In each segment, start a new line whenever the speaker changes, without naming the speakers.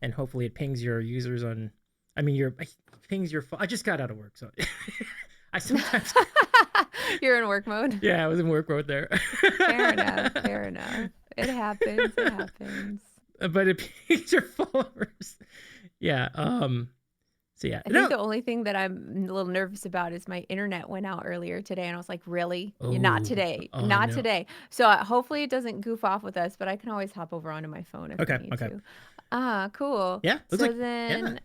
and hopefully it pings your users on. I mean, pings your phone. I just got out of work, so I sometimes.
You're in work mode.
Yeah, I was in work mode there.
Fair enough. Fair enough. It happens. It happens.
But it pings your followers. Yeah. So yeah.
I think the only thing that I'm a little nervous about is my internet went out earlier today, and I was like, "Really? Not today? Not
no.
today." So hopefully it doesn't goof off with us, but I can always hop over onto my phone if I need to. Cool.
Yeah.
So then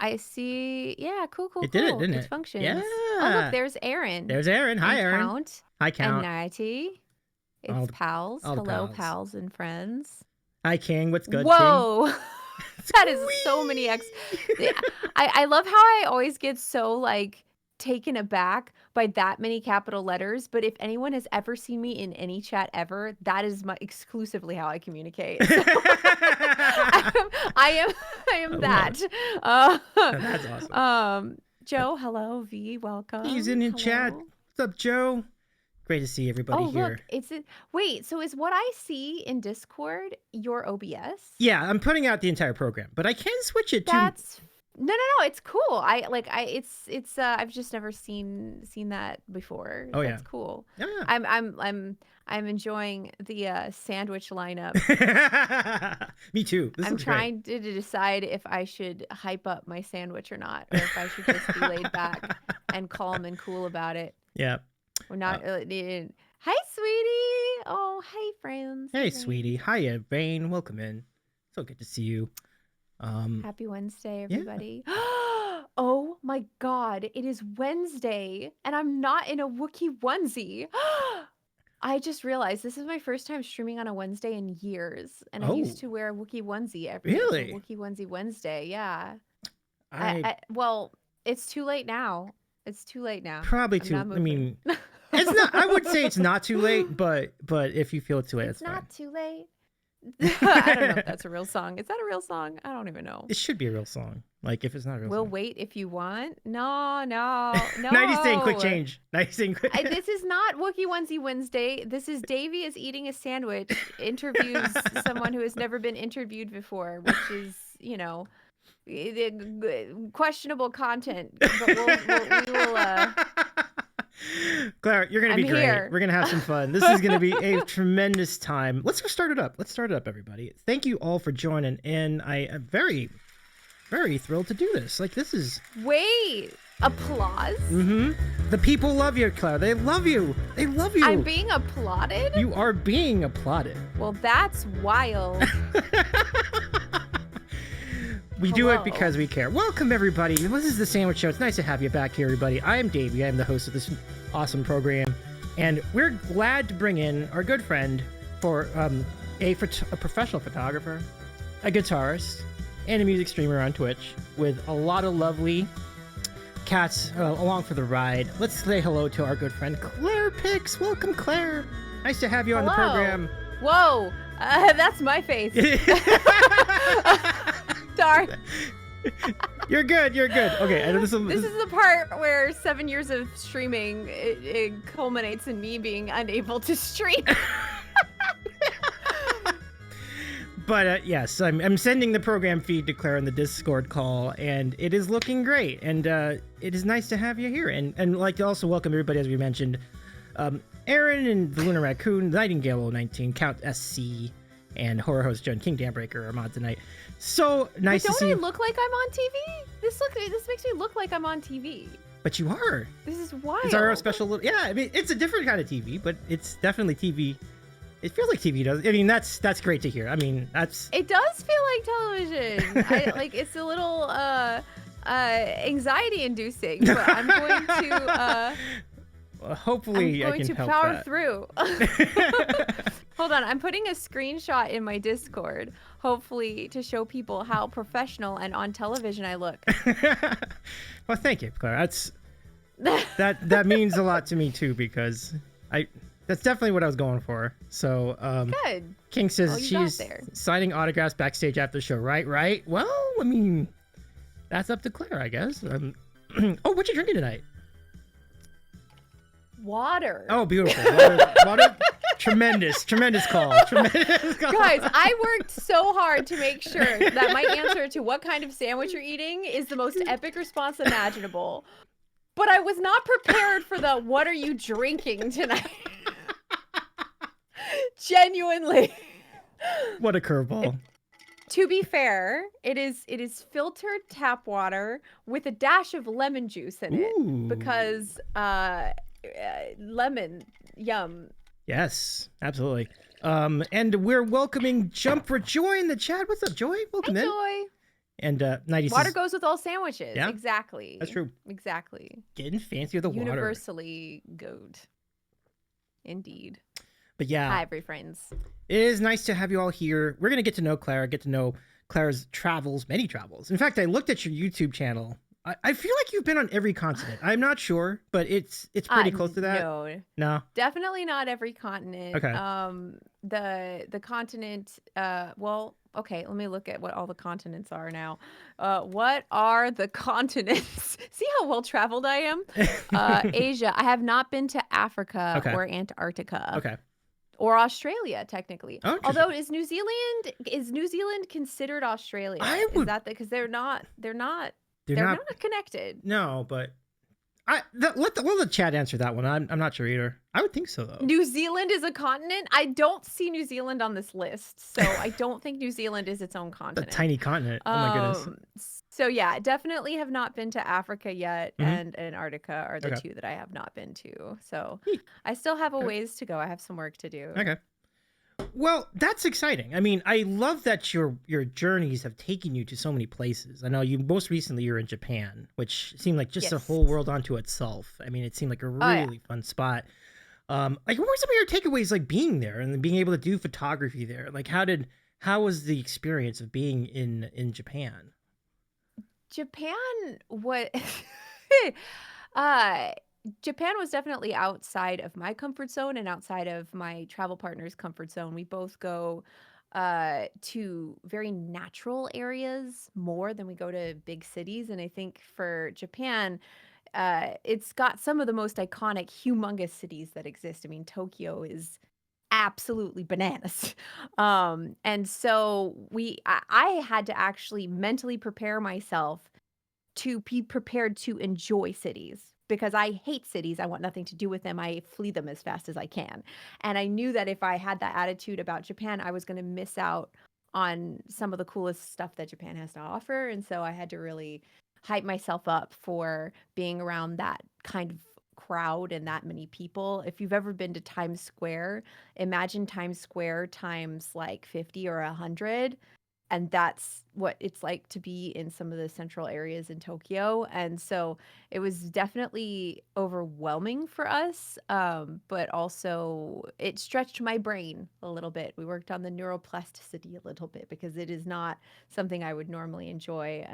I see. Yeah, cool.
It did it, didn't it?
It functions.
Yeah.
Oh, look, there's Aaron.
There's Aaron. Hi, Aaron. Hi, Count.
And Nighty. It's pals. Hello, pals and friends.
Hi, King. What's good,
Whoa.
King?
That is so many X. I love how I always get so like taken aback by that many capital letters. But if anyone has ever seen me in any chat ever, that is exclusively how I communicate. So I am that.
That's awesome.
Joe, hello. V, welcome.
He's in chat. What's up, Joe? Great to see everybody here.
Look, wait, so is what I see in Discord your OBS?
Yeah, I'm putting out the entire program, but I can switch it to.
No, it's cool. I've just never seen that before.
Oh yeah,
that's cool.
Yeah.
I'm enjoying the sandwich lineup.
Me too.
I'm trying to decide if I should hype up my sandwich or not, or if I should just be laid back and calm and cool about it.
Yeah.
We're not. Hi, sweetie. Oh, hey, friends.
Hey, sweetie. Hiya, Vane. Welcome in. So good to see you.
Happy Wednesday, everybody. Yeah. Oh my God, it is Wednesday, and I'm not in a Wookiee onesie. I just realized this is my first time streaming on a Wednesday in years, and I used to wear a Wookiee onesie every Wookiee onesie Wednesday. Yeah. Well, it's too late now.
Probably too. I mean, it's not. I would say it's not too late, but if you feel it's too late, it's
not too late. I don't know if that's a real song. Is that a real song? I don't even know.
It should be a real song. Like if it's not a real
we'll
song.
Wait if you want. No.
90 saying quick change. 90 saying quick.
This is not Wookiee Onesie Wednesday. This is Davey is eating a sandwich, interviews someone who has never been interviewed before, which is, questionable content. But we will.
Claire, you're going to be great.
Here.
We're going to have some fun. This is going to be a tremendous time. Let's start it up. Everybody. Thank you all for joining in. I am very, very thrilled to do this. Like, this is...
Wait. Applause?
Mm-hmm. The people love you, Claire. They love you.
I'm being applauded?
You are being applauded.
Well, that's wild.
We do it because we care. Welcome, everybody. This is The Sandwich Show. It's nice to have you back here, everybody. I am Davey. I am the host of this awesome program. And we're glad to bring in our good friend for a professional photographer, a guitarist, and a music streamer on Twitch with a lot of lovely cats along for the ride. Let's say hello to our good friend, clairepics. Welcome, Claire. Nice to have you on the program.
Whoa. That's my face. Sorry.
You're good. Okay, I know this
is the part where 7 years of streaming it culminates in me being unable to stream.
But yes, I'm sending the program feed to Claire in the Discord call, and it is looking great. And it is nice to have you here. And I'd like to also welcome everybody, as we mentioned, Aaron and the Lunar Raccoon, Nightingale 019, Count SC, and horror host John King Dambreaker are on tonight. So nice to see you.
Don't I look like I'm on TV? This makes me look like I'm on TV.
But you are.
This is wild.
It's our special yeah, I mean, it's a different kind of TV, but it's definitely TV. It feels like TV does. I mean, that's great to hear. I mean,
it does feel like television. It's a little anxiety inducing, but I'm going to
hopefully I can help
power through. Hold on, I'm putting a screenshot in my Discord, hopefully to show people how professional and on television I look.
Well, thank you, Claire. That means a lot to me too, because that's definitely what I was going for. So
good.
King says she's signing autographs backstage after the show. Right. Well, I mean, that's up to Claire, I guess. Oh, what you drinking tonight?
Water.
Oh, beautiful. Water. Tremendous call. Tremendous call.
Guys, I worked so hard to make sure that my answer to what kind of sandwich you're eating is the most epic response imaginable. But I was not prepared for the what are you drinking tonight? Genuinely.
What a curveball.
To be fair, it is filtered tap water with a dash of lemon juice in it because lemon, yum.
Yes, absolutely. And we're welcoming Jump for Joy in the chat. What's up, Joy? Welcome in.
Joy.
And Nighty
water
says,
goes with all sandwiches.
Yeah,
exactly.
that's true.
Exactly.
Getting fancy with the water.
Universally good. Indeed.
But yeah.
Hi, every friends.
It is nice to have you all here. We're gonna get to know Claire, get to know Claire's travels, many travels. In fact, I looked at your YouTube channel. I feel like you've been on every continent. I'm not sure, but it's pretty close to that. No,
definitely not every continent.
Okay.
The continent. Well, okay. Let me look at what all the continents are now. What are the continents? See how well traveled I am. Asia. I have not been to Africa or Antarctica.
Okay.
Or Australia, technically.
Oh,
although is New Zealand considered Australia? Is that because they're not connected?
No, but let the chat answer that one. I'm not sure either. I would think so though.
New Zealand is a continent? I don't see New Zealand on this list, so I don't think New Zealand is its own continent.
A tiny continent. Oh my goodness.
So yeah, definitely have not been to Africa yet, and Antarctica are the two that I have not been to. So I still have a ways to go. I have some work to do.
Okay. Well, that's exciting. I mean, I love that your journeys have taken you to so many places. I know you most recently you're in Japan, which seemed like just a whole world unto itself. I mean, it seemed like a really fun spot. Like, what were some of your takeaways, like being there and being able to do photography there? Like, how was the experience of being in Japan?
Japan, Japan was definitely outside of my comfort zone and outside of my travel partner's comfort zone. We both go to very natural areas more than we go to big cities. And I think for Japan, it's got some of the most iconic, humongous cities that exist. I mean, Tokyo is absolutely bananas. And so I had to actually mentally prepare myself to be prepared to enjoy cities because I hate cities. I want nothing to do with them. I flee them as fast as I can. And I knew that if I had that attitude about Japan, I was going to miss out on some of the coolest stuff that Japan has to offer. And so I had to really hype myself up for being around that kind of crowd and that many people. If you've ever been to Times Square, imagine Times Square times like 50 or 100. And that's what it's like to be in some of the central areas in Tokyo. And so it was definitely overwhelming for us, but also it stretched my brain a little bit. We worked on the neuroplasticity a little bit because it is not something I would normally enjoy.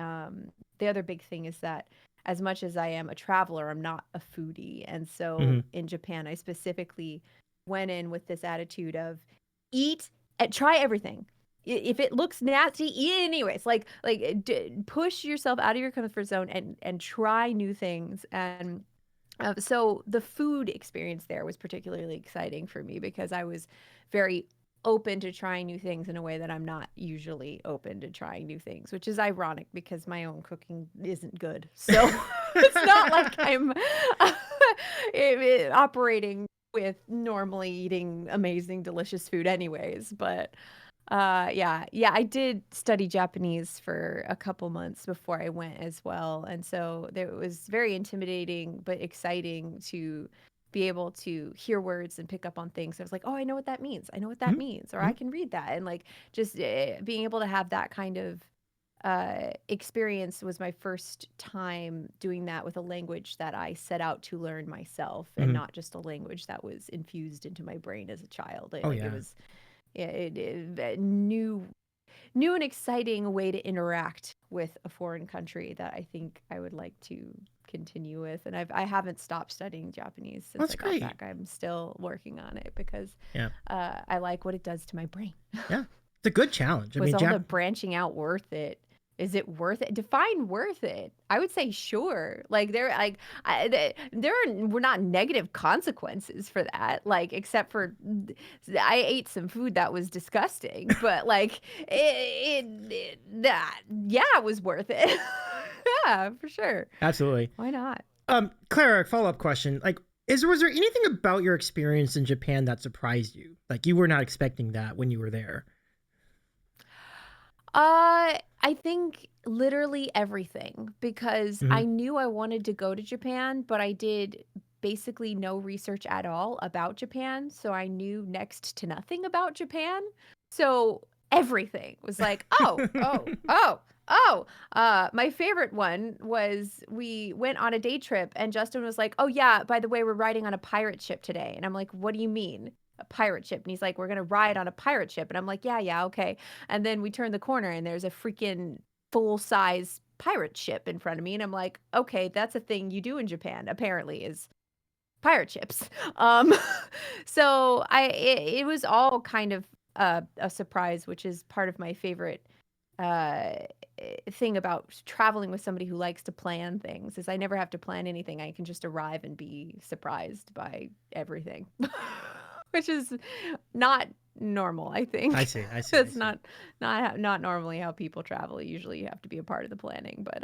The other big thing is that as much as I am a traveler, I'm not a foodie. And so in Japan, I specifically went in with this attitude of eat and try everything. If it looks nasty, eat it anyways. Like push yourself out of your comfort zone and try new things. And so the food experience there was particularly exciting for me because I was very open to trying new things in a way that I'm not usually open to trying new things, which is ironic because my own cooking isn't good. So it's not like I'm operating with normally eating amazing, delicious food anyways. But I did study Japanese for a couple months before I went as well. And so it was very intimidating, but exciting to be able to hear words and pick up on things. I was like, oh, I know what that means. I know what that means. Or I can read that. And like just being able to have that kind of experience was my first time doing that with a language that I set out to learn myself and not just a language that was infused into my brain as a child. It was a new and exciting way to interact with a foreign country that I think I would like to continue with. And I haven't stopped studying Japanese since I got back. I'm still working on it because I like what it does to my brain.
Yeah, it's a good challenge.
Was all the branching out worth it? Is it worth it? Define worth it. I would say sure. Like were not negative consequences for that. Like except for I ate some food that was disgusting, but like that yeah, it was worth it. Yeah, for sure.
Absolutely.
Why not?
Claire, a follow-up question. Like, was there anything about your experience in Japan that surprised you? Like, you were not expecting that when you were there?
I think literally everything because I
Mm-hmm.
knew I wanted to go to Japan, but I did basically no research at all about Japan, so I knew next to nothing about Japan. So everything was like, oh, oh, oh, oh. My favorite one was we went on a day trip and Justin was like, "Oh yeah, by the way, we're riding on a pirate ship today." And I'm like, "What do you mean?" A pirate ship. And he's like, "We're gonna ride on a pirate ship." And I'm like, "Yeah, yeah, okay." And then we turn the corner and there's a freaking full size pirate ship in front of me. And I'm like, okay, that's a thing you do in Japan, apparently, is pirate ships. Um, so it was all kind of a surprise, which is part of my favorite uh thing about traveling with somebody who likes to plan things is I never have to plan anything. I can just arrive and be surprised by everything. Which is not normal, I
I
think.
see. I see. I
It's
see.
not normally how people travel. Usually you have to be a part of the planning, but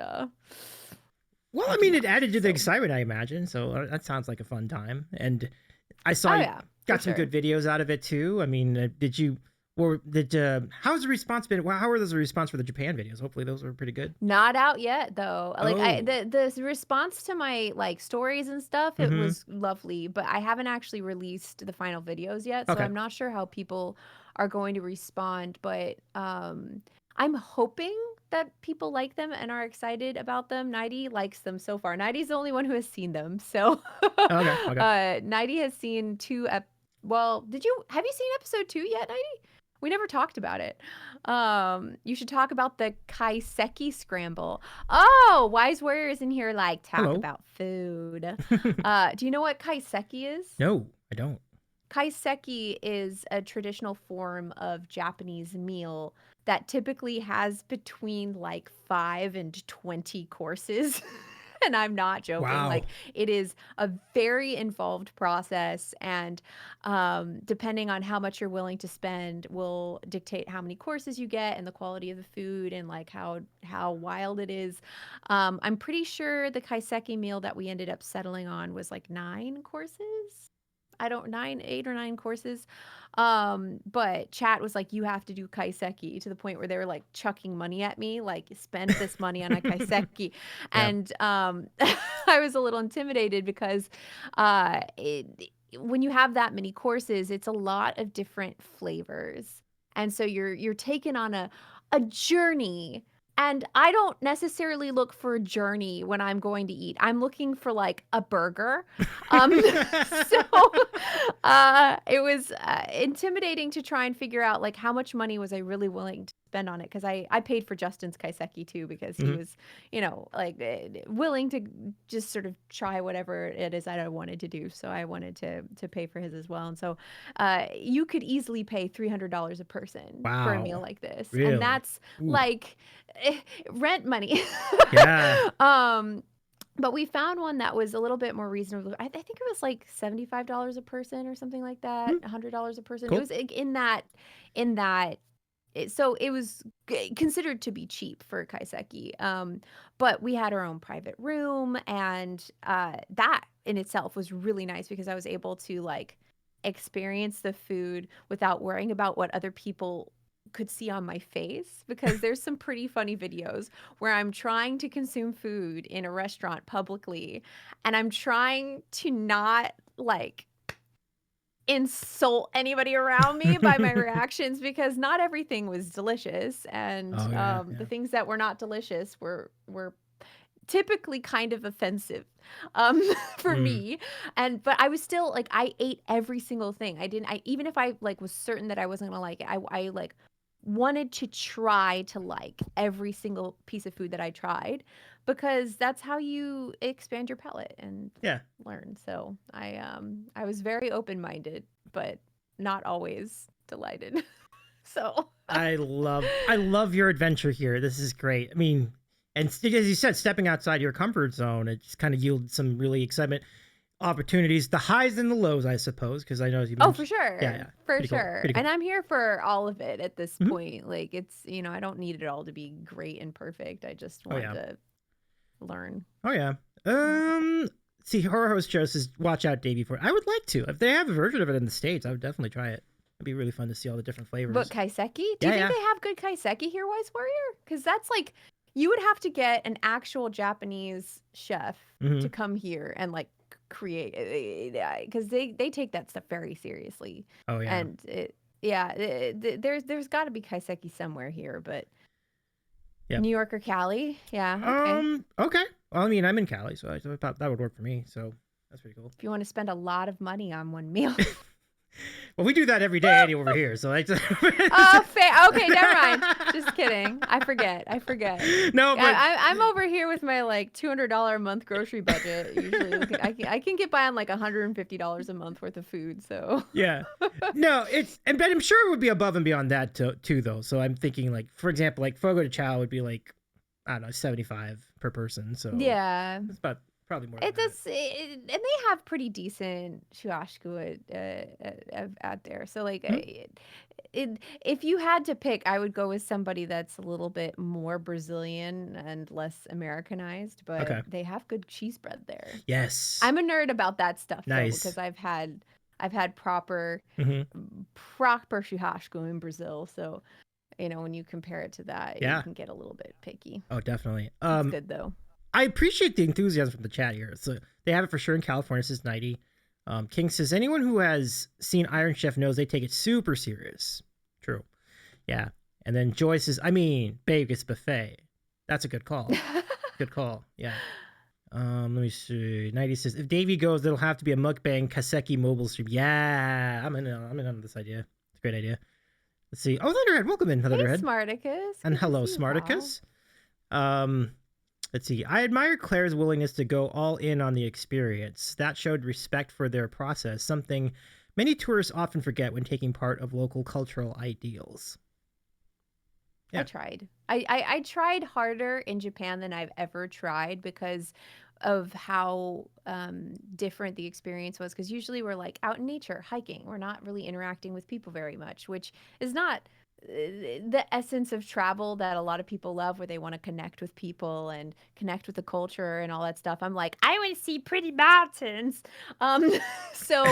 Well,
I
I
do
mean, it
not.
added to the
So,
excitement, I imagine. So that sounds like a fun time. And I saw
oh
you
yeah, for
got some
sure.
good videos out of it too. I mean, did you or did how's the response been? How are those the response for the Japan videos? Hopefully, those were pretty good.
Not out yet though. Like
Oh,
the response to my like stories and stuff, it
mm-hmm.
was lovely, but I haven't actually released the final videos yet, so
Okay.
I'm not sure how people are going to respond, but I'm hoping that people like them and are excited about them. Nighty likes them so far. Nighty's the only one who has seen them. So
Okay. Okay.
Nighty has seen well, have you seen episode 2 yet, Nighty? We never talked about it. You should talk about the kaiseki scramble. Oh, Wise Warrior is in here like talk
Hello.
about food. Do you know what kaiseki is?
No, I don't.
Kaiseki is a traditional form of Japanese meal that typically has between like 5 and 20 courses. And I'm not joking. Like
Wow.
it is a very involved process, and depending on how much you're willing to spend, will dictate how many courses you get and the quality of the food and like how wild it is. I'm pretty sure the kaiseki meal that we ended up settling on was like 9 courses. I don't 8 or 9 courses. But chat was like, you have to do kaiseki to the point where they were like chucking money at me, like spend this money on a kaiseki.
Yeah.
And I was a little intimidated because when you have that many courses, it's a lot of different flavors. And so you're taken on a journey, and I don't necessarily look for a journey when I'm going to eat. I'm looking for like a burger. Um, so it was intimidating to try and figure out like how much money was I really willing to spend on it, because I paid for Justin's kaiseki too, because he
Hmm.
was, like willing to just sort of try whatever it is that I wanted to do. So I wanted to pay for his as well. And so you could easily pay $300 a person for a meal
Wow.
like this. And
Really?
that's
Ooh.
like rent money.
Yeah.
um, but we found one that was a little bit more reasonable. I think it was like $75 a person or something like that,
Hmm.
$100 a person. It
Cool.
was like in that. So it was considered to be cheap for kaiseki. But we had our own private room, and that in itself was really nice because I was able to like experience the food without worrying about what other people could see on my face, because there's some pretty funny videos where I'm trying to consume food in a restaurant publicly, and I'm trying to not like insult anybody around me by my reactions, because not everything was delicious, and
Oh yeah.
the
Yeah.
things that were not delicious were typically kind of offensive um for
Mm.
me. And but I was still like, I ate every single thing. I even if I like was certain that I wasn't gonna like it, I like wanted to try to like every single piece of food that I tried, because that's how you expand your palate and
Yeah.
learn. So I was very open-minded, but not always delighted. So
I love your adventure here. This is great. I mean, and as you said, stepping outside your comfort zone, it just kind of yields some really excitement opportunities, the highs and the lows, I suppose, because I know you mentioned.
Oh, for sure.
Yeah.
For
Pretty
sure.
Cool.
And I'm here for all of it at this point. Like, it's, I don't need it all to be great and perfect. I just want to learn.
Oh, yeah. See, Horror Host Joe says, watch out, Davey, for it. I would like to. If they have a version of it in the States, I would definitely try it. It'd be really fun to see all the different flavors.
But kaiseki? Do you think they have good kaiseki here, Wise Warrior? Because that's like, you would have to get an actual Japanese chef to come here and like create, because they take that stuff very seriously.
Oh, yeah.
And there's got to be kaiseki somewhere here, but New York or Cali? Yeah. Okay.
Okay. Well, I mean, I'm in Cali, so I thought that would work for me. So that's pretty cool.
If you want to spend a lot of money on one meal.
Well, we do that every day over here, so I just...
Oh, okay, never mind. Just kidding. I forget.
No, but
I'm over here with my like $200 a month grocery budget. Usually, I can get by on like $150 a month worth of food. So
yeah, no, but I'm sure it would be above and beyond that too, though. So I'm thinking, like, for example, like Fogo de Chao would be like, I don't know, $75 per person. So
yeah,
it's about probably more.
And they have pretty decent churrasco out there. So like, if you had to pick, I would go with somebody that's a little bit more Brazilian and less Americanized. But they have good cheese bread there.
Yes,
I'm a nerd about that stuff.
Nice,
though, because I've had proper churrasco in Brazil. So when you compare it to that, you can get a little bit picky.
Oh, definitely.
It's good though.
I appreciate the enthusiasm from the chat here. So they have it for sure in California, says 90. King says, anyone who has seen Iron Chef knows they take it super serious. True. Yeah. And then Joy says, I mean, Vegas buffet. That's a good call. Good call. Yeah. Let me see. 90 says, if Davey goes, there'll have to be a mukbang kaiseki mobile stream. Yeah. I'm in on this idea. It's a great idea. Let's see. Oh, Thunderhead. Welcome in, Thunderhead.
Hey, Smarticus.
And hello, Smarticus. Let's see. I admire Claire's willingness to go all in on the experience. That showed respect for their process, something many tourists often forget when taking part of local cultural ideals. Yeah.
I tried. I tried harder in Japan than I've ever tried because of how different the experience was. Because usually we're like out in nature, hiking. We're not really interacting with people very much, which is not the essence of travel that a lot of people love, where they want to connect with people and connect with the culture and all that stuff. I'm like, I want to see pretty mountains. So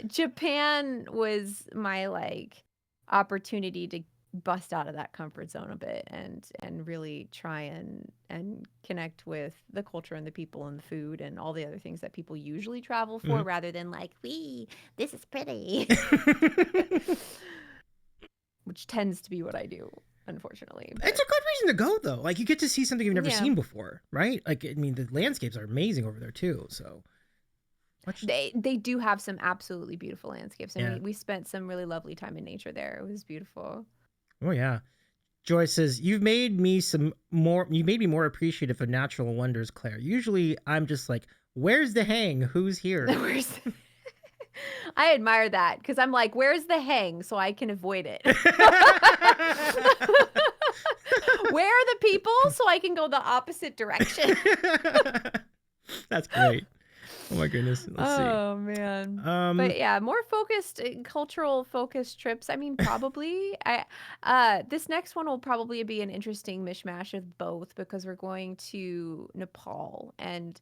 Japan was my like opportunity to bust out of that comfort zone a bit and really try and connect with the culture and the people and the food and all the other things that people usually travel for, rather than like, this is pretty. Which tends to be what I do, unfortunately. But
it's a good reason to go, though. Like, you get to see something you've never seen before, right? Like, I mean, the landscapes are amazing over there, too, so.
They do have some absolutely beautiful landscapes, and we spent some really lovely time in nature there. It was beautiful.
Oh, yeah. Joy says, you made me more appreciative of natural wonders, Claire. Usually, I'm just like, where's the hang? Who's here?
I admire that, because I'm like, where's the hang so I can avoid it? Where are the people so I can go the opposite direction?
That's great. Oh my goodness. Let's see.
Oh man. But yeah, more focused, cultural focused trips. I mean, probably. This next one will probably be an interesting mishmash of both, because we're going to Nepal, and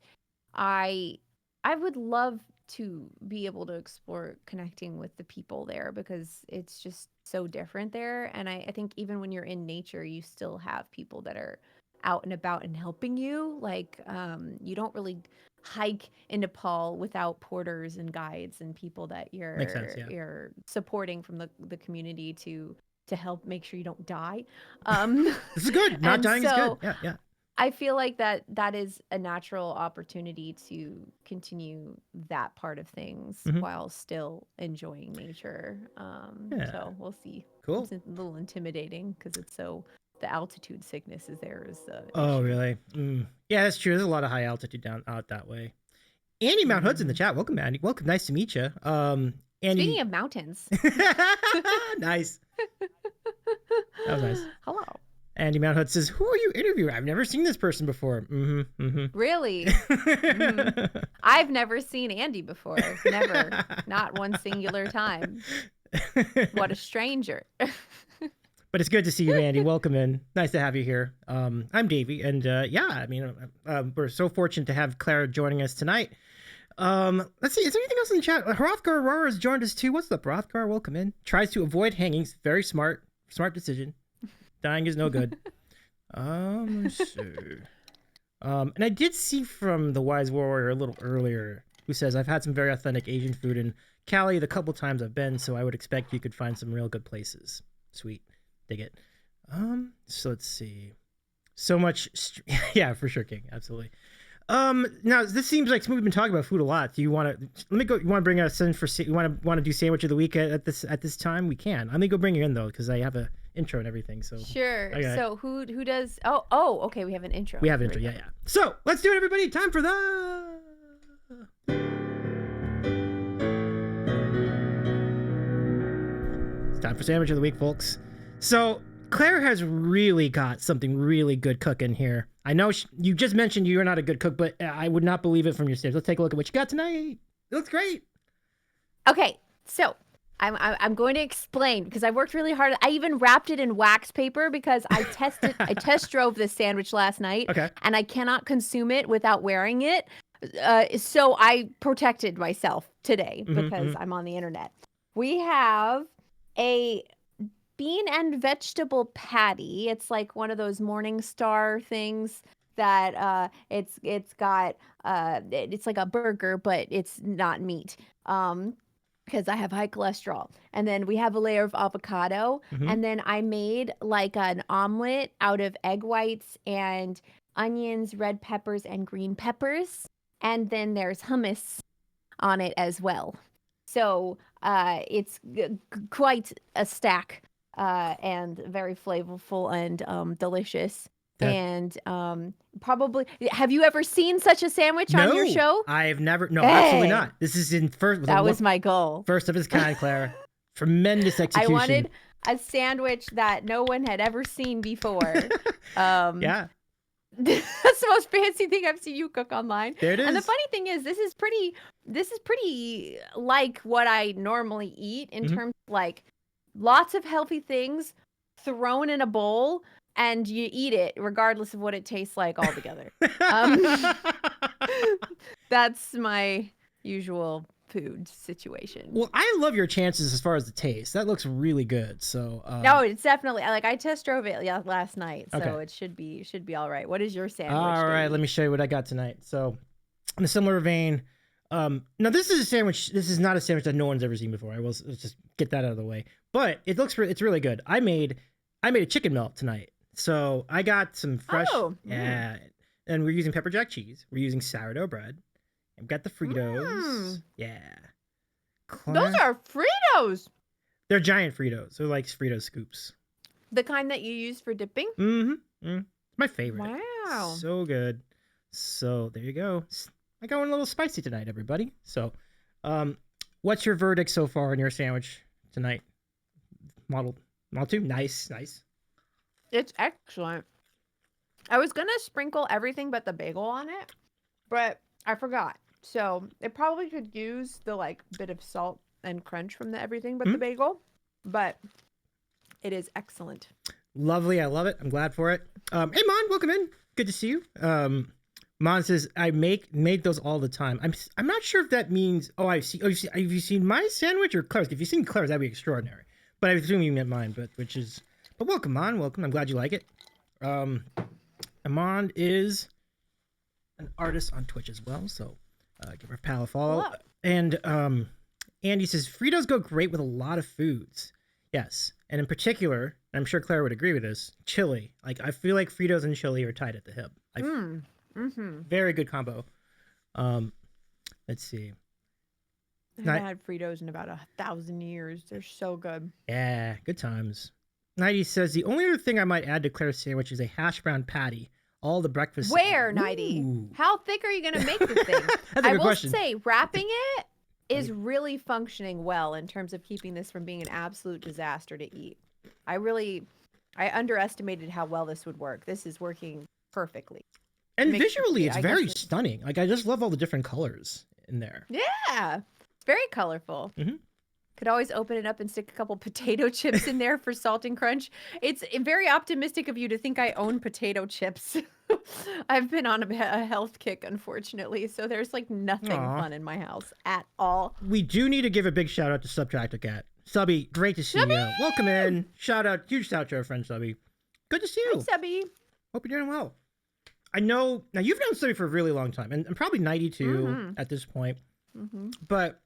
I would love to be able to explore connecting with the people there, because it's just so different there. And I think even when you're in nature, you still have people that are out and about and helping you. Like, you don't really hike in Nepal without porters and guides and people that you're supporting from the community to help make sure you don't die.
This is good. Not dying is good. Yeah.
I feel like that is a natural opportunity to continue that part of things while still enjoying nature. So we'll see.
Cool.
It's a little intimidating because the altitude sickness is there.
Oh, really? Yeah, that's true. There's a lot of high altitude out that way. Andy Mount Hood's in the chat. Welcome, Andy. Welcome. Nice to meet you. Andy...
Speaking of mountains.
Nice. That was nice.
Hello.
Andy Mount Hood says, "Who are you interviewing? I've never seen this person before."
Really? Mm-hmm. I've never seen Andy before. Never. Not one singular time. What a stranger.
But it's good to see you, Andy. Welcome in. Nice to have you here. I'm Davey, and we're so fortunate to have Claire joining us tonight. Let's see, is there anything else in the chat? Hrothgar Aurora has joined us too. What's up, Hrothgar? Welcome in. Tries to avoid hangings. Very smart decision. Dying is no good. Let's see. And I did see from the Wise Warrior a little earlier, who says, "I've had some very authentic Asian food in Cali the couple times I've been, so I would expect you could find some real good places." Sweet. Dig it. So let's see. So much, yeah, for sure, King. Absolutely. Now this seems like we've been talking about food a lot. Do you want to? Let me go. You want to bring us in for? You want to do sandwich of the week at this time? We can. Let me go bring you in though, because I have a intro and everything. So
sure. Okay. So who does? Oh, okay. We have an intro.
We have intro. Yeah. So let's do it, everybody. Time for the. It's time for sandwich of the week, folks. So Claire has really got something really good cooking here. I know you just mentioned you're not a good cook, but I would not believe it from your stage. Let's take a look at what you got tonight. It looks great.
Okay, so I'm going to explain because I worked really hard. I even wrapped it in wax paper because I test drove this sandwich last night.
Okay.
And I cannot consume it without wearing it. So I protected myself today because I'm on the internet. We have a bean and vegetable patty. It's like one of those Morning Star things that it's got it's like a burger, but it's not meat. Because I have high cholesterol. And then we have a layer of avocado. And then I made like an omelet out of egg whites and onions, red peppers, and green peppers. And then there's hummus on it as well. So it's quite a stack. And very flavorful and delicious. And probably, have you ever seen such a sandwich on your show?
I've never. No, absolutely not. This is in first.
That was my goal.
First of its kind, Clara. Tremendous execution.
I wanted a sandwich that no one had ever seen before.
Yeah.
That's the most fancy thing I've seen you cook online.
There it is.
And the funny thing is, this is pretty like what I normally eat in terms of like lots of healthy things thrown in a bowl. And you eat it regardless of what it tastes like altogether. That's my usual food situation.
Well, I love your chances as far as the taste. That looks really good. So
no, it's definitely like I test drove it last night, so it should be all right. What is your sandwich?
All right, let me show you what I got tonight. So, in a similar vein, now this is a sandwich. This is not a sandwich that no one's ever seen before. Let's just get that out of the way. But it's really good. I made a chicken melt tonight. So I got some fresh, and we're using pepper jack cheese. We're using sourdough bread. I've got the Fritos. Yeah.
Those are Fritos.
They're giant Fritos. They're like Frito scoops.
The kind that you use for dipping?
It's my favorite.
Wow.
So good. So there you go. I got one a little spicy tonight, everybody. So, what's your verdict so far on your sandwich tonight? Model 2? Nice.
It's excellent. I was going to sprinkle everything but the bagel on it, but I forgot. So it probably could use the like bit of salt and crunch from the everything but the bagel, but it is excellent.
Lovely. I love it. I'm glad for it. Hey, Mon, welcome in. Good to see you. Mon says, I make those all the time. I'm not sure if that means, have you seen my sandwich or Claire's? If you've seen Claire's, that'd be extraordinary. But I assume you meant mine, but welcome, Mon. Welcome. I'm glad you like it. Amand is an artist on Twitch as well, so give her pal a follow.
Hello.
And Andy says, Fritos go great with a lot of foods. Yes. And in particular, I'm sure Claire would agree with this, chili. Like, I feel like Fritos and chili are tied at the hip. Very good combo. Let's see.
I haven't had Fritos in about 1,000 years. They're so good.
Yeah, good times. Nighty says, the only other thing I might add to Claire's sandwich is a hash brown patty. All the breakfast.
Where, Nighty? How thick are you going to make the thing?
That's a good question.
I will say, wrapping it is really functioning well in terms of keeping this from being an absolute disaster to eat. I really I underestimated how well this would work. This is working perfectly.
And visually, it's very stunning. Like, I just love all the different colors in there.
Yeah. It's very colorful.
Mm-hmm.
Could always open it up and stick a couple potato chips in there for salt and crunch. It's very optimistic of you to think I own potato chips. I've been on a health kick, unfortunately, so there's like nothing fun in my house at all.
We do need to give a big shout out to Subtractor Cat. Subby, great to see you. Welcome in. Huge shout out to our friend Subby. Good to see you.
Hi, Subby.
Hope you're doing well. I know, now you've known Subby for a really long time, and probably 92 at this point, but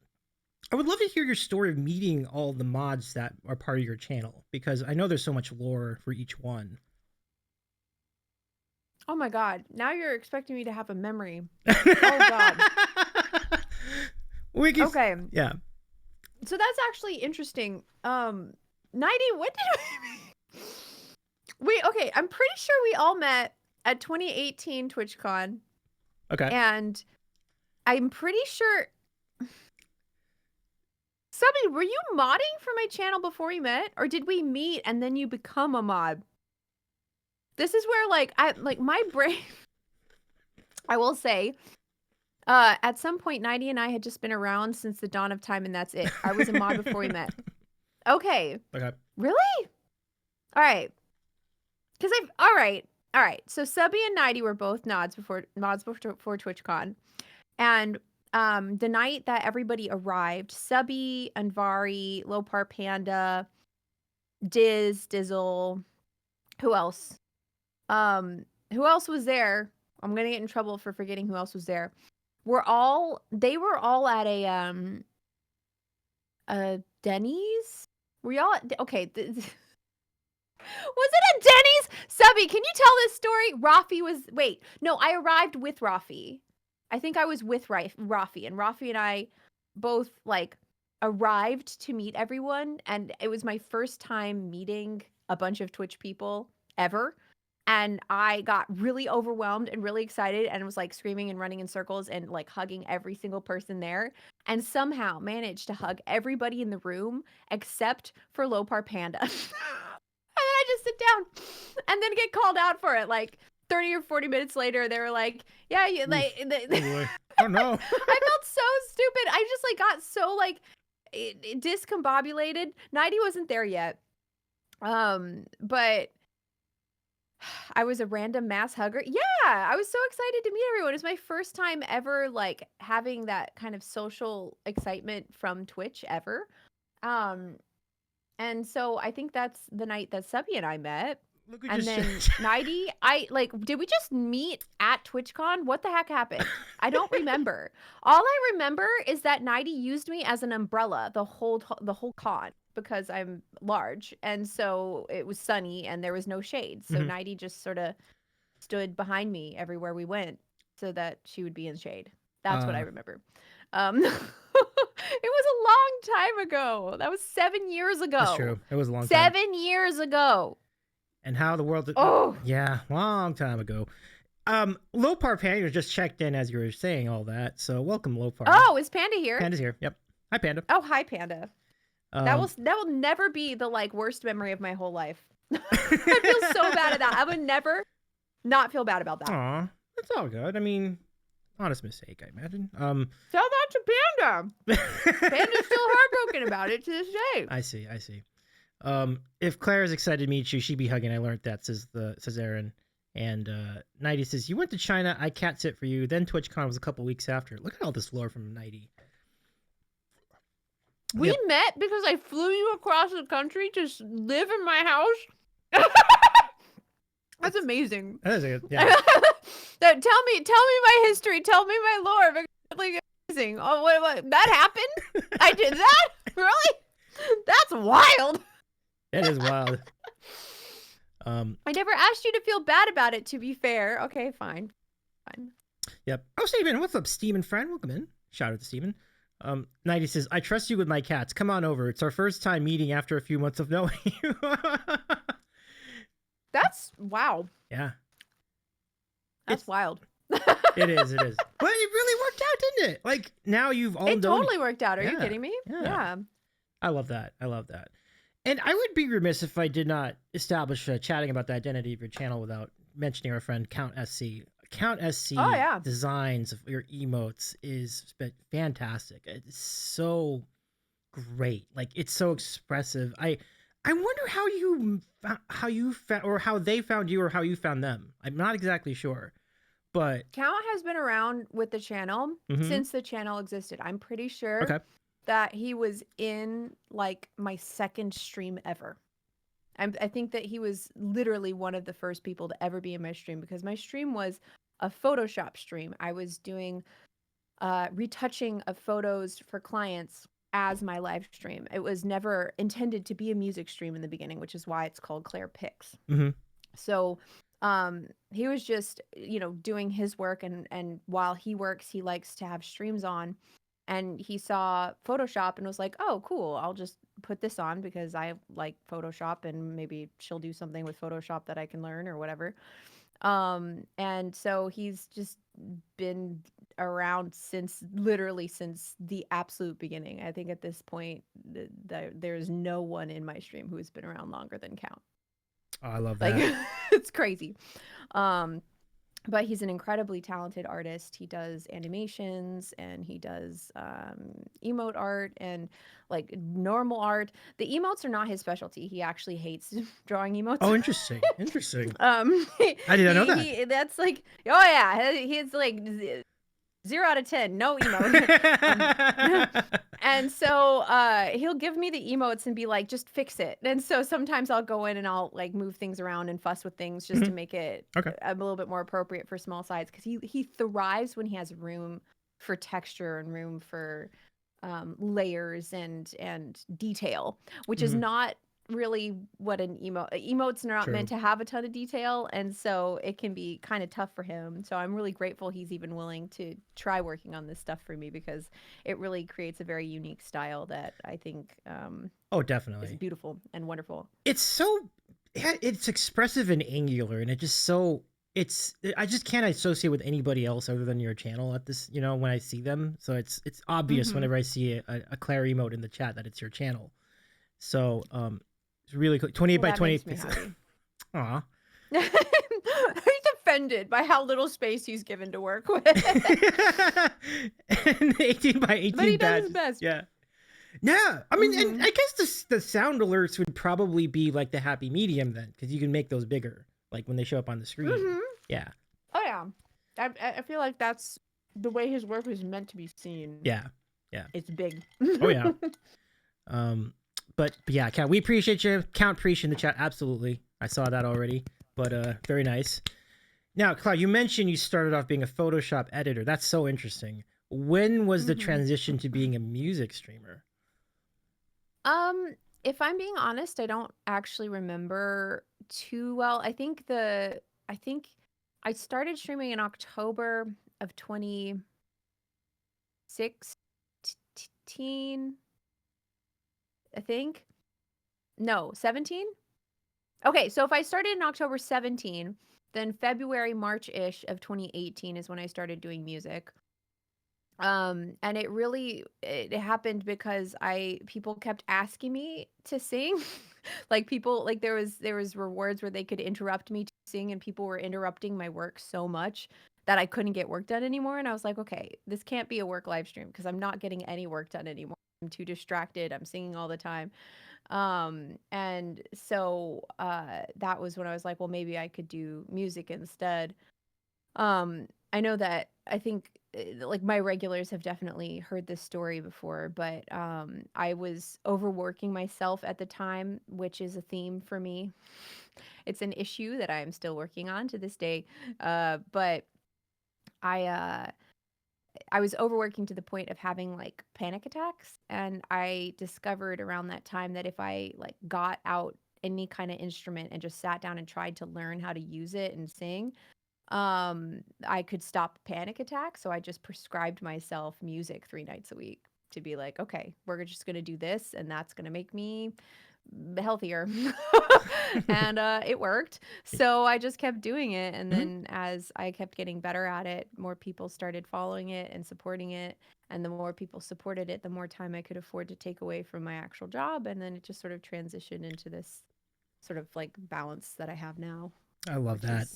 I would love to hear your story of meeting all the mods that are part of your channel, because I know there's so much lore for each one.
Oh my god, now you're expecting me to have a memory. Oh god. Okay.
Yeah.
So that's actually interesting. 90, what did we okay, I'm pretty sure we all met at 2018 TwitchCon.
Okay.
And I'm pretty sure Subby, were you modding for my channel before we met? Or did we meet and then you become a mod? This is where my brain I will say, at some point 90 and I had just been around since the dawn of time and that's it. I was a mod before we met. Okay. Really? All right. All right. So Subby and 90 were both mods before TwitchCon. And the night that everybody arrived, Subby, Anvari, Lopar Panda, Dizzle, who else? Who else was there? I'm gonna get in trouble for forgetting who else was there. They were all at a Denny's? Were y'all at, okay, was it a Denny's? Subby, can you tell this story? I arrived with Rafi. I think I was with Rafi, and Rafi and I both arrived to meet everyone, and it was my first time meeting a bunch of Twitch people ever. And I got really overwhelmed and really excited and was screaming and running in circles and hugging every single person there, and somehow managed to hug everybody in the room except for Lopar Panda. And then I just sit down and then get called out for it 30 or 40 minutes later. They were like, yeah, you
oh no.
I felt so stupid. I just got so discombobulated. 90 wasn't there yet. But I was a random mass hugger. Yeah, I was so excited to meet everyone. It was my first time ever having that kind of social excitement from Twitch ever. And so I think that's the night that Subby and I met. And then 90, did we just meet at TwitchCon? What the heck happened? I don't remember. All I remember is that 90 used me as an umbrella the whole con because I'm large, and so it was sunny and there was no shade. So 90 just sort of stood behind me everywhere we went so that she would be in shade. That's what I remember. It was a long time ago. That was 7 years ago.
That's true. It was a long time.
7 years ago.
And how the world... Yeah, long time ago. Lopar Panda just checked in as you were saying all that. So welcome, Lopar.
Oh, is Panda here?
Panda's here. Yep. Hi, Panda.
Oh, hi, Panda. That will never be the worst memory of my whole life. I feel so bad at that. I would never not feel bad about that.
Aw, that's all good. I mean, honest mistake, I imagine.
Tell that to Panda. Panda's still heartbroken about it to this day.
I see. If Claire is excited to meet you, she'd be hugging. I learned that, says Aaron. And 90 says, you went to China, I cat sit for you. Then TwitchCon was a couple weeks after. Look at all this lore from 90.
We met because I flew you across the country to live in my house. That's amazing.
That is it. Yeah.
Tell me my history. Tell me my lore. It's amazing. Oh, what? That happened? I did that? Really? That's wild.
That is wild.
I never asked you to feel bad about it, to be fair. Okay, fine.
Yep. Oh, Steven, what's up, Steven friend? Welcome in. Shout out to Steven. 90 says, I trust you with my cats. Come on over. It's our first time meeting after a few months of knowing you.
That's wow.
Yeah.
That's wild.
It is. But it really worked out, didn't it? Now you've all known.
It totally worked out. Are you kidding me?
Yeah. I love that. And I would be remiss if I did not establish chatting about the identity of your channel without mentioning our friend Count SC. Count
Oh
SC
yeah.
designs of your emotes is fantastic. It's so great. Like it's so expressive. I wonder how you found or how they found you or how you found them. I'm not exactly sure, but
Count has been around with the channel
mm-hmm.
since the channel existed. I'm pretty sure
Okay.
that he was in like my second stream ever. I think that he was literally one of the first people to ever be in my stream because my stream was a Photoshop stream. I was doing retouching of photos for clients as my live stream. It was never intended to be a music stream in the beginning, which is why it's called clairepics.
Mm-hmm.
So he was just, you know, doing his work, and while he works, he likes to have streams on, and he saw Photoshop and was like, oh cool, I'll just put this on because I like Photoshop and maybe she'll do something with Photoshop that I can learn or whatever. And so he's just been around since literally since the absolute beginning. I think at this point there's no one in my stream who's been around longer than Count.
Oh, I love
Like
that.
it's crazy. But he's an incredibly talented artist. He does animations and he does emote art and like normal art. The emotes are not his specialty. He actually hates drawing emotes.
Oh, interesting. Interesting.
He,
I didn't know that.
that's like, oh yeah, he's like 0 out of 10, no emote. And so he'll give me the emotes and be like, just fix it. And so sometimes I'll go in and I'll like move things around and fuss with things just to make it
Okay.
a little bit more appropriate for small size, because he thrives when he has room for texture and room for layers and detail, which is not really what an emotes are not
True.
meant to have a ton of detail, and so it can be kind of tough for him. So I'm really grateful he's even willing to try working on this stuff for me, because it really creates a very unique style that I think
Oh,
is
definitely.
beautiful and wonderful.
It's so it's expressive and angular, and it just so it's I just can't associate with anybody else other than your channel at this, you know, when I see them. So it's obvious whenever I see a Claire emote in the chat that it's your channel. So it's really cool. 28 by 28 pixels. Aw.
He's offended by how little space he's given to work with.
And 18 by 18
but he does
badges.
his best.
Yeah. Yeah. I mean, and I guess the sound alerts would probably be like the happy medium then, because you can make those bigger, like when they show up on the screen. Yeah.
Oh yeah. I feel like that's the way his work is meant to be seen.
Yeah. Yeah.
It's big.
Oh yeah. But yeah, Count, we appreciate you. Count Preach in the chat. Absolutely. I saw that already. But very nice. Now, Cloud, you mentioned you started off being a Photoshop editor. That's so interesting. When was the transition to being a music streamer?
If I'm being honest, I don't actually remember too well. I think I started streaming in October of 2016. I think. No, 17? Okay, so if I started in October 17, then February, March-ish of 2018 is when I started doing music. And it happened because people kept asking me to sing. Like there was rewards where they could interrupt me to sing, and people were interrupting my work so much that I couldn't get work done anymore. And I was like, okay, this can't be a work live stream because I'm not getting any work done anymore. I'm too distracted. I'm singing all the time. And so that was when I was like, well, maybe I could do music instead. I know that I think like my regulars have definitely heard this story before, but I was overworking myself at the time, which is a theme for me. It's an issue that I am still working on to this day. But I was overworking to the point of having like panic attacks, and I discovered around that time that if I like got out any kind of instrument and just sat down and tried to learn how to use it and sing, I could stop panic attacks. So I just prescribed myself music 3 nights a week to be like, okay, we're just going to do this, and that's going to make me healthier. And it worked. So I just kept doing it. And then as I kept getting better at it, more people started following it and supporting it. And the more people supported it, the more time I could afford to take away from my actual job. And then it just sort of transitioned into this sort of like balance that I have now.
I love that.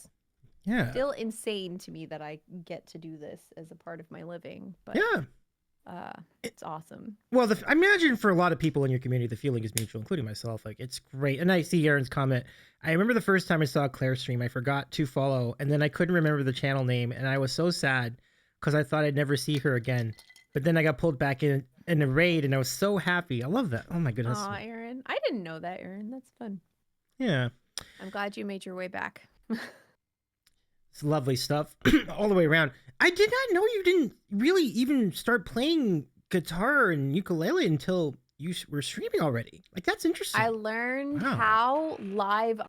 Yeah.
Still insane to me that I get to do this as a part of my living. But it's awesome.
Well, I imagine for a lot of people in your community, the feeling is mutual, including myself. Like, it's great. And I see Aaron's comment. I remember the first time I saw Claire stream, I forgot to follow, and then I couldn't remember the channel name, and I was so sad because I thought I'd never see her again. But then I got pulled back in a raid, and I was so happy. I love that. Oh my goodness.
Aw, Aaron. I didn't know that, Aaron. That's fun.
Yeah.
I'm glad you made your way back.
It's lovely stuff all the way around. I did not know you didn't really even start playing guitar and ukulele until you were streaming already. Like, that's interesting.
I learned how live.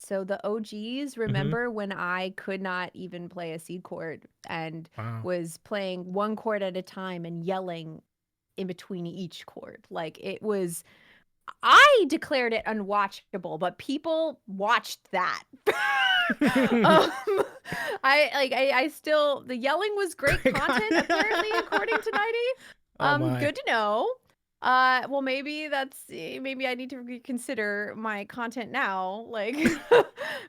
So the OGs remember when I could not even play a C chord and was playing one chord at a time and yelling in between each chord. Like, it was, I declared it unwatchable, but people watched that. I still, the yelling was great content apparently, according to Nighty. Good to know. Well, maybe I need to reconsider my content now. Like,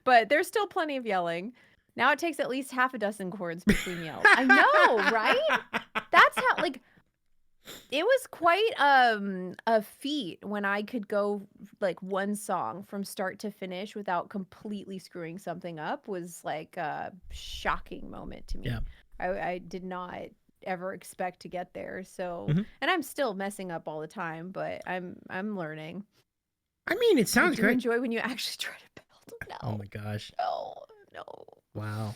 but there's still plenty of yelling. Now it takes at least half a dozen chords between yells. I know, right? That's how, like, it was quite a feat when I could go like one song from start to finish without completely screwing something up. Was like a shocking moment to me.
Yeah.
I did not ever expect to get there. So, and I'm still messing up all the time, but I'm learning.
I mean, it sounds great.
Enjoy when you actually try to build. No.
Oh my gosh.
No.
Wow.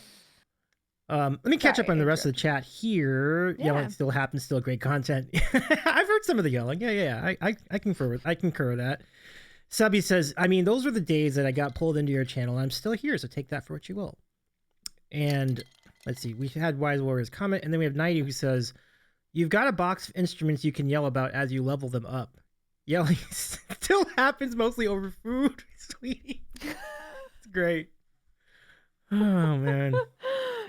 Let me catch up on the rest of the chat here. Yeah. Yelling still happens, still great content. I've heard some of the yelling. Yeah. I concur with that. Subby says, I mean, those were the days that I got pulled into your channel. I'm still here, so take that for what you will. And let's see, we had Wise Warriors comment, and then we have Nighty who says, you've got a box of instruments you can yell about as you level them up. Yelling still happens mostly over food, sweetie. It's great. Oh, man.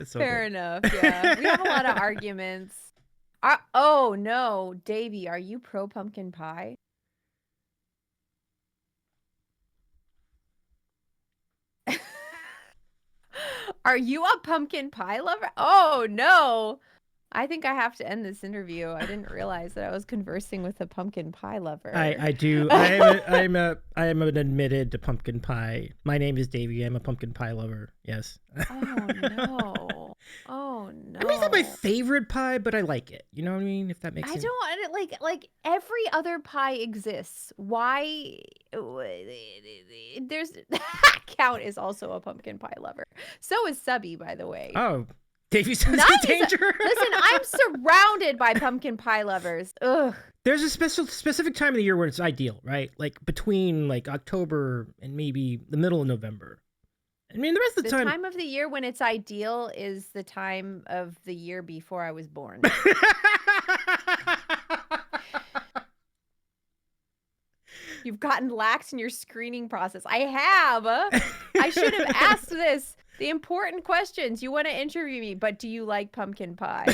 So
fair enough. Yeah, we have a lot of arguments. Oh no, Davey, are you pro pumpkin pie? Are you a pumpkin pie lover? Oh no. I think I have to end this interview. I didn't realize that I was conversing with a pumpkin pie lover.
I do. I am an admitted pumpkin pie. My name is Davey. I'm a pumpkin pie lover. Yes.
Oh no. Oh no.
I mean, it's not my favorite pie, but I like it. You know what I mean? If that makes sense.
I don't like every other pie exists. Why? There's Count is also a pumpkin pie lover. So is Subby, by the way.
Oh. Davey sounds in danger.
Listen, I'm surrounded by pumpkin pie lovers. Ugh.
There's a specific time of the year where it's ideal, right? Like between like October and maybe the middle of November. I mean, the rest of the time.
The time of the year when it's ideal is the time of the year before I was born. You've gotten lax in your screening process. I have. I should have asked this. The important questions. You want to interview me, but do you like pumpkin pie?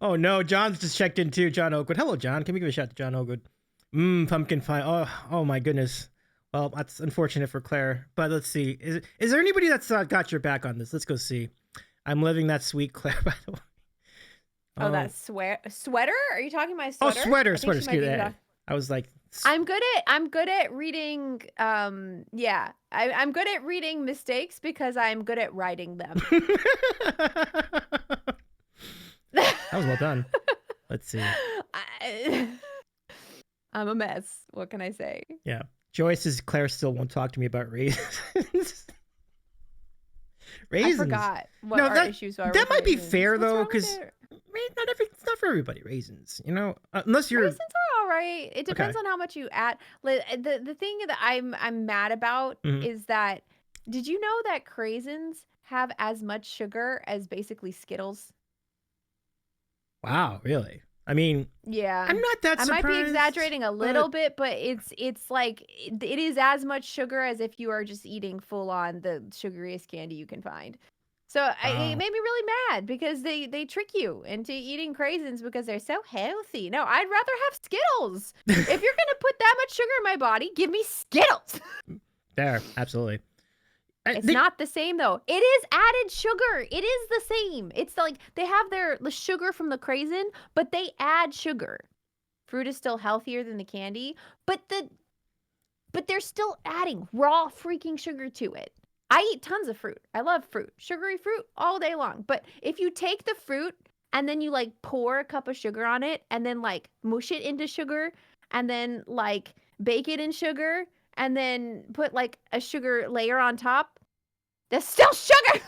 Oh, no. John's just checked in, too. John Oakwood. Hello, John. Can we give a shout to John Oakwood? Pumpkin pie. Oh, my goodness. Well, that's unfortunate for Claire. But let's see. Is there anybody that's got your back on this? Let's go see. I'm living that sweet, Claire, by the way.
Oh, that sweater? Are you talking about sweater?
Oh, sweater. Excuse me. I was like...
I'm good at reading I'm good at reading mistakes because I'm good at writing them.
That was well done. Let's see.
I'm a mess. What can I say?
Yeah. Joyce says Claire still won't talk to me about raisins. Raisins.
I forgot what our issues are.
That might be fair
What's
though, because it's not for everybody. Raisins, you know, unless you're.
Raisins are all right. It depends on how much you add. The thing that I'm mad about is that did you know that craisins have as much sugar as basically Skittles?
Wow, really? I mean,
yeah,
I'm not that surprised.
I might be exaggerating a little bit, but it's like it is as much sugar as if you are just eating full on the sugariest candy you can find. So it made me really mad because they trick you into eating craisins because they're so healthy. No, I'd rather have Skittles. If you're gonna put that much sugar in my body, give me Skittles.
There, absolutely.
It's not the same though. It is added sugar. It is the same. It's like they have the sugar from the craisin, but they add sugar. Fruit is still healthier than the candy, but they're still adding raw freaking sugar to it. I eat tons of fruit. I love fruit. Sugary fruit all day long. But if you take the fruit and then you like pour a cup of sugar on it and then like mush it into sugar and then like bake it in sugar and then put like a sugar layer on top, that's still sugar.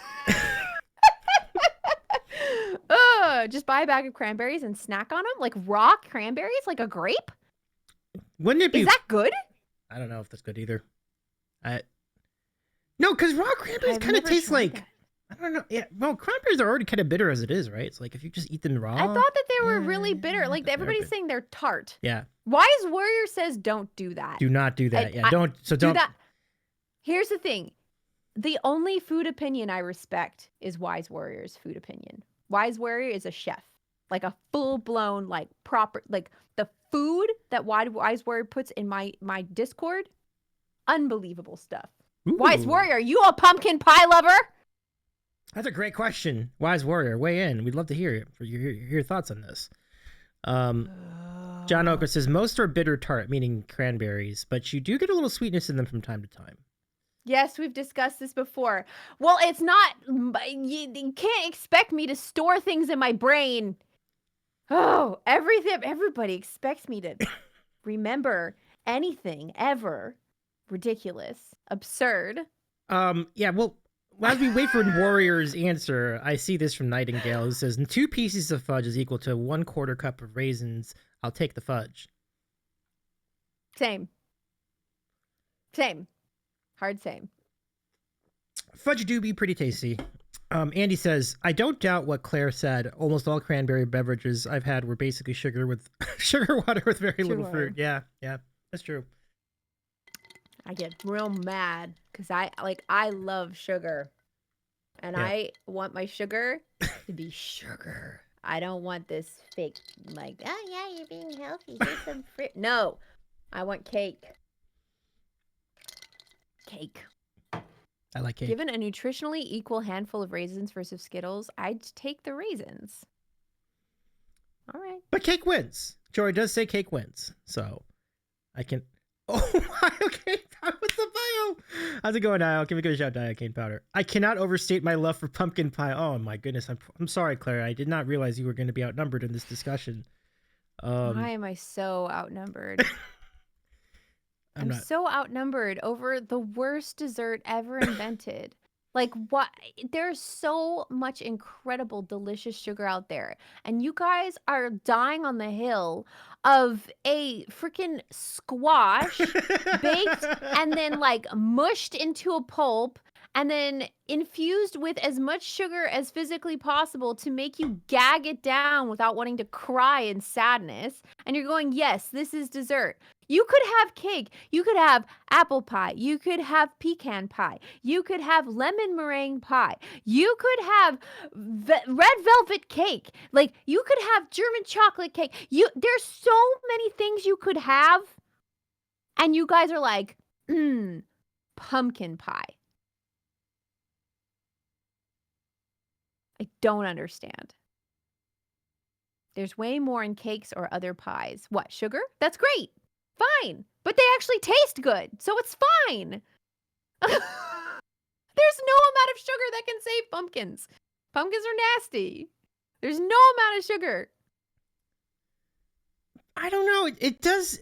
Just buy a bag of cranberries and snack on them like raw cranberries, like a grape.
Wouldn't it be?
Is that good?
I don't know if that's good either. No, because raw cranberries kind of taste like, I don't know. Yeah, well, cranberries are already kind of bitter as it is, right? It's like if you just eat them raw.
I thought that they were really bitter. Like everybody's saying they're tart.
Yeah.
Wise Warrior says don't do that.
Do not do that. Yeah, don't. Do that.
Here's the thing. The only food opinion I respect is Wise Warrior's food opinion. Wise Warrior is a chef. Like a full-blown, like proper, like the food that Wise Warrior puts in my Discord, unbelievable stuff. Ooh. Wise Warrior, you a pumpkin pie lover?
That's a great question. Wise Warrior, weigh in. We'd love to hear your thoughts on this. John Oker says, most are bitter tart, meaning cranberries, but you do get a little sweetness in them from time to time.
Yes, we've discussed this before. Well, it's not, you can't expect me to store things in my brain. Oh, everybody expects me to remember anything ever. Ridiculous. Absurd.
Yeah, well, as we wait for Warrior's answer, I see this from Nightingale who says, 2 pieces of fudge is equal to 1/4 cup of raisins. I'll take the fudge.
Same. Hard same.
Fudge do be pretty tasty. Andy says, I don't doubt what Claire said. Almost all cranberry beverages I've had were basically sugar water with very little fruit. Yeah, that's true.
I get real mad because I love sugar. And I want my sugar to be sugar. I don't want this fake, like, oh yeah, you're being healthy. Here's some fruit. No, I want cake. Cake.
I like cake.
Given a nutritionally equal handful of raisins versus Skittles, I'd take the raisins. All right.
But cake wins. Jory does say cake wins. So I can... Oh my, okay. What's the bio? How's it going, Dial? Give me a good shout, Dial Cane Powder. I cannot overstate my love for pumpkin pie. Oh my goodness. I'm sorry, Claire. I did not realize you were going to be outnumbered in this discussion.
Why am I so outnumbered? I'm so outnumbered over the worst dessert ever invented. Like, what? There's so much incredible, delicious sugar out there. And you guys are dying on the hill of a freaking squash baked and then, like, mushed into a pulp and then infused with as much sugar as physically possible to make you gag it down without wanting to cry in sadness. And you're going, yes, this is dessert. You could have cake. You could have apple pie. You could have pecan pie. You could have lemon meringue pie. You could have red velvet cake. Like, you could have German chocolate cake. There's so many things you could have. And you guys are like, pumpkin pie. I don't understand. There's way more in cakes or other pies. What, sugar? That's great. Fine. But they actually taste good, so it's fine. There's no amount of sugar that can save pumpkins. Pumpkins are nasty. There's no amount of sugar.
I don't know. It does.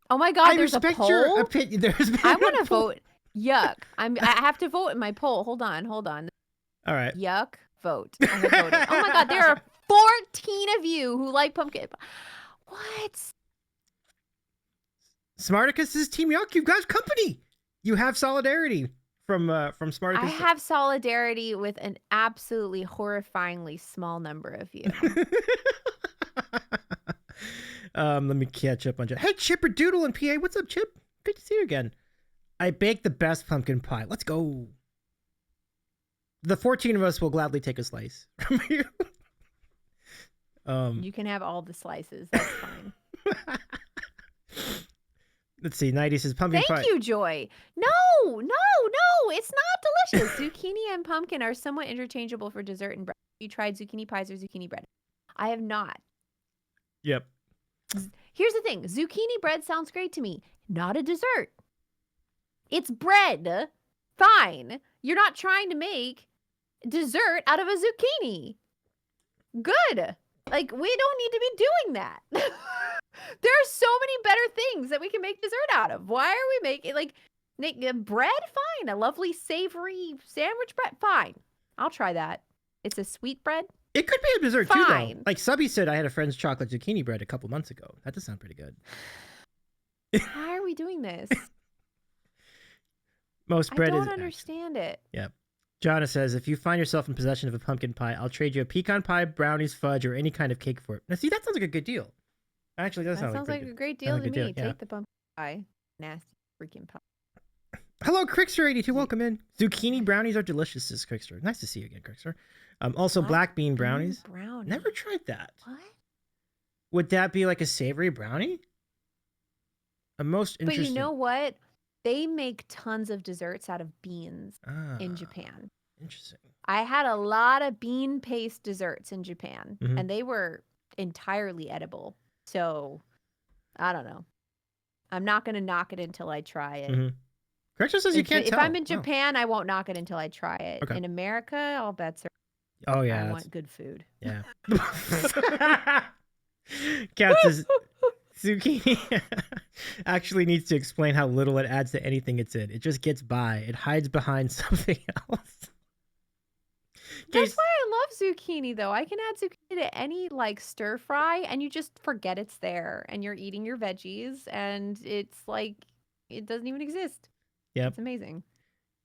Oh my God, there's a poll?
Your opinion.
I want to vote. Yuck. I have to vote in my poll. Hold on.
All right.
Yuck. Vote. I'm gonna vote it. Oh my God, there are 14 of you who like pumpkin. What?
Smarticus is Team Yuck. You've got company. You have solidarity from Smarticus.
I have solidarity with an absolutely horrifyingly small number of you.
Let me catch up on. Hey, Chipper Doodle in PA. What's up, Chip? Good to see you again. I baked the best pumpkin pie. Let's go. The 14 of us will gladly take a slice from you.
You can have all the slices. That's fine.
Let's see. 90 says pumpkin pie.
Thank you, Joy. No. It's not delicious. Zucchini and pumpkin are somewhat interchangeable for dessert and bread. You tried zucchini pies or zucchini bread? I have not.
Yep.
Here's the thing. Zucchini bread sounds great to me. Not a dessert. It's bread. Fine. You're not trying to make dessert out of a zucchini. Good. Like, we don't need to be doing that. There are so many better things that we can make dessert out of. Why are we making, like bread? Fine. A lovely savory sandwich bread? Fine. I'll try that. It's a sweet bread?
It could be a dessert too, though. Like Subby said, I had a friend's chocolate zucchini bread a couple months ago. That does sound pretty good.
Why are we doing this?
Most bread is...
I don't understand it.
Yep. Jonna says, if you find yourself in possession of a pumpkin pie, I'll trade you a pecan pie, brownies, fudge, or any kind of cake for it. Now, see, that sounds like a good deal. Actually, that sounds like
a great deal to me. Take the pumpkin pie. Nasty freaking pie.
Hello, Crickster82. Welcome in. Zucchini brownies are delicious, says Crickster. Nice to see you again, Crickster. Also, black bean brownies. Never tried that.
What?
Would that be like a savory brownie? I'm most interested.
But you know what? They make tons of desserts out of beans in Japan.
Interesting.
I had a lot of bean paste desserts in Japan, and they were entirely edible. So, I don't know. I'm not going to knock it until I try it.
Correction says you can't tell.
If I'm in Japan, I won't knock it until I try it. Okay. In America, all bets are...
Oh, yeah.
I want good food.
Yeah. Cat says... Zucchini actually needs to explain how little it adds to anything it's in. It just gets by. It hides behind something else.
That's why I love zucchini, though. I can add zucchini to any, like, stir fry, and you just forget it's there. And you're eating your veggies, and it's like, it doesn't even exist.
Yep.
It's amazing.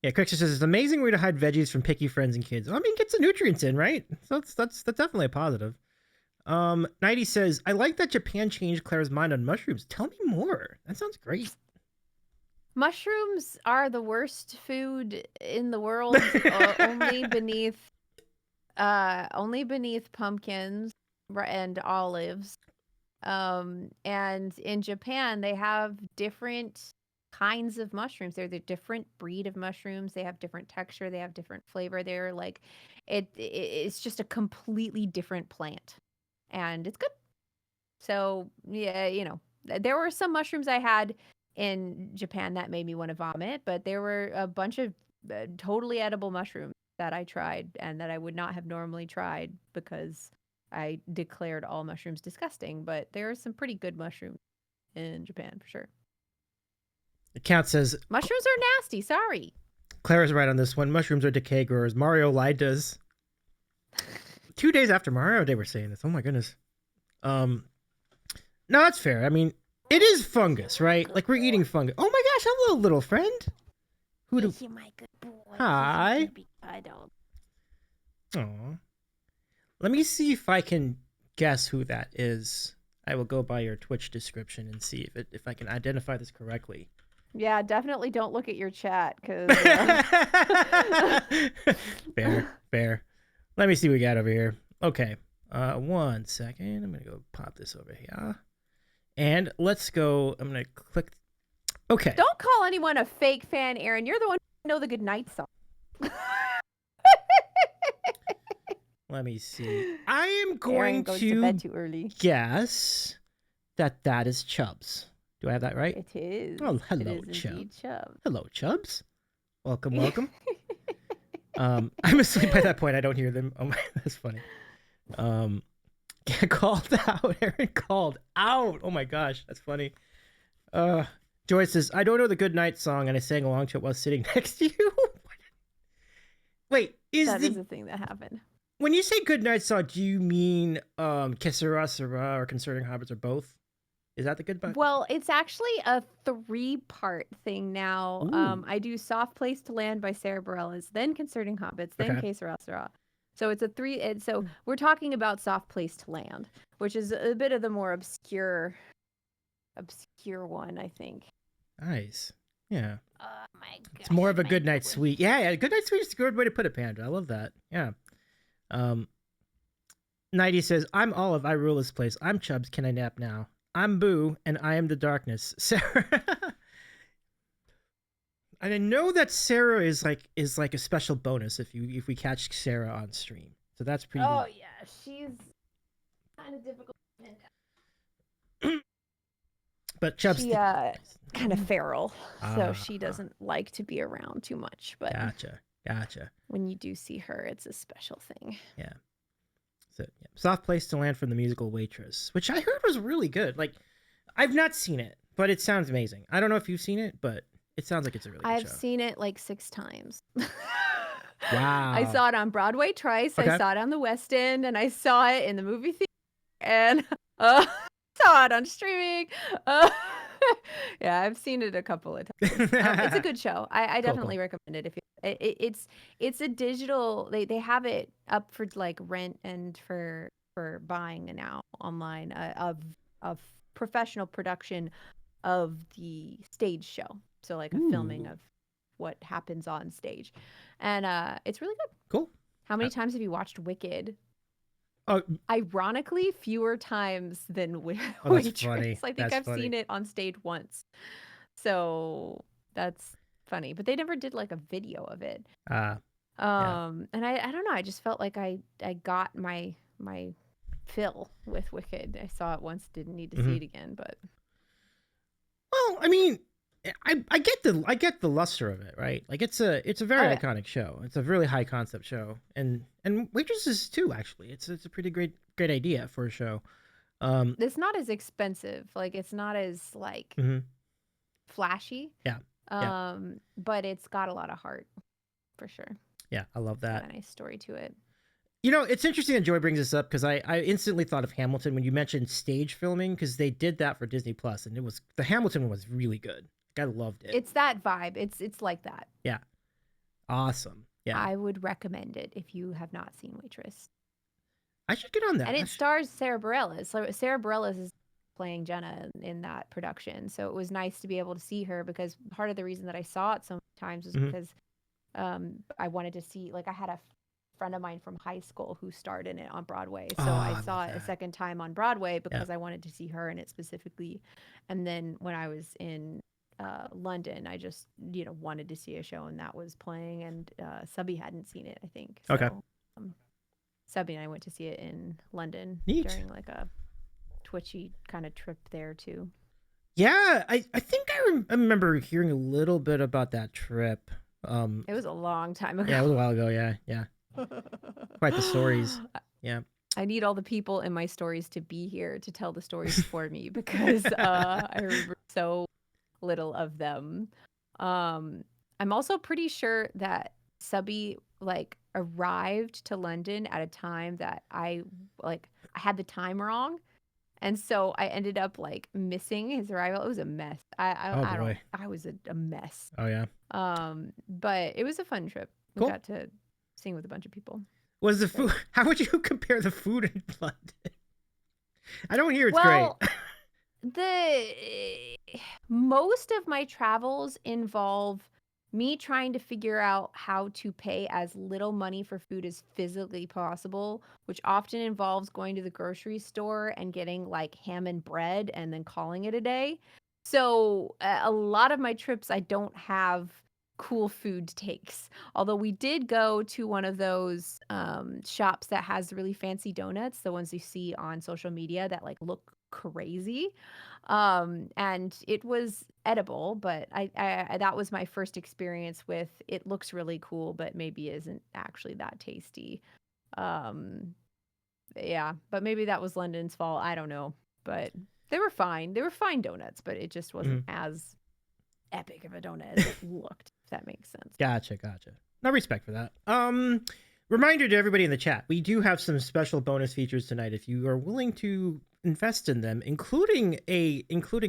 Yeah, Crickster says, it's an amazing way to hide veggies from picky friends and kids. I mean, get some nutrients in, right? So that's definitely a positive. 90 says, I like that Japan changed Claire's mind on mushrooms. Tell me more. That sounds great.
Mushrooms are the worst food in the world. Only beneath pumpkins and olives. And in Japan, they have different kinds of mushrooms. They're the different breed of mushrooms. They have different texture. They have different flavor. They're like, it's just a completely different plant. And it's good. So, yeah, you know, there were some mushrooms I had in Japan that made me want to vomit, but there were a bunch of totally edible mushrooms that I tried and that I would not have normally tried because I declared all mushrooms disgusting. But there are some pretty good mushrooms in Japan for sure.
The cat says,
mushrooms are nasty. Sorry.
Claire is right on this one. Mushrooms are decay growers. Mario lied to us. 2 days after Mario Day, we're saying this. Oh my goodness. No, that's fair. I mean, it is fungus, right? Like we're eating fungus. Oh my gosh, hello, little friend.
Who do? You my good boy.
Hi.
I don't.
Aw. Let me see if I can guess who that is. I will go by your Twitch description and see if I can identify this correctly.
Yeah, definitely don't look at your chat because.
Fair. Let me see what we got over here. Okay. 1 second. I'm going to go pop this over here. And let's go. I'm going to click. Okay.
Don't call anyone a fake fan, Aaron. You're the one who know the good night song.
Let me see. I am going
Aaron goes to bed too early.
Guess that is Chubbs. Do I have that right?
It is.
Oh, hello,
it is
Chubbs.
Chubbs.
Hello, Chubbs. Welcome. I'm asleep by that point. I don't hear them. Oh my, that's funny. Called out. Aaron called out. Oh my gosh, that's funny. Joyce says, I don't know the good night song, and I sang along to it while sitting next to you. Wait,
that is a thing that happened.
When you say good night song, do you mean Que Sera Sera or Concerning Hobbits or both? Is that the good night?
Well, it's actually a 3-part thing now. I do Soft Place to Land by Sarah Bareilles, then Concerning Hobbits, then Que Sera Sera. So it's a three. So we're talking about Soft Place to Land, which is a bit of the more obscure one, I think.
Nice. Yeah.
Oh my gosh.
It's more of a good night suite. Yeah, good night suite is a good way to put it, Panda. I love that. Yeah. 90 says, I'm Olive, I rule this place. I'm Chubbs, can I nap now? I'm Boo, and I am the darkness. Sarah. And I know that Sarah is like a special bonus if we catch Sarah on stream. So that's pretty
Oh neat. Yeah, she's kind of difficult.
But Chubbs,
she kind of feral, so she doesn't like to be around too much. But
gotcha.
When you do see her, it's a special thing.
Yeah. So, yeah. Soft Place to Land from the musical Waitress, which I heard was really good. Like, I've not seen it, but it sounds amazing. I don't know if you've seen it, but it sounds like it's a really good show.
I've seen it like 6 times.
Wow.
I saw it on Broadway twice. Okay. I saw it on the West End, and I saw it in the movie theater, and saw it on streaming. Yeah, I've seen it a couple of times. It's a good show. I definitely recommend it. It's a digital. They have it up for like rent and for buying now online of professional production of the stage show. So like a filming of what happens on stage, and it's really good.
Cool.
How many times have you watched Wicked?
Oh,
ironically, fewer times than Waitress.
That's funny.
I think I've seen it on stage once, so that's funny. But they never did like a video of it.
Yeah.
And I don't know. I just felt like I got my fill with Wicked. I saw it once, didn't need to see it again. But
well, I mean, I get the luster of it, right? Like it's a very iconic show. It's a really high concept show, and Waitresses too. Actually, it's a pretty great idea for a show.
It's not as expensive. Like it's not as like flashy.
Yeah.
But it's got a lot of heart, for sure.
Yeah, I love that.
Got a nice story to it.
You know, it's interesting that Joy brings this up because I instantly thought of Hamilton when you mentioned stage filming, because they did that for Disney Plus, and the Hamilton one was really good. I loved it.
It's that vibe. It's like that.
Yeah. Awesome. Yeah.
I would recommend it if you have not seen Waitress.
I should get on that.
And it stars Sarah Bareilles. So Sarah Bareilles is playing Jenna in that production. So it was nice to be able to see her, because part of the reason that I saw it so many times was because I wanted to see, like I had a friend of mine from high school who starred in it on Broadway. So I saw it a second time on Broadway because I wanted to see her in it specifically. And then when I was in London, I just wanted to see a show, and that was playing, and Subby hadn't seen it, I think. So,
okay.
Subby and I went to see it in London.
Neat.
During like a twitchy kind of trip there too.
Yeah, I think I remember hearing a little bit about that trip.
It was a long time ago.
Yeah, it was a while ago. Yeah. Quite the stories. Yeah.
I need all the people in my stories to be here to tell the stories for me, because I remember so little of them. I'm also pretty sure that Subby like arrived to London at a time that I had the time wrong, and so I ended up like missing his arrival. It was a mess. I was a mess.
Oh yeah.
But it was a fun trip.
Cool.
We got to sing with a bunch of people.
Was the food? How would you compare the food in London? I don't hear it's great.
Most of my travels involve me trying to figure out how to pay as little money for food as physically possible, which often involves going to the grocery store and getting like ham and bread and then calling it a day. So a lot of my trips, I don't have cool food takes. Although we did go to one of those shops that has really fancy donuts, the ones you see on social media that like look crazy. And it was edible, but I that was my first experience with it. Looks really cool, but maybe isn't actually that tasty. Yeah, but maybe that was London's fault. I don't know, but they were fine. They were fine donuts, but it just wasn't as epic of a donut as it looked, if that makes sense.
Gotcha. No, respect for that. Reminder to everybody in the chat, we do have some special bonus features tonight if you are willing to invest in them, including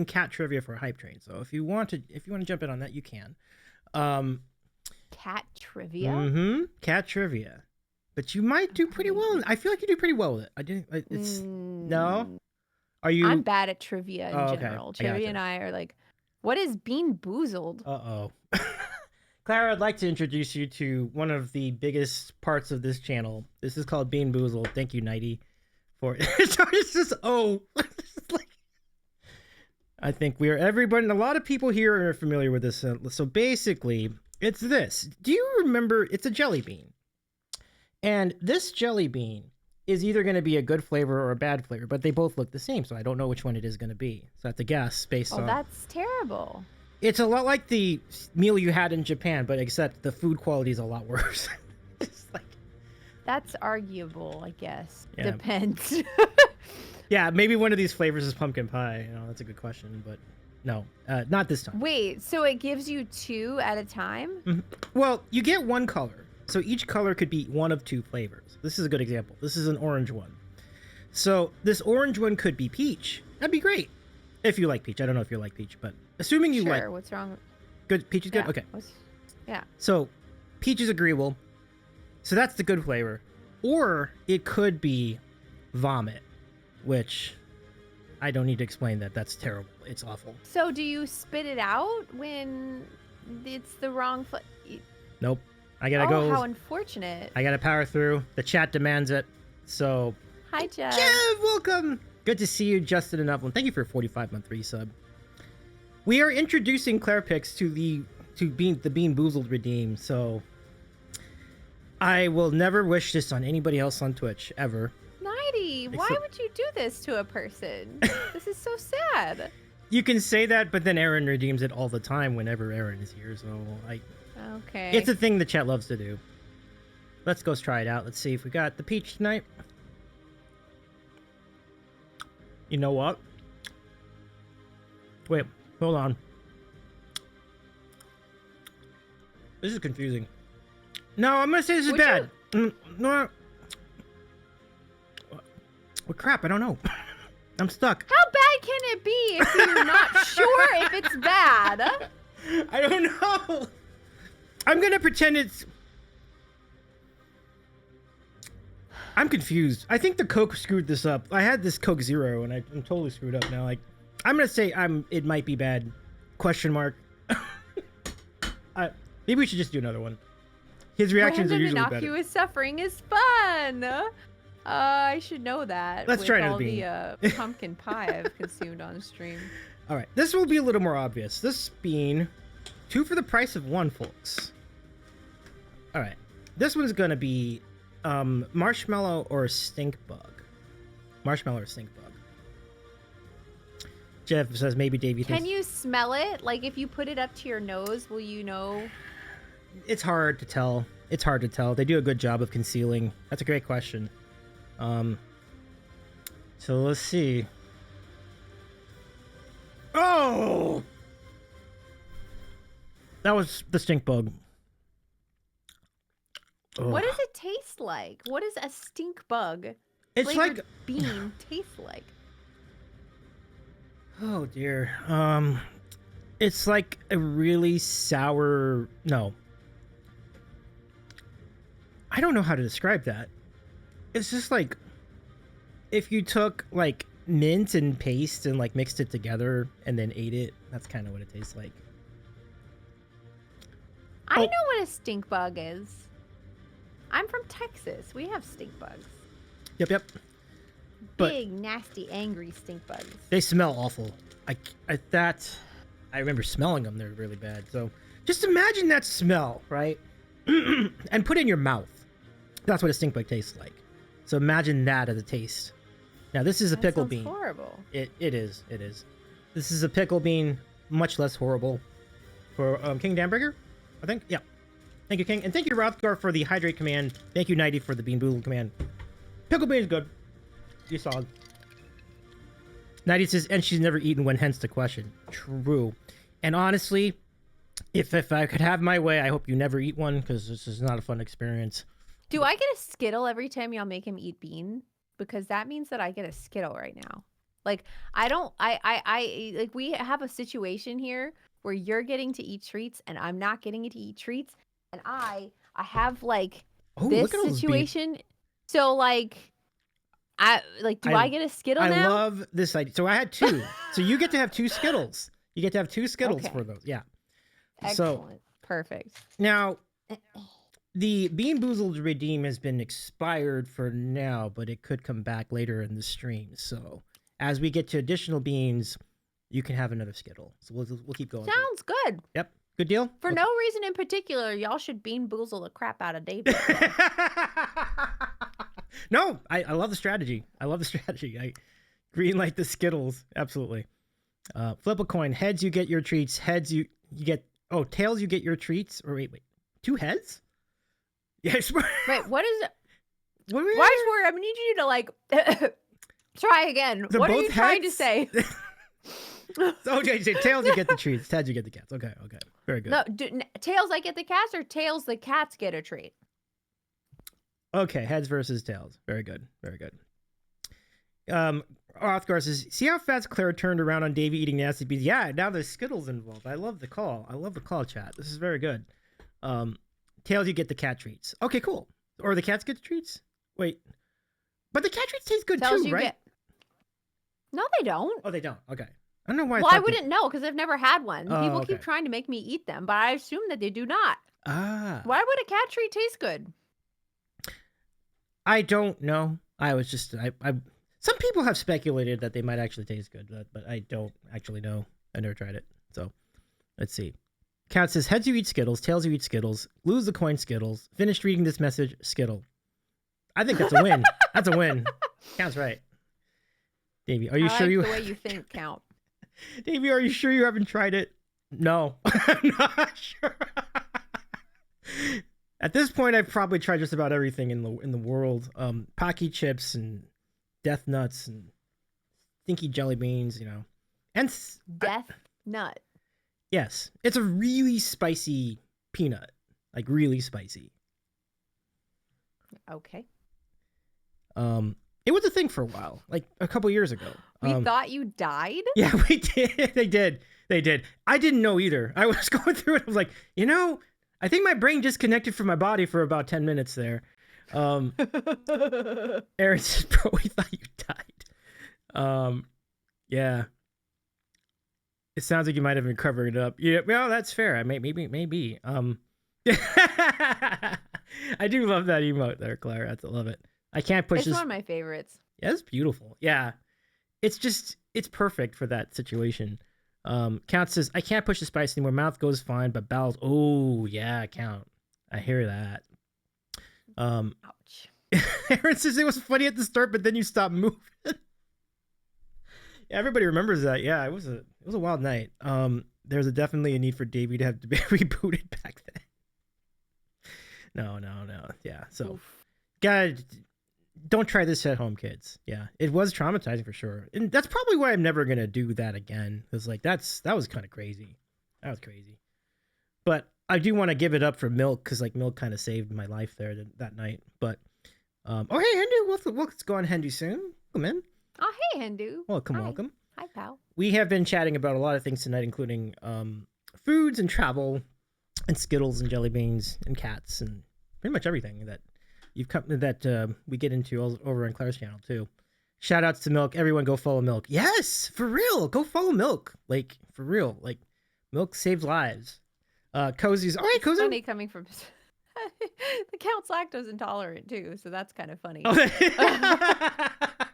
cat trivia for Hype Train. So if you want to jump in on that, you can.
Cat trivia?
Cat trivia. but you might do pretty well. I feel like you do pretty well with it. I didn't. It's no. Are you?
I'm bad at trivia in general.
Okay.
Trivia and I are like, what is Bean Boozled?
Uh-oh. Clara, I'd like to introduce you to one of the biggest parts of this channel. This is called Bean Boozled. Thank you, Nighty, for it's just like, I think everybody, a lot of people here are familiar with this. So basically, it's this. Do you remember? It's a jelly bean, and this jelly bean is either going to be a good flavor or a bad flavor, but they both look the same, so I don't know which one it is going to be. So I have to guess based on...
Oh, that's terrible.
It's a lot like the meal you had in Japan, but except the food quality is a lot worse. It's like...
That's arguable, I guess.
Yeah.
Depends.
Yeah, maybe one of these flavors is pumpkin pie. That's a good question, but no, not this time.
Wait, so it gives you 2 at a time?
Mm-hmm. Well, you get one color. So each color could be one of 2 flavors. This is a good example. This is an orange one. So this orange one could be peach. That'd be great. If you like peach. I don't know if you like peach, but assuming you like...
Sure, what's wrong?
Good, peach is good?
Yeah.
Okay.
Yeah.
So peach is agreeable. So that's the good flavor. Or it could be vomit, which I don't need to explain that. That's terrible. It's awful.
So do you spit it out when it's the wrong...
Nope. I gotta go.
Oh, how unfortunate.
I gotta power through. The chat demands it. So...
Hi, Jeff.
Jeff, welcome. Good to see you, Justin and Evelyn. Thank you for a 45-month resub. We are introducing clairepics to the Bean Boozled redeem, so I will never wish this on anybody else on Twitch, ever.
Nighty, why would you do this to a person? This is so sad.
You can say that, but then Aaron redeems it all the time whenever Aaron is here, so
Okay.
It's a thing the chat loves to do. Let's go try it out. Let's see if we got the peach tonight. You know what? Wait, hold on. This is confusing. No, I'm gonna say this is bad. No. Well, crap, I don't know. I'm stuck.
How bad can it be if you're not sure if it's bad?
I don't know. I'm gonna pretend it's... I'm confused. I think the Coke screwed this up. I had this Coke Zero, and I'm totally screwed up now. Like, I'm gonna say it might be bad. Question mark. Maybe we should just do another one. His reactions are usually better.
Innocuous suffering is fun. I should know that.
Let's try another
all
bean.
The pumpkin pie I've consumed on stream.
All right, this will be a little more obvious. This bean, 2 for the price of 1, folks. All right, this one's gonna be marshmallow or stink bug. Marshmallow or stink bug. Jeff says maybe Dave.
Can you smell it? Like if you put it up to your nose, will you know?
It's hard to tell. It's hard to tell. They do a good job of concealing. That's a great question. So let's see. Oh! That was the stink bug. Ugh.
What does it taste like? What does a stink bug
It's like
bean taste like?
Oh dear. It's like a really sour... No. I don't know how to describe that. It's just like if you took like mint and paste and like mixed it together and then ate it. That's kind of what it tastes like.
I know what a stink bug is. I'm from Texas. We have stink bugs.
Yep.
Big, nasty, angry stink bugs.
They smell awful. I remember smelling them. They're really bad. So just imagine that smell, right? And put it in your mouth. That's what a stink bug tastes like. So imagine that as a taste. Now this is a pickle bean.
Horrible.
It is. This is a pickle bean, much less horrible. For King Damburger, I think. Yeah. Thank you, King, and thank you, Rothgar, for the hydrate command. Thank you, Nighty, for the bean boodle command. Pickle bean is good. You solid. Nighty says, and she's never eaten one, hence the question. True. And honestly, if I could have my way, I hope you never eat one, because this is not a fun experience.
Do I get a Skittle every time y'all make him eat bean? Because that means that I get a Skittle right now. Like, like, we have a situation here where you're getting to eat treats and I'm not getting to eat treats. And I have, like,
Oh,
this
look at all those beans.
situation. So like, do I get a Skittle now?
I love this idea. So I had 2. So you get to have 2 Skittles. You get to have 2 Skittles
Okay.
for those. Yeah.
Excellent.
So
Perfect.
now, the Bean Boozled redeem has been expired for now, but it could come back later in the stream. So as we get to additional beans, you can have another Skittle. So we'll keep going.
Sounds good.
Yep. Good deal?
For no reason in particular, y'all should Bean Boozle the crap out of David.
No, I love the strategy. I love the strategy. I green light the Skittles. Absolutely. Flip a coin. Heads, you get your treats. Heads, you get... Oh, tails, you get your treats. Or wait. 2 heads? Yes.
Wait, what is it?
What
Why, I need you to like try again. What are you trying to say?
Okay, so tails, you get the treats. Heads, you get the cats. Okay. Very good.
No, tails, I get the cats, or tails, the cats get a treat?
Okay, heads versus tails. Very good. Othgar says, see how fast Claire turned around on Davey eating nasty beans? Yeah, now there's Skittles involved. I love the call. Chat. This is very good. Tails, you get the cat treats. Okay, cool. Or the cats get the treats? Wait. But the cat treats taste good
Tails,
too, right?
No, they don't.
Oh, they don't. Okay. I don't know why.
Well, I wouldn't know because I've never had one.
Oh,
People
okay.
keep trying to make me eat them, but I assume that they do not.
Ah.
Why would a cat treat taste good?
I don't know. I was just some people have speculated that they might actually taste good, but I don't actually know. I never tried it. So let's see. Cat says, heads you eat Skittles, tails you eat Skittles, lose the coin Skittles. Finished reading this message, Skittle. I think that's a win. That's a win. Count's right. Davey, are you sure you...
the way you think, Count.
Davey, are you sure you haven't tried it? No. I'm not sure. At this point, I've probably tried just about everything in the world. Pocky chips and death nuts and stinky jelly beans, And
death nut.
Yes. It's a really spicy peanut. Like really spicy.
Okay.
It was a thing for a while, like a couple years ago.
We thought you died?
Yeah, we did. They did. I didn't know either. I was going through it. I was like, I think my brain disconnected from my body for about 10 minutes there. Aaron says, bro, we thought you died. Yeah. It sounds like you might have been covering it up. Yeah, well, that's fair. Maybe. I do love that emote there, Claire. I love it. I can't push this.
It's one of my favorites.
Yeah, it's beautiful. Yeah. It's perfect for that situation. Count says, I can't push the spice anymore. Mouth goes fine, but bowels. Oh, yeah, Count. I hear that.
Ouch.
Aaron says it was funny at the start, but then you stopped moving. Yeah, everybody remembers that. Yeah, it was a wild night. There's definitely a need for Davey to have to be rebooted back then. No. Yeah, so God, don't try this at home, kids. Yeah, it was traumatizing for sure, and that's probably why I'm never gonna do that again. Because that was kind of crazy. That was crazy. But I do want to give it up for Milk because Milk kind of saved my life there that night. But oh hey Hindu, let's go on Hindu soon. Come in.
Oh hey Hindu.
Welcome.
Hi pal.
We have been chatting about a lot of things tonight, including foods and travel, and Skittles and jelly beans and cats and pretty much everything that we get into all over on Claire's channel too. Shout outs to Milk. Everyone go follow Milk. Yes, for real. Go follow Milk. For real. Milk saves lives. Cozy's. All right, Cozy.
Funny coming from the Count's lactose intolerant too, so that's kind of funny.
Oh,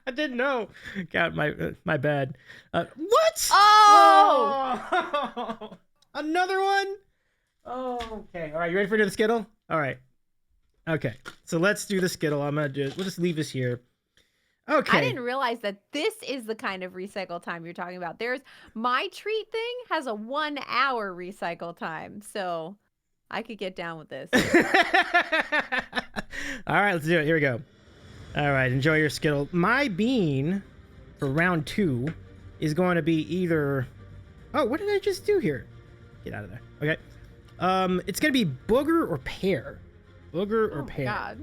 I didn't know. God, my bad. What?
Oh!
Another one? Oh, okay. All right, you ready for the Skittle? All right. Okay, so let's do the Skittle. We'll just leave this here. Okay.
I didn't realize that this is the kind of recycle time you're talking about. My treat thing has a 1 hour recycle time, so I could get down with this.
All right, let's do it. Here we go. All right, enjoy your Skittle. My bean for round 2 is going to be either... Oh, what did I just do here? Get out of there. Okay. It's going to be booger or pear. Booger or pear.
God.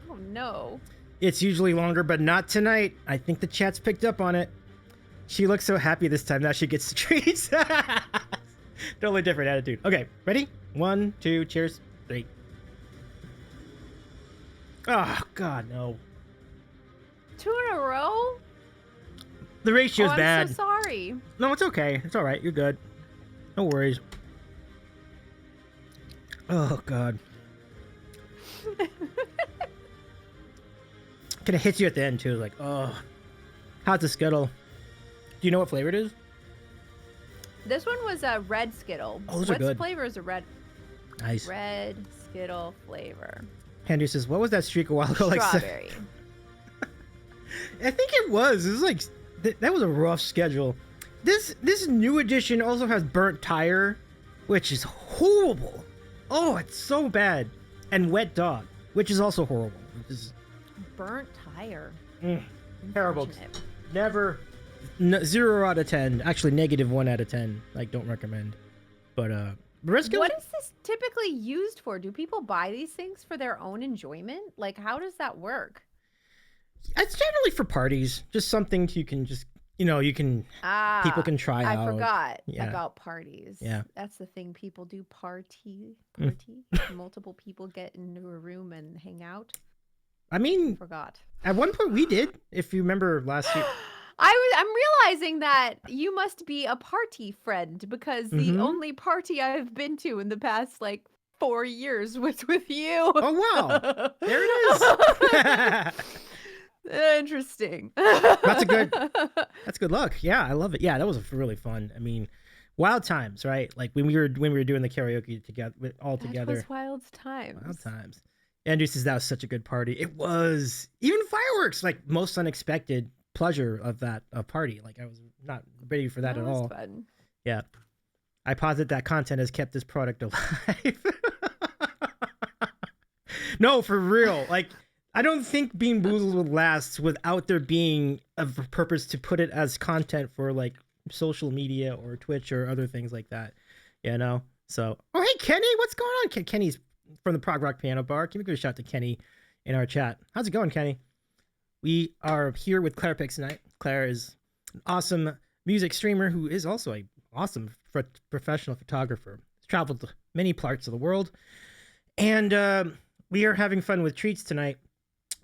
Oh, no.
It's usually longer, but not tonight. I think the chat's picked up on it. She looks so happy this time. Now she gets the treats. Totally different attitude. Okay, ready? 1, 2, cheers. 3. Oh God, no.
2 in a row?
The ratio's bad.
I'm so sorry.
No, it's okay. It's all right. You're good. No worries. Oh God. Kind of hits you at the end too, like, oh, how's the Skittle? Do you know what flavor it is?
This one was a red Skittle.
Oh, those are good.
What flavor is a red?
Nice.
Red Skittle flavor.
Henry says, what was that streak a while ago?
Strawberry.
I think it was. It was like that was a rough schedule. This new edition also has burnt tire, which is horrible. Oh, it's so bad. And wet dog, which is also horrible.
Burnt tire.
Terrible. Never. 0 out of 10. Actually, -1 out of 10. Like, don't recommend. But
what is this typically used for? Do people buy these things for their own enjoyment? Like, how does that work?
It's generally for parties. Just something you can just, you can, people can try out.
I forgot about parties.
Yeah.
That's the thing people do, party. Multiple people get into a room and hang out.
I mean,
Forgot.
At one point we did, if you remember last year.
I'm realizing that you must be a party friend because the only party I've been to in the past, 4 years was with you.
Oh, wow. There it is.
Interesting.
That's good luck. Yeah, I love it. Yeah, that was really fun. I mean, wild times, right? Like when we were doing the karaoke together, all together.
That was wild times.
Wild times. Andrew says that was such a good party. It was. Even fireworks, like most unexpected pleasure of that party. Like I was not ready for that at all.
Fun.
Yeah. I posit that content has kept this product alive. No, for real. Like, I don't think Bean Boozled would last without there being a purpose to put it as content for like social media or Twitch or other things like that. So, oh, hey, Kenny, what's going on? Kenny's from the Prog Rock Piano Bar. Can we give a shout to Kenny in our chat? How's it going, Kenny? We are here with clairepics tonight. Claire is an awesome music streamer who is also an awesome professional photographer. She's traveled to many parts of the world. And we are having fun with treats tonight,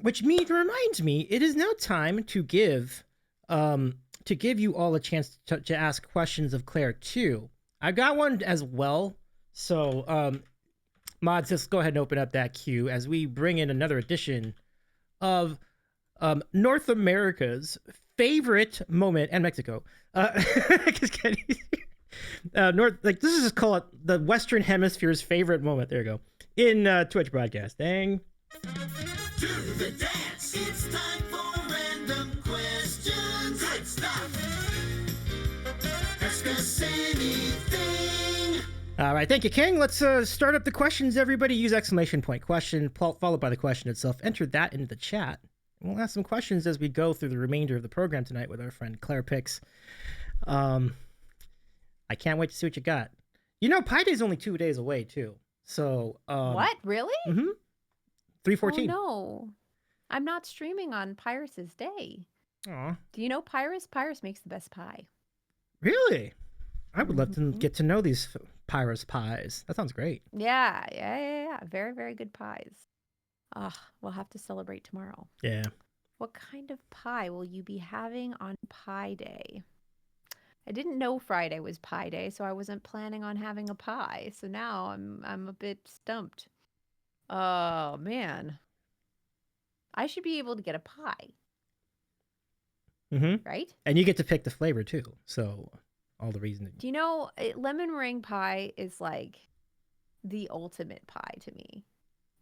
which reminds me, it is now time to give you all a chance to ask questions of Claire too. I've got one as well. So, mods, let's go ahead and open up that queue as we bring in another edition of North America's favorite moment, and Mexico. This is called the Western Hemisphere's favorite moment. There you go. In Twitch broadcasting.
Do the dance. It's time for random questions. Good stuff. Ask us anything.
All right, thank you, King. Let's start up the questions. Everybody use exclamation point question followed by the question itself. Enter that into the chat. We'll ask some questions as we go through the remainder of the program tonight with our friend clairepics. I can't wait to see what you got. Pi Day's only 2 days away too. So
what? Really?
3/14.
Oh, no. I'm not streaming on Pyrus's day.
Aw.
Do you know Pyrus? Pyrus makes the best pie.
Really? I would love to get to know these Pyrus pies. That sounds great.
Yeah. Very, very good pies. We'll have to celebrate tomorrow.
Yeah.
What kind of pie will you be having on Pi Day? I didn't know Friday was Pi Day, so I wasn't planning on having a pie. So now I'm a bit stumped. Oh, man. I should be able to get a pie. Right?
And you get to pick the flavor too. So all the reason.
Do you know, lemon meringue pie is like the ultimate pie to me.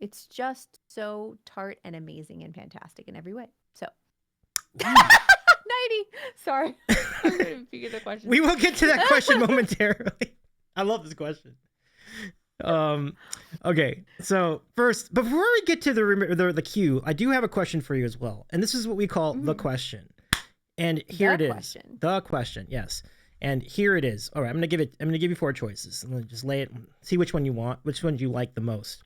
It's just so tart and amazing and fantastic in every way. So, 90. Sorry. I'm going to figure the question.
We will get to that question momentarily. I love this question. Okay. So first, before we get to the queue, I do have a question for you as well. And this is what we call the question. And here it is. The question. Yes. And here it is. All right. I'm going to give you 4 choices. I'm going to just lay it, see which one you want, which one you like the most.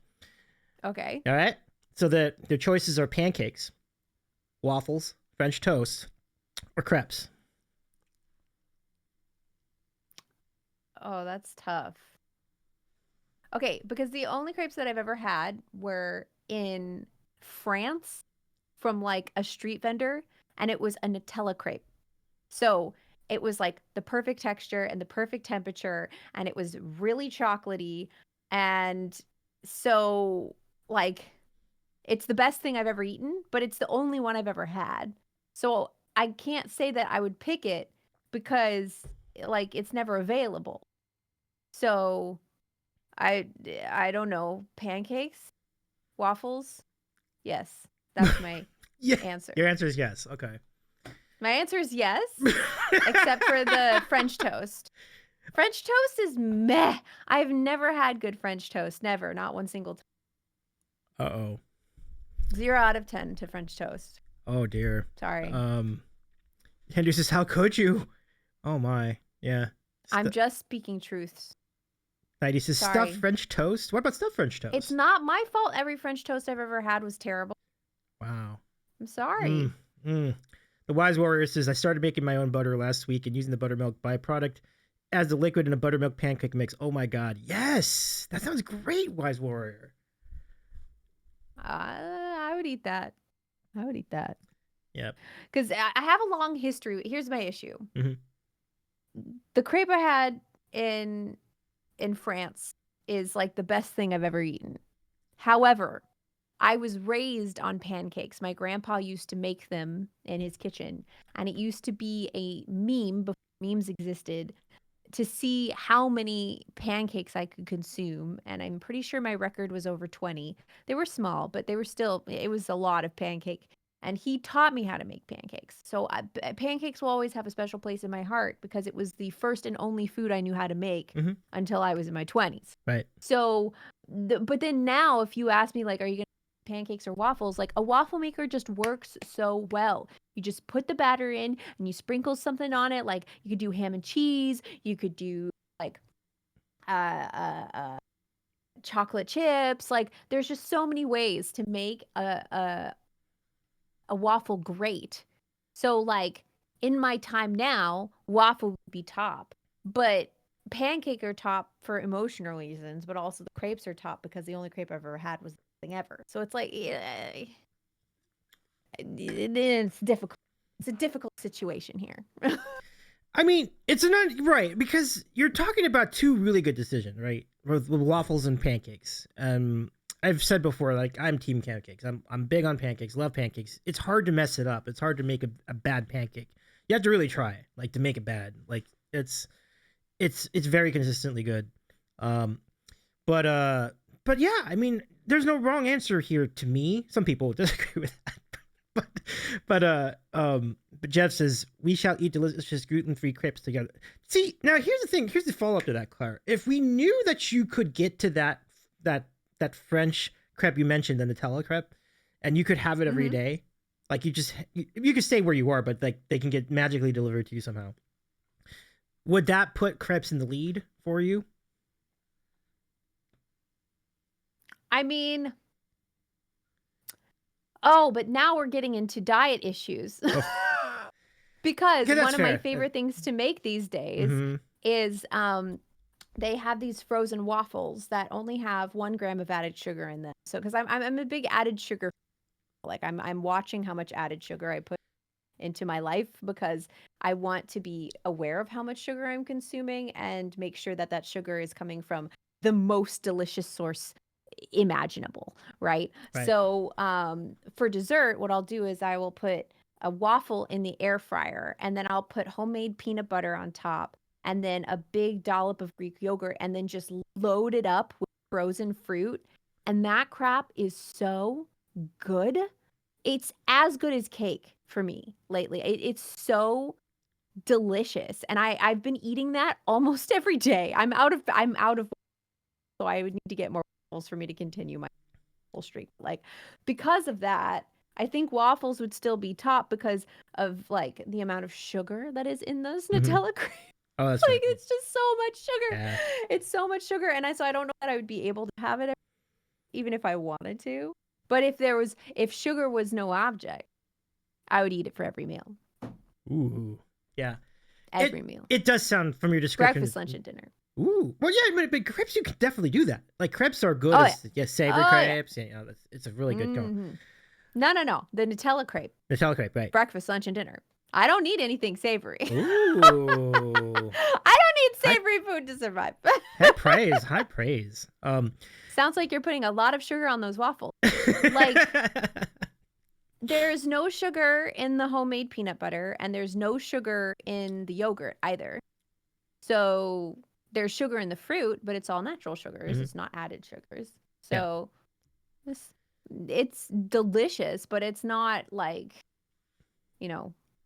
Okay.
All right. So the choices are pancakes, waffles, French toast, or crepes.
Oh, that's tough. Okay, because the only crepes that I've ever had were in France from like a street vendor, and it was a Nutella crepe. So it was like the perfect texture and the perfect temperature, and it was really chocolatey. And so, like, it's the best thing I've ever eaten, but it's the only one I've ever had. So I can't say that I would pick it because, like, it's never available. So I don't know. Pancakes? Waffles? Yes. That's my
Yeah.
answer.
Your answer is yes. Okay.
My answer is yes, except for the French toast. French toast is meh. I've never had good French toast. Never. Not one single time.
Uh-oh.
0 out of 10 to French toast.
Oh dear.
Sorry.
Henry says, how could you? Oh my. Yeah.
I'm just speaking truths.
Heidi says,
Sorry.
stuffed French toast? What about stuffed French toast?
It's not my fault every French toast I've ever had was terrible.
Wow.
I'm sorry.
The Wise Warrior says, I started making my own butter last week and using the buttermilk byproduct as the liquid in a buttermilk pancake mix. Oh my God. Yes. That sounds great, Wise Warrior.
I would eat that. I would eat that.
Yep.
Because I have a long history. Here's my issue.
Mhm.
The crepe I had in France is like the best thing I've ever eaten. However, I was raised on pancakes. My grandpa used to make them in his kitchen, and it used to be a meme before memes existed to see how many pancakes I could consume, and I'm pretty sure my record was over 20. They were small, but they were still, it was a lot of pancake. And he taught me how to make pancakes. So pancakes will always have a special place in my heart because it was the first and only food I knew how to make until I was in my 20s.
Right.
So, but then now, if you ask me, like, are you going to pancakes or waffles, like a waffle maker just works so well. You just put the batter in and you sprinkle something on it. Like you could do ham and cheese. You could do like chocolate chips. Like there's just so many ways to make a waffle great. So like in my time now, waffle would be top, but pancake are top for emotional reasons, but also the crepes are top because the only crepe I've ever had was thing ever. So it's like, it's difficult. It's a difficult situation here.
I mean, it's right because you're talking about two really good decisions, right? With waffles and pancakes. I've said before, like I'm team pancakes. I'm big on pancakes. Love pancakes. It's hard to mess it up. It's hard to make a bad pancake. You have to really try, like to make it bad. Like it's very consistently good. But yeah, I mean, there's no wrong answer here to me. Some people disagree with that. But Jeff says, we shall eat delicious gluten-free crepes together. See, now here's the thing. Here's the follow-up to that, Claire. If we knew that you could get to that French crepe you mentioned, the Nutella crepe, and you could have it every day, like you could stay where you are, but like they can get magically delivered to you somehow. Would that put crepes in the lead for you?
I mean, but now we're getting into diet issues. Because one of my favorite things to make these days is they have these frozen waffles that only have 1 gram of added sugar in them. So because I'm a big added sugar, like I'm watching how much added sugar I put into my life because I want to be aware of how much sugar I'm consuming and make sure that sugar is coming from the most delicious source imaginable, right? So for dessert, what I'll do is I will put a waffle in the air fryer, and then I'll put homemade peanut butter on top, and then a big dollop of Greek yogurt, and then just load it up with frozen fruit. And that crap is so good. It's as good as cake for me lately. It's so delicious. And I've been eating that almost every day. I'm out of so I would need to get more waffles for me to continue my waffle streak. Like because of that, I think waffles would still be top because of like the amount of sugar that is in those Nutella cream.
Oh, that's
like it's just so much sugar.
Yeah.
It's so much sugar, and so I don't know that I would be able to have it even if I wanted to. But if sugar was no object, I would eat it for every meal.
Ooh, yeah.
Every meal.
It does sound from your description.
Breakfast, lunch, and dinner.
Ooh, well, yeah, but crepes you can definitely do that. Like crepes are good.
Oh,
as savory crepes. Yeah, it's a really good going.
Mm-hmm. No. The Nutella crepe.
Nutella crepe, right?
Breakfast, lunch, and dinner. I don't need anything savory.
Ooh.
I don't need savory food to survive.
High praise.
Sounds like you're putting a lot of sugar on those waffles. Like, there's no sugar in the homemade peanut butter, and there's no sugar in the yogurt either. So there's sugar in the fruit, but it's all natural sugars.
Mm-hmm.
It's not added sugars. So it's delicious, but it's not like,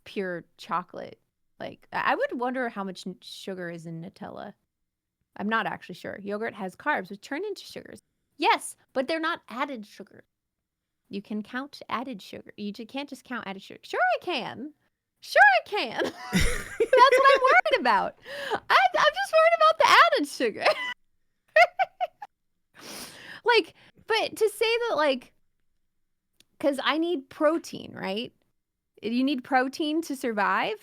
pure chocolate. Like, I would wonder how much sugar is in Nutella. I'm not actually sure. Yogurt has carbs, which turn into sugars. Yes, but they're not added sugar. You can count added sugar. You can't just count added sugar. Sure I can. That's what I'm worried about. I'm just worried about the added sugar. Like, but to say that, like, because I need protein, right? You need protein to survive.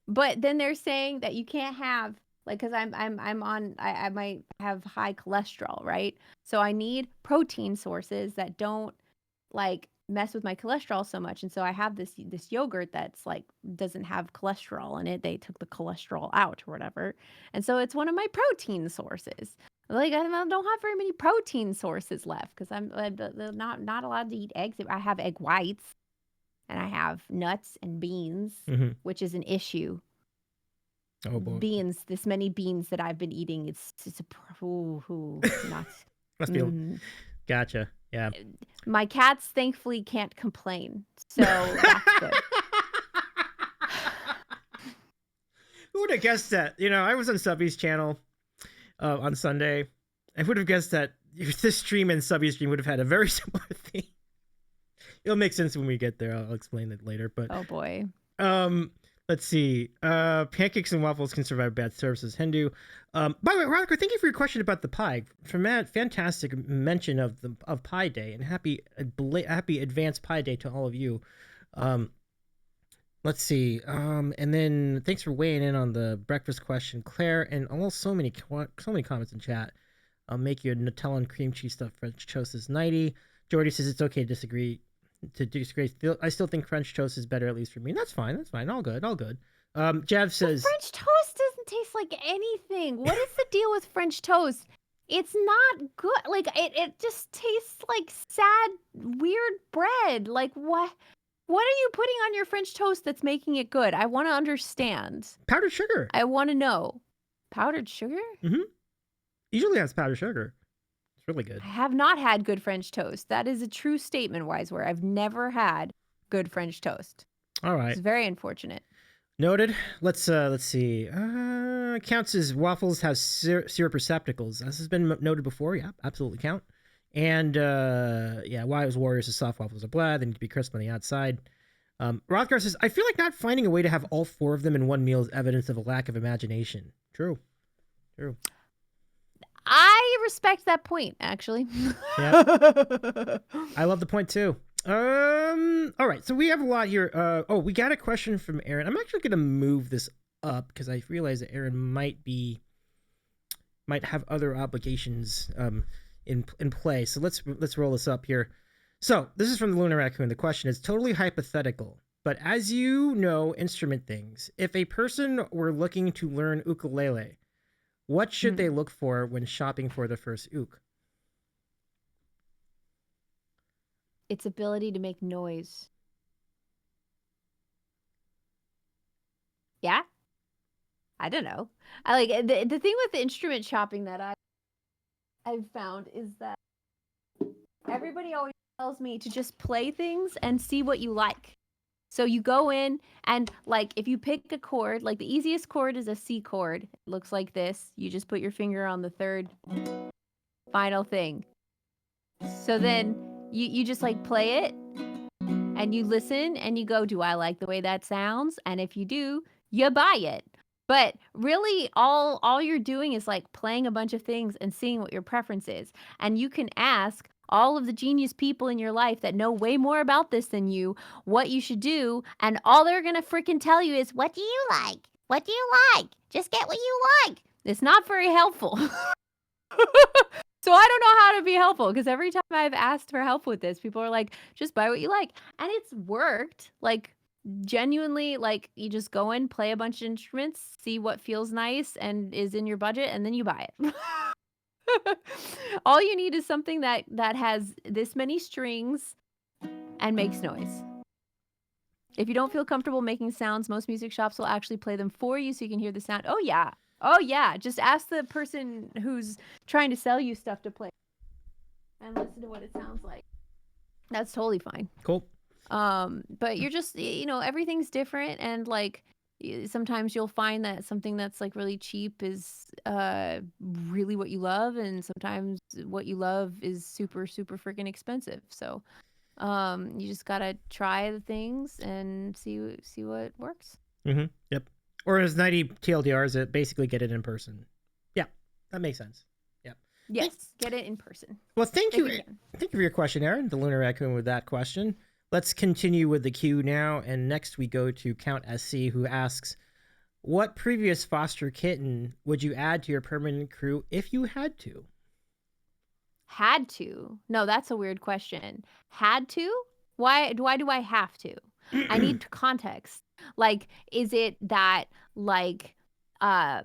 But then they're saying that you can't have, like, because I might have high cholesterol, right? So I need protein sources that don't, like, mess with my cholesterol so much. And so I have this yogurt that's, like, doesn't have cholesterol in it. They took the cholesterol out or whatever. And so it's one of my protein sources. Like, I don't have very many protein sources left because I'm not allowed to eat eggs. I have egg whites. And I have nuts and beans, which is an issue.
Oh boy!
Beans, this many beans that I've been eating, it's not.
Must be. Gotcha. Yeah.
My cats thankfully can't complain, so that's good.
Who would have guessed that? I was on Subby's channel on Sunday. I would have guessed that this stream and Subby's stream would have had a very similar theme. It'll make sense when we get there. I'll explain it later. But
oh boy.
Let's see. Pancakes and waffles can survive bad services. Hindu. By the way, Roderick, thank you for your question about the pie. For Matt, fantastic mention of Pie Day, and happy advanced Pie Day to all of you. Let's see. And then thanks for weighing in on the breakfast question, Claire, and almost so many comments in chat. Make you a Nutella and cream cheese stuffed French toast is 90. Jordy says it's okay to disagree. I still think French toast is better, at least for me. That's fine. All good. Jav says
French toast doesn't taste like anything. What is the deal with French toast? It's not good. Like, it just tastes like sad, weird bread. Like, what are you putting on your French toast that's making it good? I want to understand.
Powdered sugar.
I want to know. Powdered sugar?
Mm-hmm. Usually has powdered sugar. Really good. I
have not had good French toast. That is a true statement, Wiseware. I've never had good French toast.
All right.
It's very unfortunate.
Noted. Let's see. Counts as waffles have syrup receptacles. This has been noted before. Yeah, absolutely count. And why is Warriors as soft waffles are bland? They need to be crisp on the outside. Rothgar says, I feel like not finding a way to have all 4 of them in one meal is evidence of a lack of imagination. True.
I respect that point, actually.
Yeah. I love the point too. All right, so we have a lot here. We got a question from Aaron. I'm actually gonna move this up because I realize that Aaron might have other obligations in play. So let's roll this up here. So this is from the Lunar Raccoon. The question is totally hypothetical, but as you know, instrument things. If a person were looking to learn ukulele, what should they look for when shopping for the first ook?
Its ability to make noise. Yeah? I don't know. I like the thing with the instrument shopping that I've found is that everybody always tells me to just play things and see what you like. So you go in and, like, if you pick a chord, like the easiest chord is a C chord. It looks like this. You just put your finger on the third final thing. So then you just, like, play it and you listen and you go, do I like the way that sounds? And if you do, you buy it. But really all you're doing is, like, playing a bunch of things and seeing what your preference is. And you can ask all of the genius people in your life that know way more about this than you, what you should do, and all they're gonna freaking tell you is, what do you like? What do you like? Just get what you like. It's not very helpful. So I don't know how to be helpful because every time I've asked for help with this, people are like, just buy what you like. And it's worked. Like, genuinely, like, you just go in, play a bunch of instruments, see what feels nice and is in your budget, and then you buy it. All you need is something that has this many strings and makes noise. If you don't feel comfortable making sounds, most music shops will actually play them for you so you can hear the sound. Oh, yeah. Oh, yeah. Just ask the person who's trying to sell you stuff to play and listen to what it sounds like. That's totally fine.
Cool.
But you're just, everything's different. And like, sometimes you'll find that something that's like really cheap is really what you love. And sometimes what you love is super, super freaking expensive. So you just gotta try the things and see what works.
Mm-hmm. Yep. Or as 90 TLDRs, it basically get it in person. Yeah, that makes sense. Yep.
Yes, get it in person.
Well, thank you. Thank you for your question, Aaron, the Lunar Raccoon, with that question. Let's continue with the queue now, and next we go to Count SC, who asks, what previous foster kitten would you add to your permanent crew if you had to?
Had to? No, that's a weird question. Had to? Why do I have to? I need context. Like, is it that, like, no,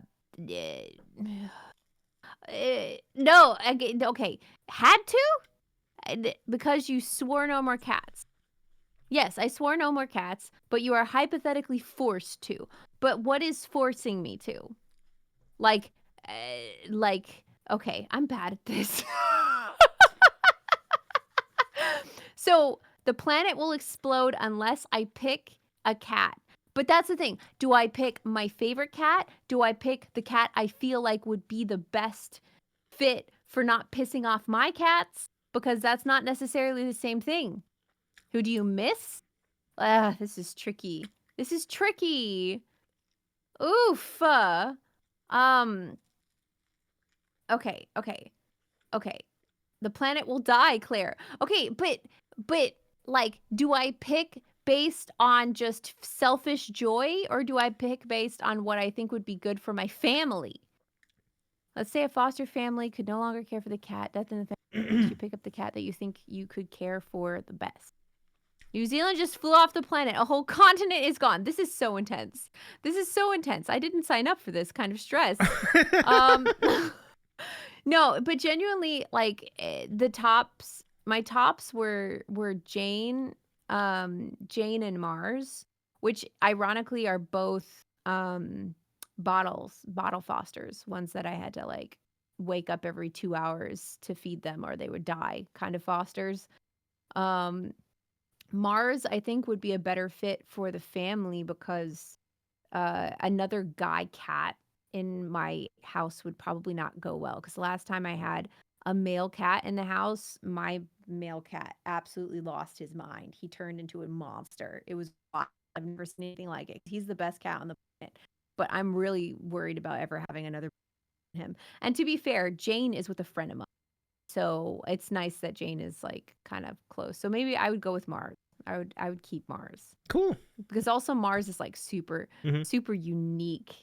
okay. Had to? Because you swore no more cats. Yes, I swore no more cats, but you are hypothetically forced to. But what is forcing me to? Like, okay, I'm bad at this. So the planet will explode unless I pick a cat. But that's the thing. Do I pick my favorite cat? Do I pick the cat I feel like would be the best fit for not pissing off my cats? Because that's not necessarily the same thing. Who do you miss? This is tricky. This is tricky. Oof. Okay. The planet will die, Claire. Okay, but like, do I pick based on just selfish joy, or do I pick based on what I think would be good for my family? Let's say a foster family could no longer care for the cat. Death in the family, you pick up the cat that you think you could care for the best. New Zealand just flew off the planet. A whole continent is gone. This is so intense. I didn't sign up for this kind of stress. No, but genuinely, like, my tops were Jane and Mars, which ironically are both bottle fosters, ones that I had to like wake up every 2 hours to feed them or they would die kind of fosters. Mars, I think, would be a better fit for the family because another guy cat in my house would probably not go well. Because the last time I had a male cat in the house, my male cat absolutely lost his mind. He turned into a monster. It was wild. I've never seen anything like it. He's the best cat on the planet. But I'm really worried about ever having another him. And to be fair, Jane is with a friend of mine. So it's nice that Jane is like kind of close. So maybe I would go with Mars. I would keep Mars.
Cool.
Because also Mars is like super unique,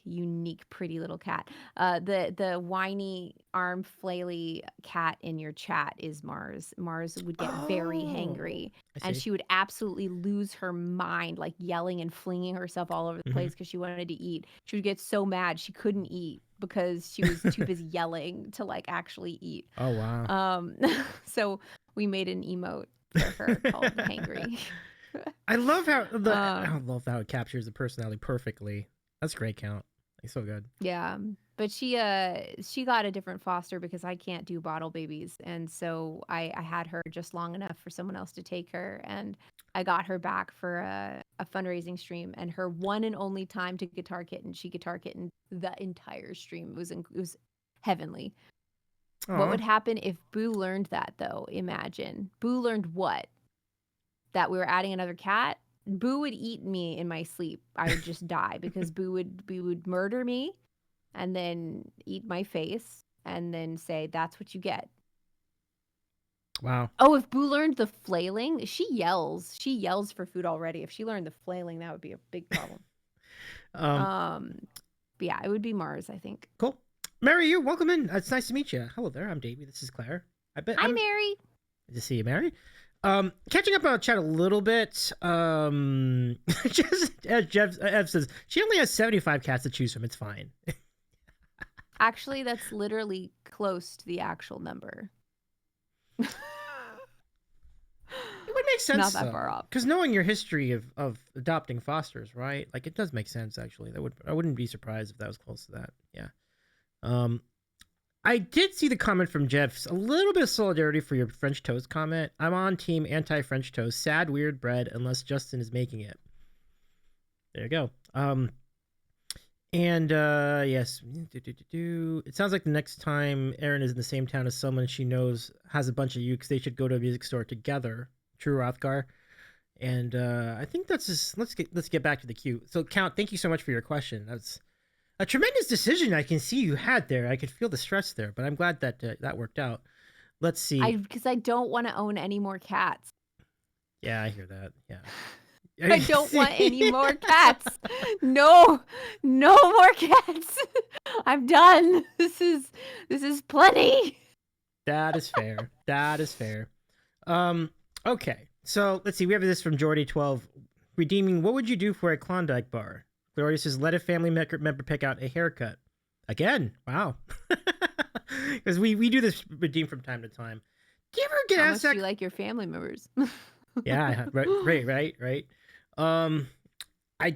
pretty little cat. The whiny arm flaily cat in your chat is Mars. Mars would get very hangry, and she would absolutely lose her mind, like yelling and flinging herself all over the place because she wanted to eat. She would get so mad she couldn't eat because she was too busy yelling to like actually eat.
Oh wow.
So we made an emote for her called Hangry.
I love how it captures the personality perfectly. That's great, Count. It's so good.
Yeah, but she got a different foster because I can't do bottle babies, and so I had her just long enough for someone else to take her, and I got her back for a fundraising stream, and her one and only time to guitar kitten, she guitar kitten the entire stream. It was heavenly. Aww. What would happen if Boo learned that, though? Imagine. Boo learned what? That we were adding another cat? Boo would eat me in my sleep. I would just die because Boo would murder me and then eat my face and then say, that's what you get.
Wow.
Oh, if Boo learned the flailing, she yells. She yells for food already. If she learned the flailing, that would be a big problem. But yeah, it would be Mars, I think.
Cool. Mary, you welcome in. It's nice to meet you. Hello there. I'm Davey. This is Claire.
Hi, Mary.
Good to see you, Mary. Catching up on chat a little bit. Just as Ev says, she only has 75 cats to choose from. It's fine.
Actually, that's literally close to the actual number.
It would make sense.
Not that far off.
Because knowing your history of adopting fosters, right? Like, it does make sense, actually. I wouldn't be surprised if that was close to that. Yeah. I did see the comment from Jeff. A little bit of solidarity for your French toast comment. I'm on team anti-French toast. Sad, weird bread, unless Justin is making it. There you go. Yes. It sounds like the next time Erin is in the same town as someone she knows has a bunch of ukes, they should go to a music store together. True Rothgar. And I think that's just let's get back to the queue. So Count, thank you so much for your question. That's a tremendous decision I can see you had there. I could feel the stress there, but I'm glad that that worked out. Let's see.
Because I don't want to own any more cats.
Yeah, I hear that. Yeah.
I don't want any more cats. No more cats. I'm done. This is plenty.
That is fair. That is fair. Okay. So let's see. We have this from Jordy12. Redeeming, what would you do for a Klondike bar? Gloria says, let a family member pick out a haircut. Again, wow. Because we do this redeem from time to time. Do you ever get asked that?
You like your family members?
Yeah, right.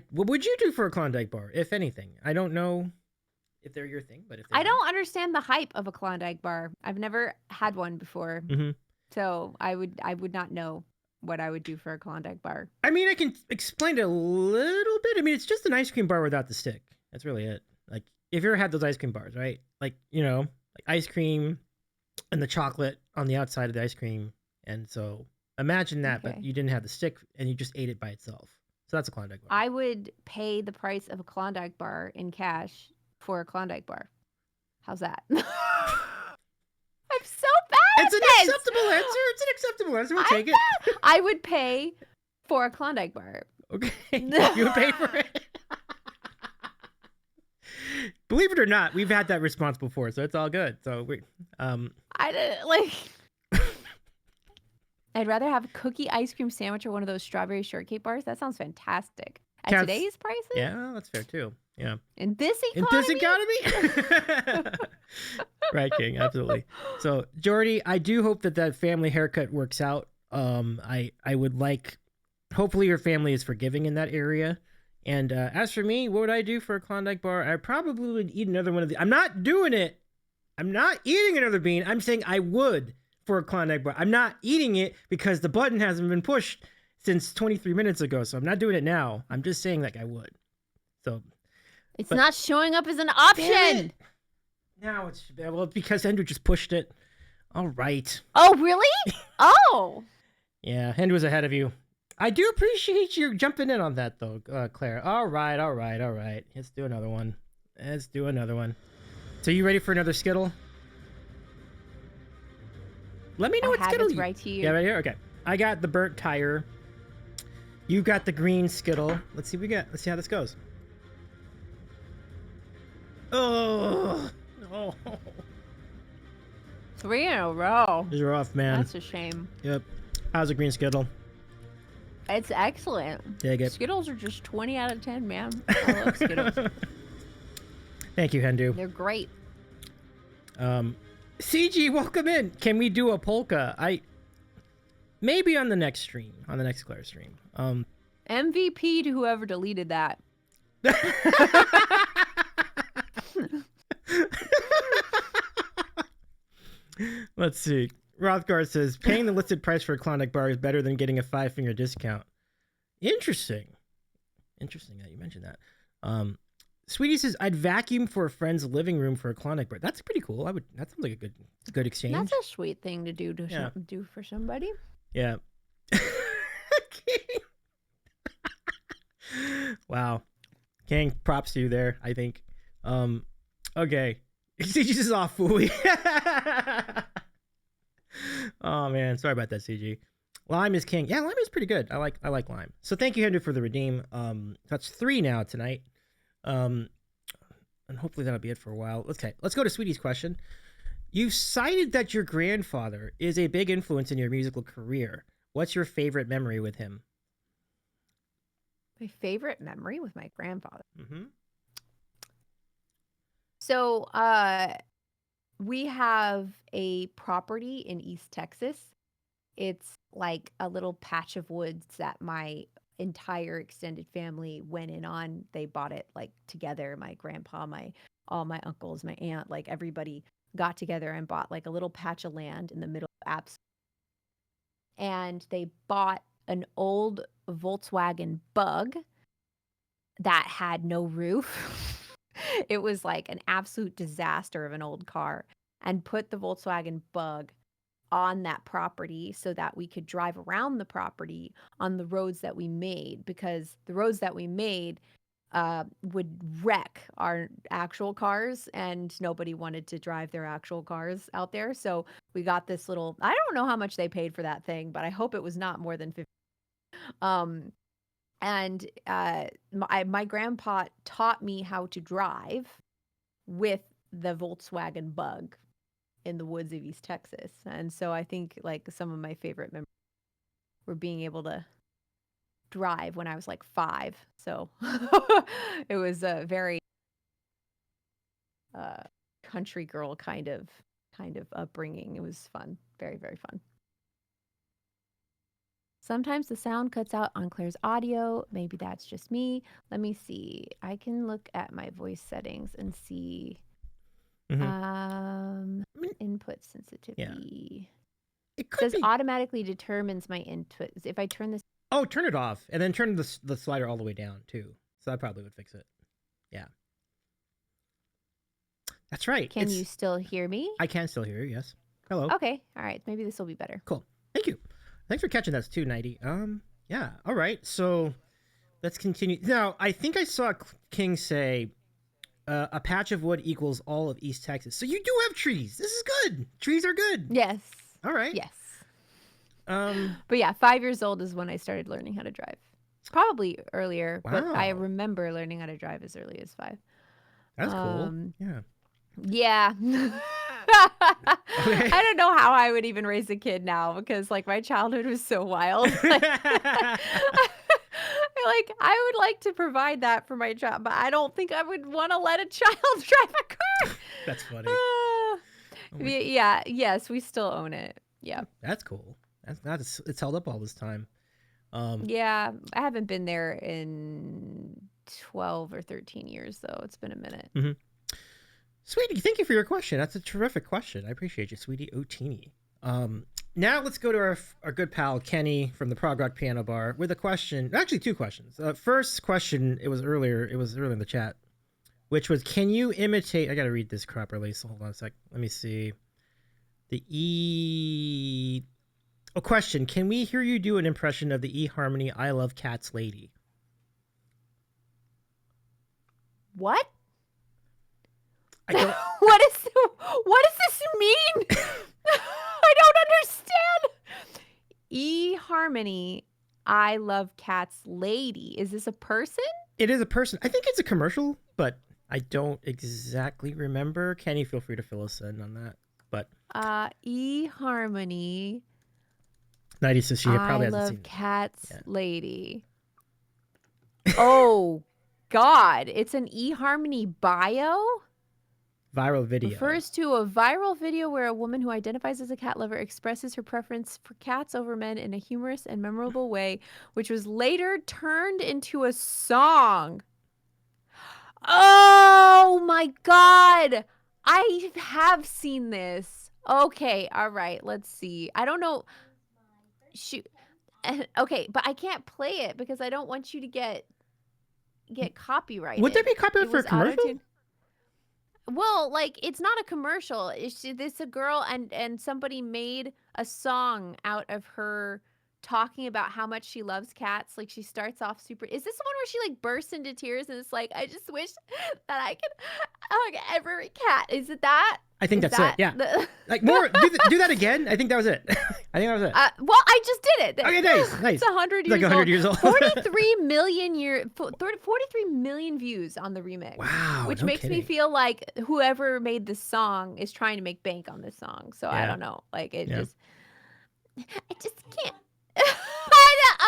What would you do for a Klondike bar, if anything? I don't know if they're your thing, but if
I don't understand the hype of a Klondike bar. I've never had one before, so I would not know what I would do for a Klondike bar.
I mean, I can explain it a little bit. I mean, it's just an ice cream bar without the stick. That's really it. Like, if you ever had those ice cream bars, right? Like, like ice cream and the chocolate on the outside of the ice cream. And so imagine that, but you didn't have the stick and you just ate it by itself. So that's a Klondike bar.
I would pay the price of a Klondike bar in cash for a Klondike bar. How's that? I'm so bad.
It's an acceptable answer. It's an acceptable answer. We'll take it.
I would pay for a Klondike bar.
Okay. You would pay for it. Believe it or not, we've had that response before, so it's all good. So
I didn't like. I'd rather have a cookie ice cream sandwich or one of those strawberry shortcake bars. That sounds fantastic. At today's prices?
Yeah, that's fair too. Yeah.
In this economy?
Right, King, absolutely. So, Jordy, I do hope that family haircut works out. I would like, hopefully your family is forgiving in that area. And as for me, what would I do for a Klondike bar? I probably would eat another one of the. I'm not doing it. I'm not eating another bean. I'm saying I would for a Klondike bar. I'm not eating it because the button hasn't been pushed since 23 minutes ago. So I'm not doing it now. I'm just saying like I would. So
it's not showing up as an option.
Now it's because Andrew just pushed it. All right.
Oh, really? Oh. Yeah,
Andrew was ahead of you. I do appreciate you jumping in on that, though, Claire. All right. Let's do another one. So you ready for another Skittle? Let me know what Skittle
it's right here.
Yeah, right here? Okay. I got the burnt tire. You got the green Skittle. Let's see how this goes. Oh.
3 in a row.
This is rough, man.
That's a shame.
Yep. How's the green Skittle?
It's excellent.
Dig it.
Skittles are just 20 out of 10, man. I love Skittles.
Thank you, Hendu.
They're great.
CG, welcome in. Can we do a polka? Maybe on the next stream, on the next Claire stream.
MVP to whoever deleted that.
Let's see. Rothgar says, paying the listed price for a Klondike bar is better than getting a 5-finger discount. Interesting that you mentioned that. Sweetie says, I'd vacuum for a friend's living room for a Klondike bar. That's pretty cool. That sounds like a good exchange.
That's a sweet thing to do do for somebody.
Yeah. Wow. King, props to you there, I think. Okay. CG is off, fooey. Oh man, sorry about that, CG. Lime is king. Yeah, lime is pretty good. I like lime. So thank you, Henry, for the redeem. That's 3 now tonight. Let's and hopefully that'll be it for a while. Okay, let's go to Sweetie's question. You've cited that your grandfather is a big influence in your musical career. What's your favorite memory with him?
My favorite memory with my grandfather.
Mm-hmm.
So, we have a property in East Texas. It's like a little patch of woods that my entire extended family went in on. They bought it like together. My grandpa, all my uncles, my aunt, like everybody got together and bought like a little patch of land in the middle of Apps. And they bought an old Volkswagen Bug that had no roof. It was like an absolute disaster of an old car, and put the Volkswagen Bug on that property so that we could drive around the property on the roads that we made, because the roads that we made would wreck our actual cars, and nobody wanted to drive their actual cars out there. So we got this little, I don't know how much they paid for that thing, but I hope it was not more than 50. And my grandpa taught me how to drive with the Volkswagen Bug in the woods of East Texas. And so I think like some of my favorite memories were being able to drive when I was like 5. So it was a very country girl kind of upbringing. It was fun. Very, very fun. Sometimes the sound cuts out on Claire's audio. Maybe that's just me. Let me see. I can look at my voice settings and see input sensitivity.
It
says automatically determines my input. If I turn this.
Oh, turn it off and then turn the slider all the way down too. So that probably would fix it. Yeah. That's right.
Can you still hear me?
I can still hear you, yes. Hello.
Okay. All right. Maybe this will be better.
Cool. Thank you. Thanks for catching that too, Nighty. Yeah. All right. So let's continue. Now, I think I saw King say a patch of wood equals all of East Texas. So you do have trees. This is good. Trees are good.
Yes.
All right.
Yes. But yeah, 5 years old is when I started learning how to drive. Probably earlier,
Wow.
but I remember learning how to drive as early as 5.
That's cool. Yeah.
Yeah.
Okay.
I don't know how I would even raise a kid now, because like my childhood was so wild. Like, I would like to provide that for my child, but I don't think I would want to let a child drive a car.
That's funny.
Yeah. Yes, we still own it. Yeah.
That's cool. It's held up all this time.
Yeah, I haven't been there in 12 or 13 years though. It's been a minute.
Mm-hmm. Sweetie, thank you for your question. That's a terrific question. I appreciate you, Sweetie Otini. Now let's go to our good pal Kenny from the Prog Rock Piano Bar with a question. Actually, 2 questions. First question, it was earlier in the chat, which was, can you imitate? I got to read this properly, so hold on a sec. Let me see. Question. Can we hear you do an impression of the eHarmony I Love Cats lady?
What?
I don't...
What does this mean? I don't understand. eHarmony I Love Cats lady. Is this a person?
It is a person. I think it's a commercial, but I don't exactly remember. Kenny, feel free to fill us in on that. But
eHarmony
90 says she probably hasn't
I
seen
Love Cats lady. Oh God, it's an eHarmony bio.
Viral video.
Refers to a viral video where a woman who identifies as a cat lover expresses her preference for cats over men in a humorous and memorable way, which was later turned into a song. Oh my God. I have seen this. Okay, all right, let's see. I don't know. Shoot. Okay, but I can't play it because I don't want you to get copyrighted.
Would there be copyright for a commercial?
Auto-tuned. Well, like, it's not a commercial. It's a girl and somebody made a song out of her talking about how much she loves cats. Like, she starts off super. Is this the one where she like bursts into tears and it's like, I just wish that I could hug every cat? Is it that?
I think that's it. Yeah. Like more. Do that again. I think that was it. I think that was it.
Well, I just did it.
Okay, nice.
It's 100 years
like 100 years old.
43 million views on the remix.
Wow.
Which
no
makes
kidding.
me feel like whoever made this song is trying to make bank on this song. So I
Yeah.
don't know. Like I just can't.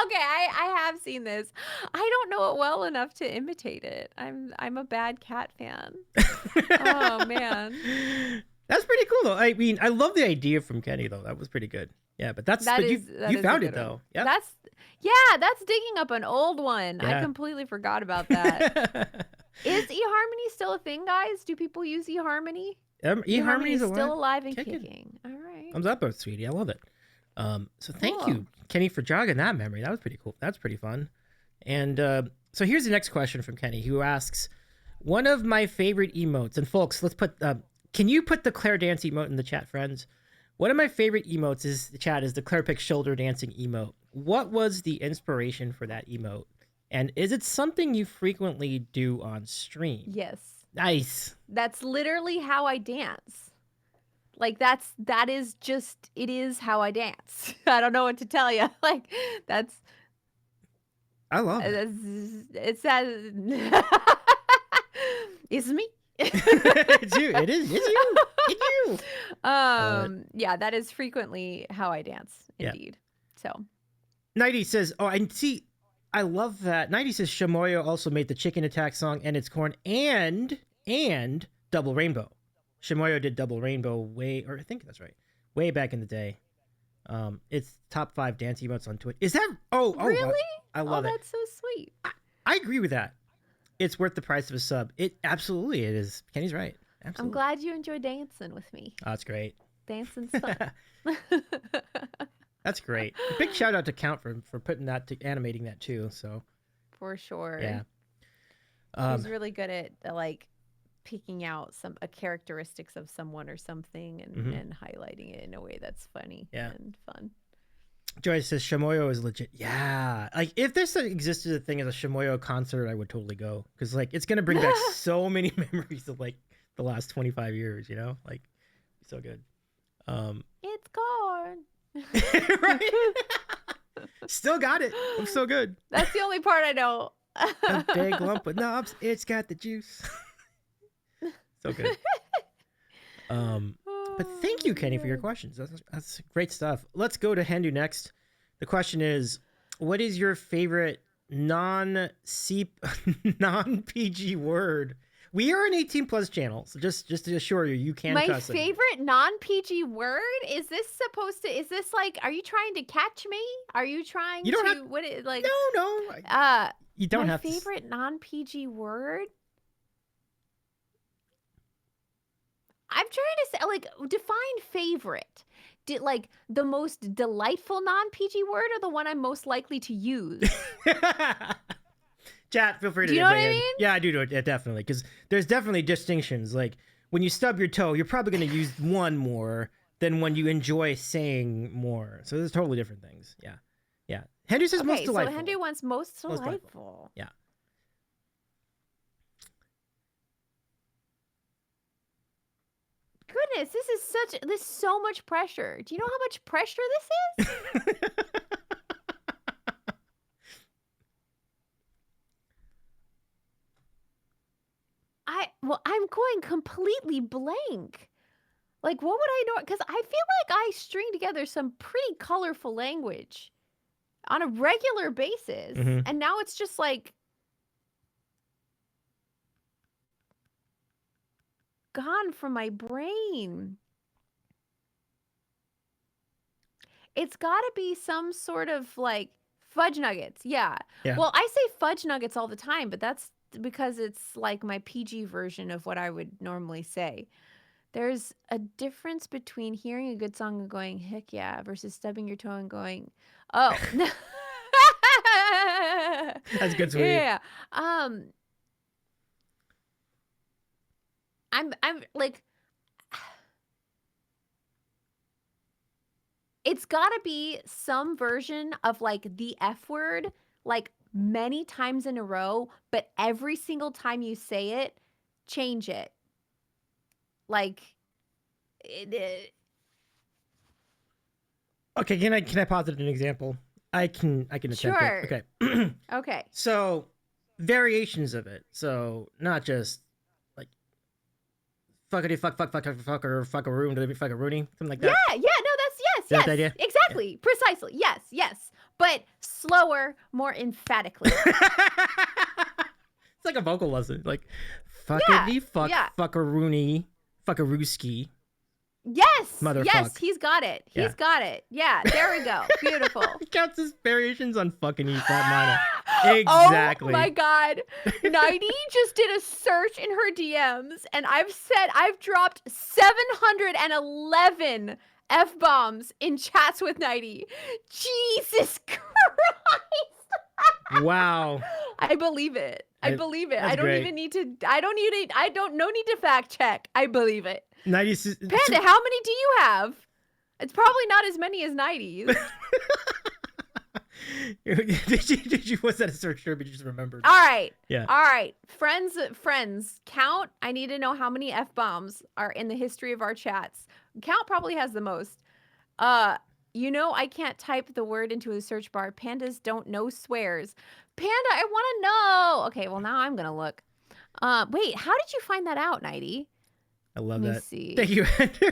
Okay, I have seen this. I don't know it well enough to imitate it. I'm a bad cat fan. Oh man.
That's pretty cool though. I mean, I love the idea from Kenny though. That was pretty good. Yeah, but
That
you
is a
found it
good one.
though. Yeah.
That's digging up an old one.
Yeah.
I completely forgot about that. Is eHarmony still a thing, guys? Do people use eHarmony?
eHarmony is
still alive and
Kicking.
kicking. All right.
Thumbs up, sweetie. I love it. So thank
Cool.
you, Kenny, for jogging that memory. That was pretty cool. That's pretty fun. And so here's the next question from Kenny, who asks, one of my favorite emotes, and folks, let's put, can you put the Claire dance emote in the chat, friends? One of my favorite emotes is the clairepics shoulder dancing emote. What was the inspiration for that emote? And is it something you frequently do on stream?
Yes.
Nice.
That's literally how I dance. Like that is just, it is how I dance. I don't know what to tell you. Like that's
I love it.
it's that it's me.
It's you. It is. It's you. It's you.
Yeah, that is frequently how I dance,
Yeah.
indeed. So
Nighty says, oh, and see, I love that. Nighty says Shamoyo also made the Chicken Attack song and its corn and Double Rainbow. Shamoyo did Double Rainbow I think that's right, way back in the day. It's top 5 dance emotes on Twitch. Is that? Oh,
really?
I love it.
That's so sweet.
I agree with that. It's worth the price of a sub. It absolutely it is. Kenny's right. Absolutely.
I'm glad you enjoy dancing with me.
Oh, that's great.
Dancing stuff.
That's great. Big shout out to Count for putting that animating that too. So
For sure.
yeah.
He's really good at like picking out some characteristics of someone or something and highlighting it in a way that's funny and fun.
Joyce says Shamoyo is legit. Yeah, like if this existed a thing as a Shamoyo concert, I would totally go because like it's gonna bring back so many memories of like the last 25 years. You know, like so good.
It's corn.
Right? Still got it. I'm so good.
That's the only part I know.
A big lump of knobs. It's got the juice. So good. But thank you, Kenny, for your questions. That's great stuff. Let's go to Hendu next. The question is, what is your favorite non-PG word? We are an 18+ channel, so just to assure you, you can
My
cuss it.
favorite non-PG word? Is this like, are you trying to catch me? Are you trying
No. You don't have
my favorite non-PG word? I'm trying to say, like, define favorite. Did like the most delightful non-PG word or the one I'm most likely to use?
Chat, feel free to
Do you know what I
weigh in.
mean?
Yeah, I do it. Yeah, definitely. Because there's definitely distinctions. Like when you stub your toe, you're probably going to use one more than when you enjoy saying more. So there's totally different things. Yeah. Yeah. Henry says most delightful.
So Henry wants most delightful.
delightful. Yeah.
Goodness, this is so much pressure. Do you know how much pressure this is? I'm going completely blank. Like, what would I know? Because I feel like I string together some pretty colorful language on a regular basis.
Mhm.
And now it's just like gone from my brain. It's got to be some sort of like fudge nuggets. Yeah. Well, I say fudge nuggets all the time, but that's because it's like my PG version of what I would normally say. There's a difference between hearing a good song and going, heck yeah, versus stubbing your toe and going, oh.
That's good, sweetie.
Yeah. I'm like, it's gotta be some version of like the F word, like many times in a row, but every single time you say it, change it. Like,
Okay, can I posit an example? I can attempt
Sure.
it. Okay.
Okay.
So variations of it. So not just like fuckity fuck or fuck a room to fuck a rooney, something like that.
Yeah, no, that's
Is that
yes.
the idea?
Exactly. Precisely. Yes. But slower, more emphatically.
It's like a vocal lesson. Like fuckity fuck a rooney, fuck a rooski.
Yes.
Motherfuck.
Yes, he's got it. He's got it. Yeah, there we go. Beautiful.
Counts as variations on fucking E flat minor. Exactly.
Oh my god. Nighty just did a search in her DMs and I've dropped 711 F-bombs in chats with Nighty. Jesus Christ.
Wow.
I believe it. I believe it. I don't
great.
even need to no need to fact check. I believe it.
90s.
Panda, how many do you have? It's probably not as many as 90s.
did you was that a search term? You just remembered.
All right.
Yeah.
All right. Friends, count. I need to know how many F-bombs are in the history of our chats. Count probably has the most. I can't type the word into a search bar. Pandas don't know swears. Panda, I want to know. Okay, well, now I'm going to look. Wait, how did you find that out, Nighty?
I love
Let me
that.
see.
Thank you, Andrew.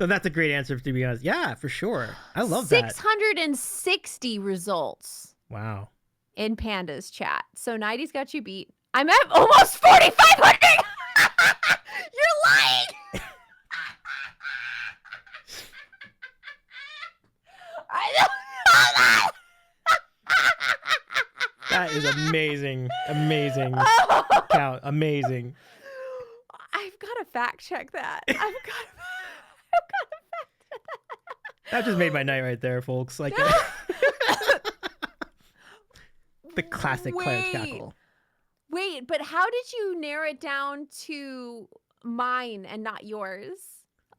No, that's a great answer, to be honest. Yeah, for sure. I love that.
660 results
Wow.
in Panda's chat. So Nighty's got you beat. I'm at almost 4,500. You're lying. I don't know that.
That is amazing. Amazing.
Oh.
Count. Amazing.
I've got to fact check that. I've got to
That just made my night right there, folks. Like the classic Claire cackle.
Wait, but how did you narrow it down to mine and not yours?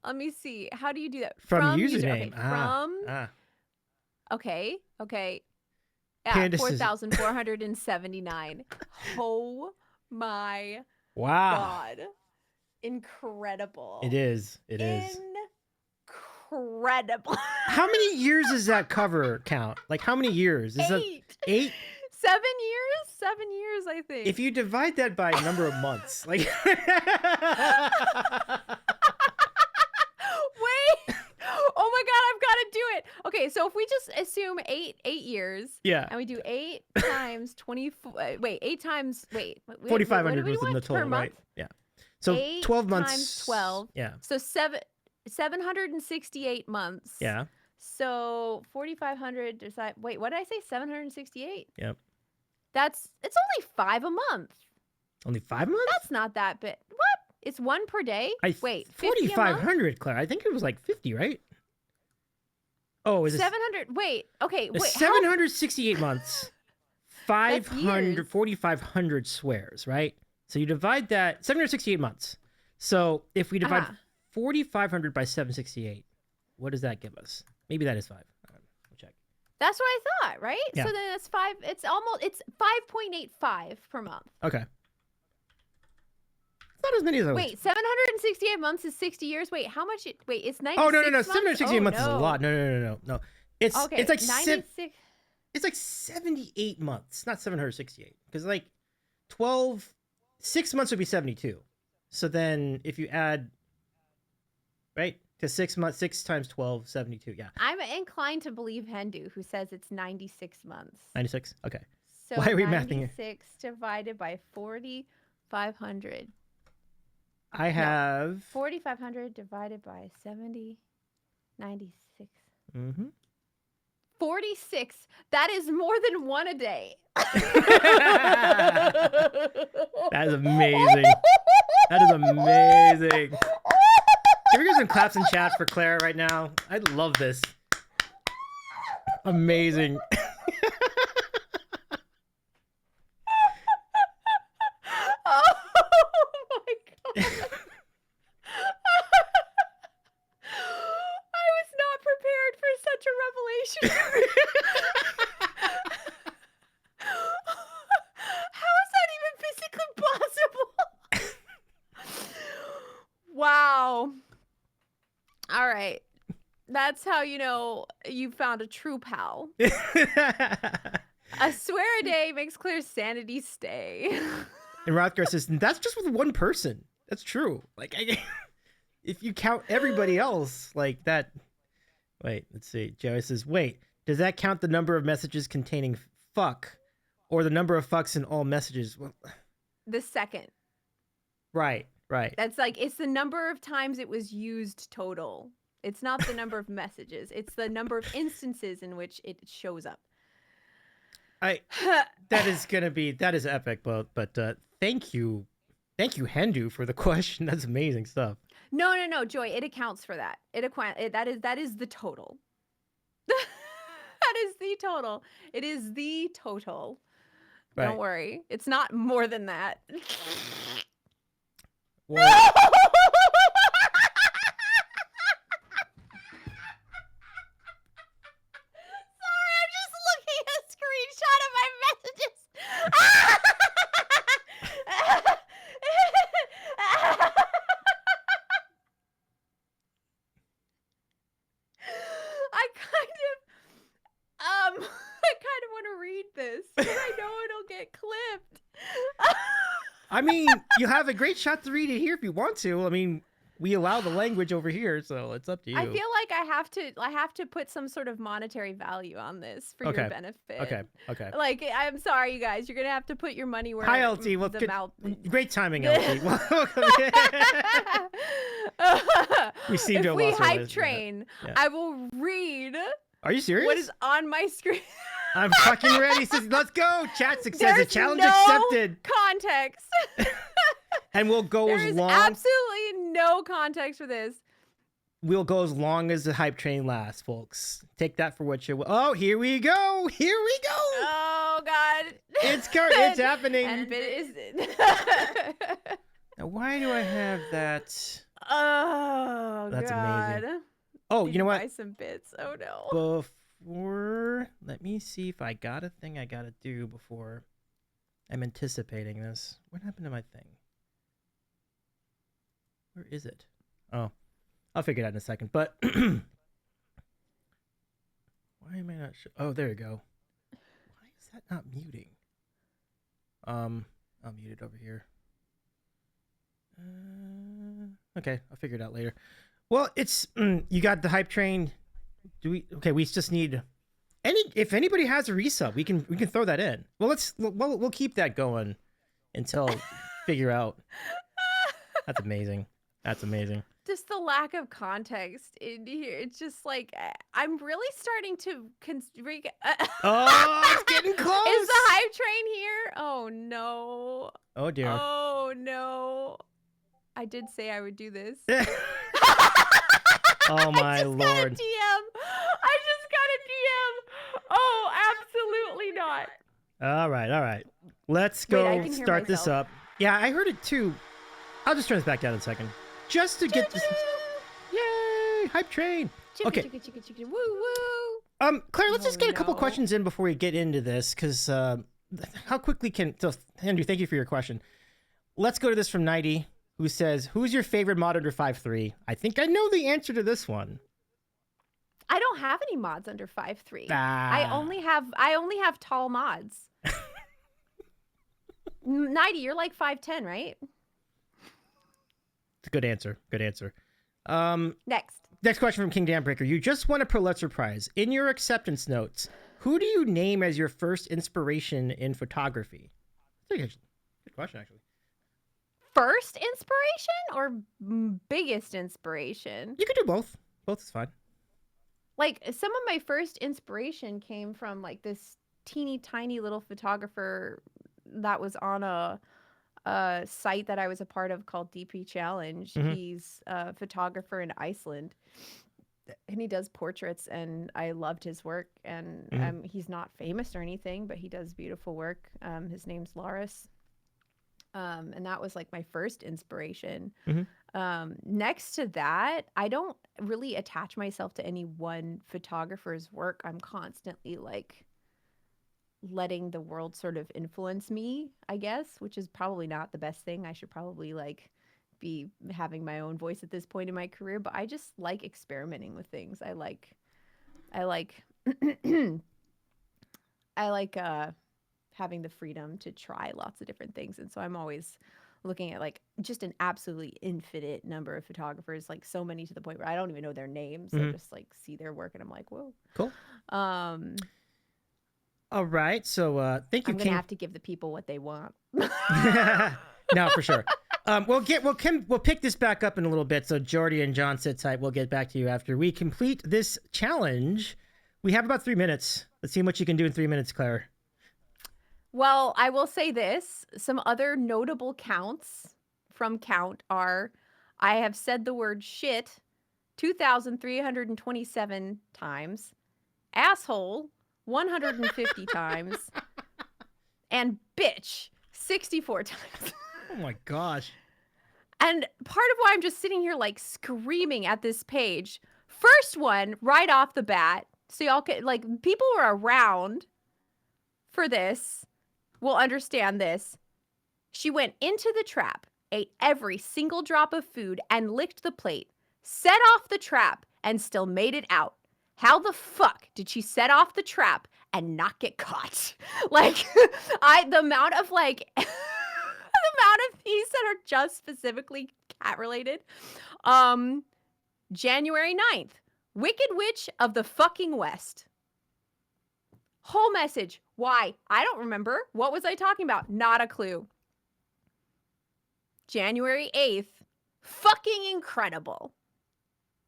Let me see. How do you do that?
From username.
Okay. Yeah,
Candace
4,479. Oh my
Wow.
God. Incredible.
It is. It is.
Incredible.
How many years does that cover count? Like how many years? Is that 8?
7 years? 7 years, I think.
If you divide that by number of months, like
Wait. Oh my God, I've got to do it. Okay, so if we just assume 8 years.
Yeah.
And we do 8 times 24. 8 times.
4,500 was in the total, right? Yeah. So
8
12 months.
times 12.
Yeah.
So 768 months.
Yeah.
So 4,500 wait, what did I say? 768?
Yep.
It's only 5 a month.
Only 5 months?
That's not that bit. What? It's 1 per day? Wait,
4,500, Claire. I think it was like 50, right? Oh, is it
700? Wait, okay. Wait,
768 months.
That's
4,500 swears, right? So you divide that 768 months. So if we divide 4,500 by 768, what does that give us? Maybe that is 5. We'll check.
That's what I thought, right?
Yeah.
So then that's 5. It's 5.85 per month.
Okay. Not as many as I was.
Wait, 768 months is 60 years. Wait, how much? Wait, it's 96
Oh, no.
months?
768 months is a lot. No. It's
Okay,
like
96.
It's like 78 months, not 768. Because like 6 months would be 72. So then if you add, right? Because 6 months, 6 times 12, 72. Yeah.
I'm inclined to believe Hendu, who says it's 96 months.
96? Okay.
So
Why are we mathing it?
96 divided by 4,500.
I have
4,500 divided by 70, 96. 46. That is more than 1 a day.
That is amazing. That is amazing. Can we get some claps and chats for Claire right now? I love this. Amazing.
Oh my God. I was not prepared for such a revelation. How is that even physically possible? Wow. All right. That's how you know you found a true pal. A swear a day makes Claire's sanity stay.
And Rothgar says, that's just with one person. That's true. Like, if you count everybody else, like that. Wait, let's see. Joey says, wait, does that count the number of messages containing fuck or the number of fucks in all messages? Well,
The second.
right.
That's like, it's the number of times it was used total. It's not the number of messages. It's the number of instances in which it shows up.
That is epic, but thank you, Hendu, for the question. That's amazing stuff.
No, Joy. It accounts for that. That is the total. That is the total. It is the total.
Right.
Don't worry. It's not more than that.
Well,
Sorry, I'm just looking at a screenshot of my messages. I kind of want to read this because I know it'll get clipped.
I mean, you have a great shot to read it here if you want to. I mean, we allow the language over here, so it's up to you.
I feel like I have to put some sort of monetary value on this for your benefit.
Okay.
Like, I'm sorry, you guys. You're gonna have to put your money where
Hi, LT. Well,
the mouth.
Great timing, LT. Welcome. We seem to have
If we
lost our
hype
listeners.
train,
Yeah.
I will read
Are you serious?
what is on my screen.
I'm fucking ready. Says, let's go. Chat says a
There's
challenge
no
accepted.
context.
And we'll go
There
as
is
long.
absolutely no context for this.
We'll go as long as the hype train lasts, folks. Take that for what you will. Oh, here we go. Here we go.
Oh God.
It's happening.
And it is.
Now, why do I have that?
Oh,
That's
God.
amazing. Oh,
Need
you know
to
what?
Buy some bits. Oh no.
Let me see if I got a thing I gotta do before. I'm anticipating this. What happened to my thing? Where is it? Oh, I'll figure it out in a second. But why am I not sure? Oh, there you go. Why is that not muting? I'll mute it over here. Okay, I'll figure it out later. Well, it's you got the hype train. Okay, we just need if anybody has a resub, we can throw that in. Well, we'll keep that going until figure out. That's amazing.
Just the lack of context in here. It's just like I'm really starting to
Oh, it's getting close.
Is the hype train here? Oh no.
Oh dear.
Oh no. I did say I would do this.
Oh my lord.
I just got a DM. Oh, absolutely not.
All right. Let's go
I can hear
start this
myself.
up. Yeah, I heard it too. I'll just turn this back down in a second. Just to get this. Yay! Hype train. Okay.
Chicka, woo woo.
Claire, let's just get a couple
no.
questions in before we get into this, because how quickly can... So, Andrew, thank you for your question. Let's go to this from Nighty, who says, who's your favorite mod under 5.3? I think I know the answer to this one.
I don't have any mods under 5.3.
Ah.
I only have tall mods. Nighty, you're like 5'10", right?
Good answer.
Next
question from King Dambreaker. You just won a Pulitzer Prize. In your acceptance notes, who do you name as your first inspiration in photography? Good question, actually.
First inspiration or biggest inspiration?
You could do both. Both is fine.
Like, some of my first inspiration came from like this teeny tiny little photographer that was on a site that I was a part of called DP Challenge.
Mhm.
He's a photographer in Iceland, and he does portraits, and I loved his work. And he's not famous or anything, but he does beautiful work. His name's Laris. And that was like my first inspiration. Next to that, I don't really attach myself to any one photographer's work. I'm constantly like letting the world sort of influence me, I guess, which is probably not the best thing. I should probably like be having my own voice at this point in my career, but I just like experimenting with things. I like having the freedom to try lots of different things. And so I'm always looking at like just an absolutely infinite number of photographers, like so many to the point where I don't even know their names. I just like see their work and I'm like, whoa.
Cool. All right. So thank you,
I'm gonna have to give the people what they want.
No, for sure. We'll pick this back up in a little bit. So Jordy and John, sit tight. We'll get back to you after we complete this challenge. We have about 3 minutes. Let's see what you can do in 3 minutes, Claire.
Well, I will say this. Some other notable counts from Count are I have said the word shit 2,327 times, asshole 150 times, and bitch 64 times.
Oh my gosh.
And part of why I'm just sitting here like screaming at this page, first one right off the bat, so y'all can, like, people who are around for this will understand this. She went into the trap, ate every single drop of food, and licked the plate, set off the trap, and still made it out. How the fuck did she set off the trap and not get caught? Like, the amount of, like, the amount of these that are just specifically cat-related. January 9th. Wicked Witch of the fucking West. Whole message. Why? I don't remember. What was I talking about? Not a clue. January 8th. Fucking incredible.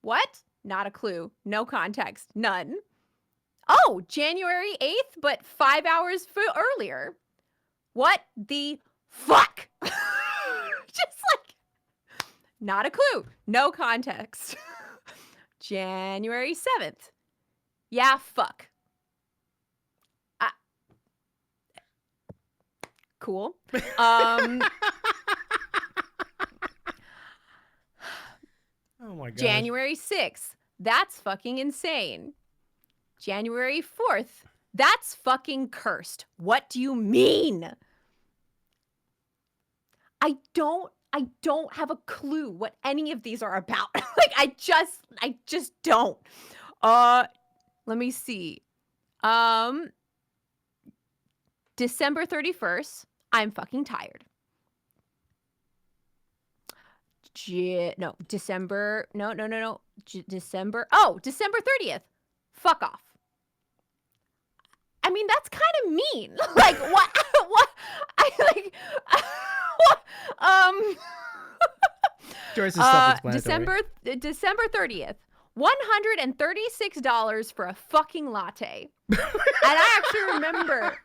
What? Not a clue. No context. None. Oh, January 8th, but 5 hours earlier. What the fuck? Just like, not a clue. No context. January 7th. Yeah, fuck. Cool.
Oh my god.
January 6th. That's fucking insane. January 4th. That's fucking cursed. What do you mean? I don't have a clue what any of these are about. Like, I just don't. Let me see. December 31st. I'm fucking tired. December. No. December. Oh, December 30th. Fuck off. I mean, that's kind of mean. Like, what? What? I like.
Joyce's self-explanatory.
December 30th. $136 for a fucking latte. And I actually remember.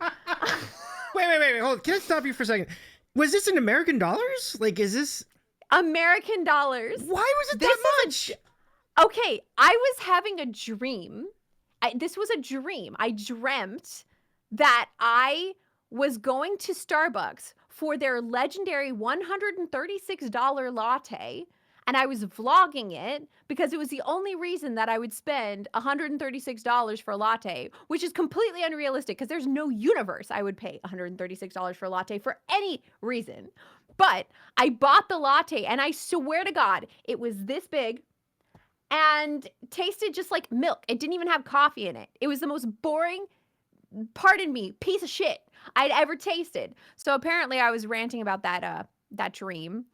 Wait. Hold on. Can I stop you for a second? Was this in American dollars? Like, is this
American dollars?
Why was it that much?
Okay, I was having a dream. This was a dream. I dreamt that I was going to Starbucks for their legendary $136 latte, and I was vlogging it because it was the only reason that I would spend $136 for a latte, which is completely unrealistic because there's no universe I would pay $136 for a latte for any reason. But I bought the latte, and I swear to God, it was this big and tasted just like milk. It didn't even have coffee in it. It was the most boring, pardon me, piece of shit I'd ever tasted. So apparently I was ranting about that dream.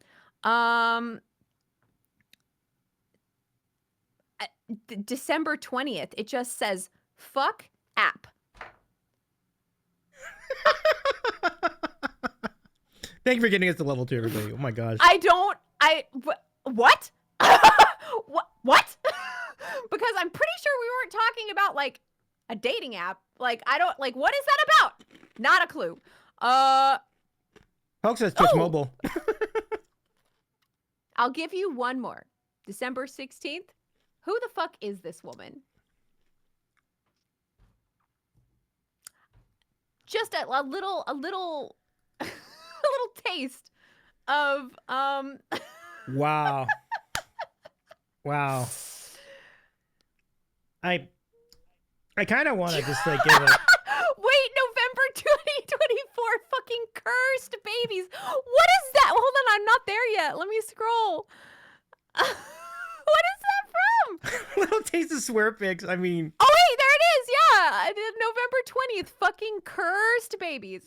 December 20th, it just says, fuck app.
Thank you for getting us to level 2, everybody. Oh my gosh.
What? What? Because I'm pretty sure we weren't talking about like a dating app. Like, what is that about? Not a clue.
Hoax says Twitch Mobile.
I'll give you one more. December 16th. Who the fuck is this woman? Just a little a little taste of
Wow. I kind of want to just like give a
Wait, November 2024 fucking cursed babies. What is that? Hold on, I'm not there yet. Let me scroll.
swear pics. I mean.
Oh wait, there it is. Yeah, November 20th. Fucking cursed babies.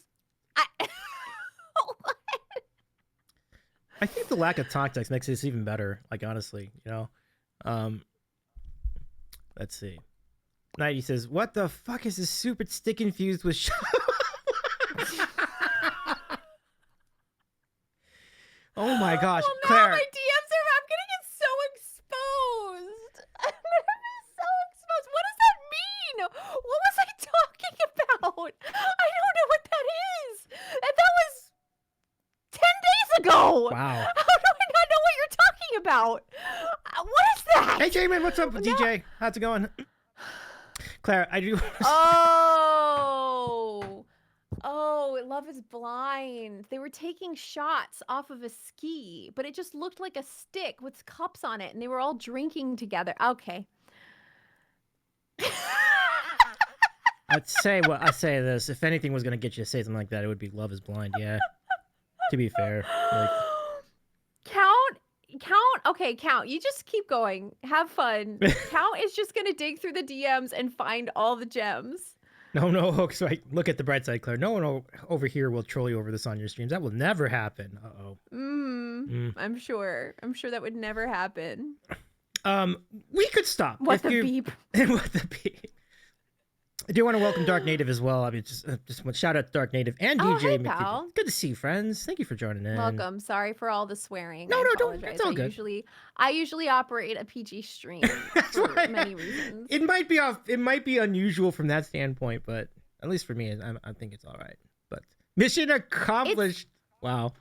I think the lack of context makes this even better. Like honestly, let's see. Nighty says, "What the fuck is this stupid stick infused with?" Oh my gosh,
well, now
Claire.
my DMs are. I'm gonna get so exposed. I'm gonna be so exposed. What does that mean? What was I talking about? I don't know what that is. And that was 10 days ago.
Wow.
How do I not know what you're talking about? What is that?
Hey, J-Man, what's up, DJ? How's it going? Claire, I do.
Oh, Love is Blind. They were taking shots off of a ski, but it just looked like a stick with cups on it, and they were all drinking together. Okay.
I'd say this. If anything was gonna get you to say something like that, it would be Love is Blind. Yeah. To be fair. Like...
Count. Okay, Count. You just keep going. Have fun. Count is just gonna dig through the DMs and find all the gems.
No, Hooks. Right. Look at the bright side, Claire. No one over here will troll you over this on your streams. That will never happen. Uh-oh.
I'm sure that would never happen.
We could stop.
What the beep?
What the beep? I do want to welcome Dark Native as well. I mean, just shout out to Dark Native and DJ.
Hey, pal.
Good to see you, friends. Thank you for joining in.
Welcome. Sorry for all the swearing.
No, don't. It's all good.
I usually operate a PG stream for many reasons.
It might be unusual from that standpoint, but at least for me, I think it's all right. But mission accomplished. Wow.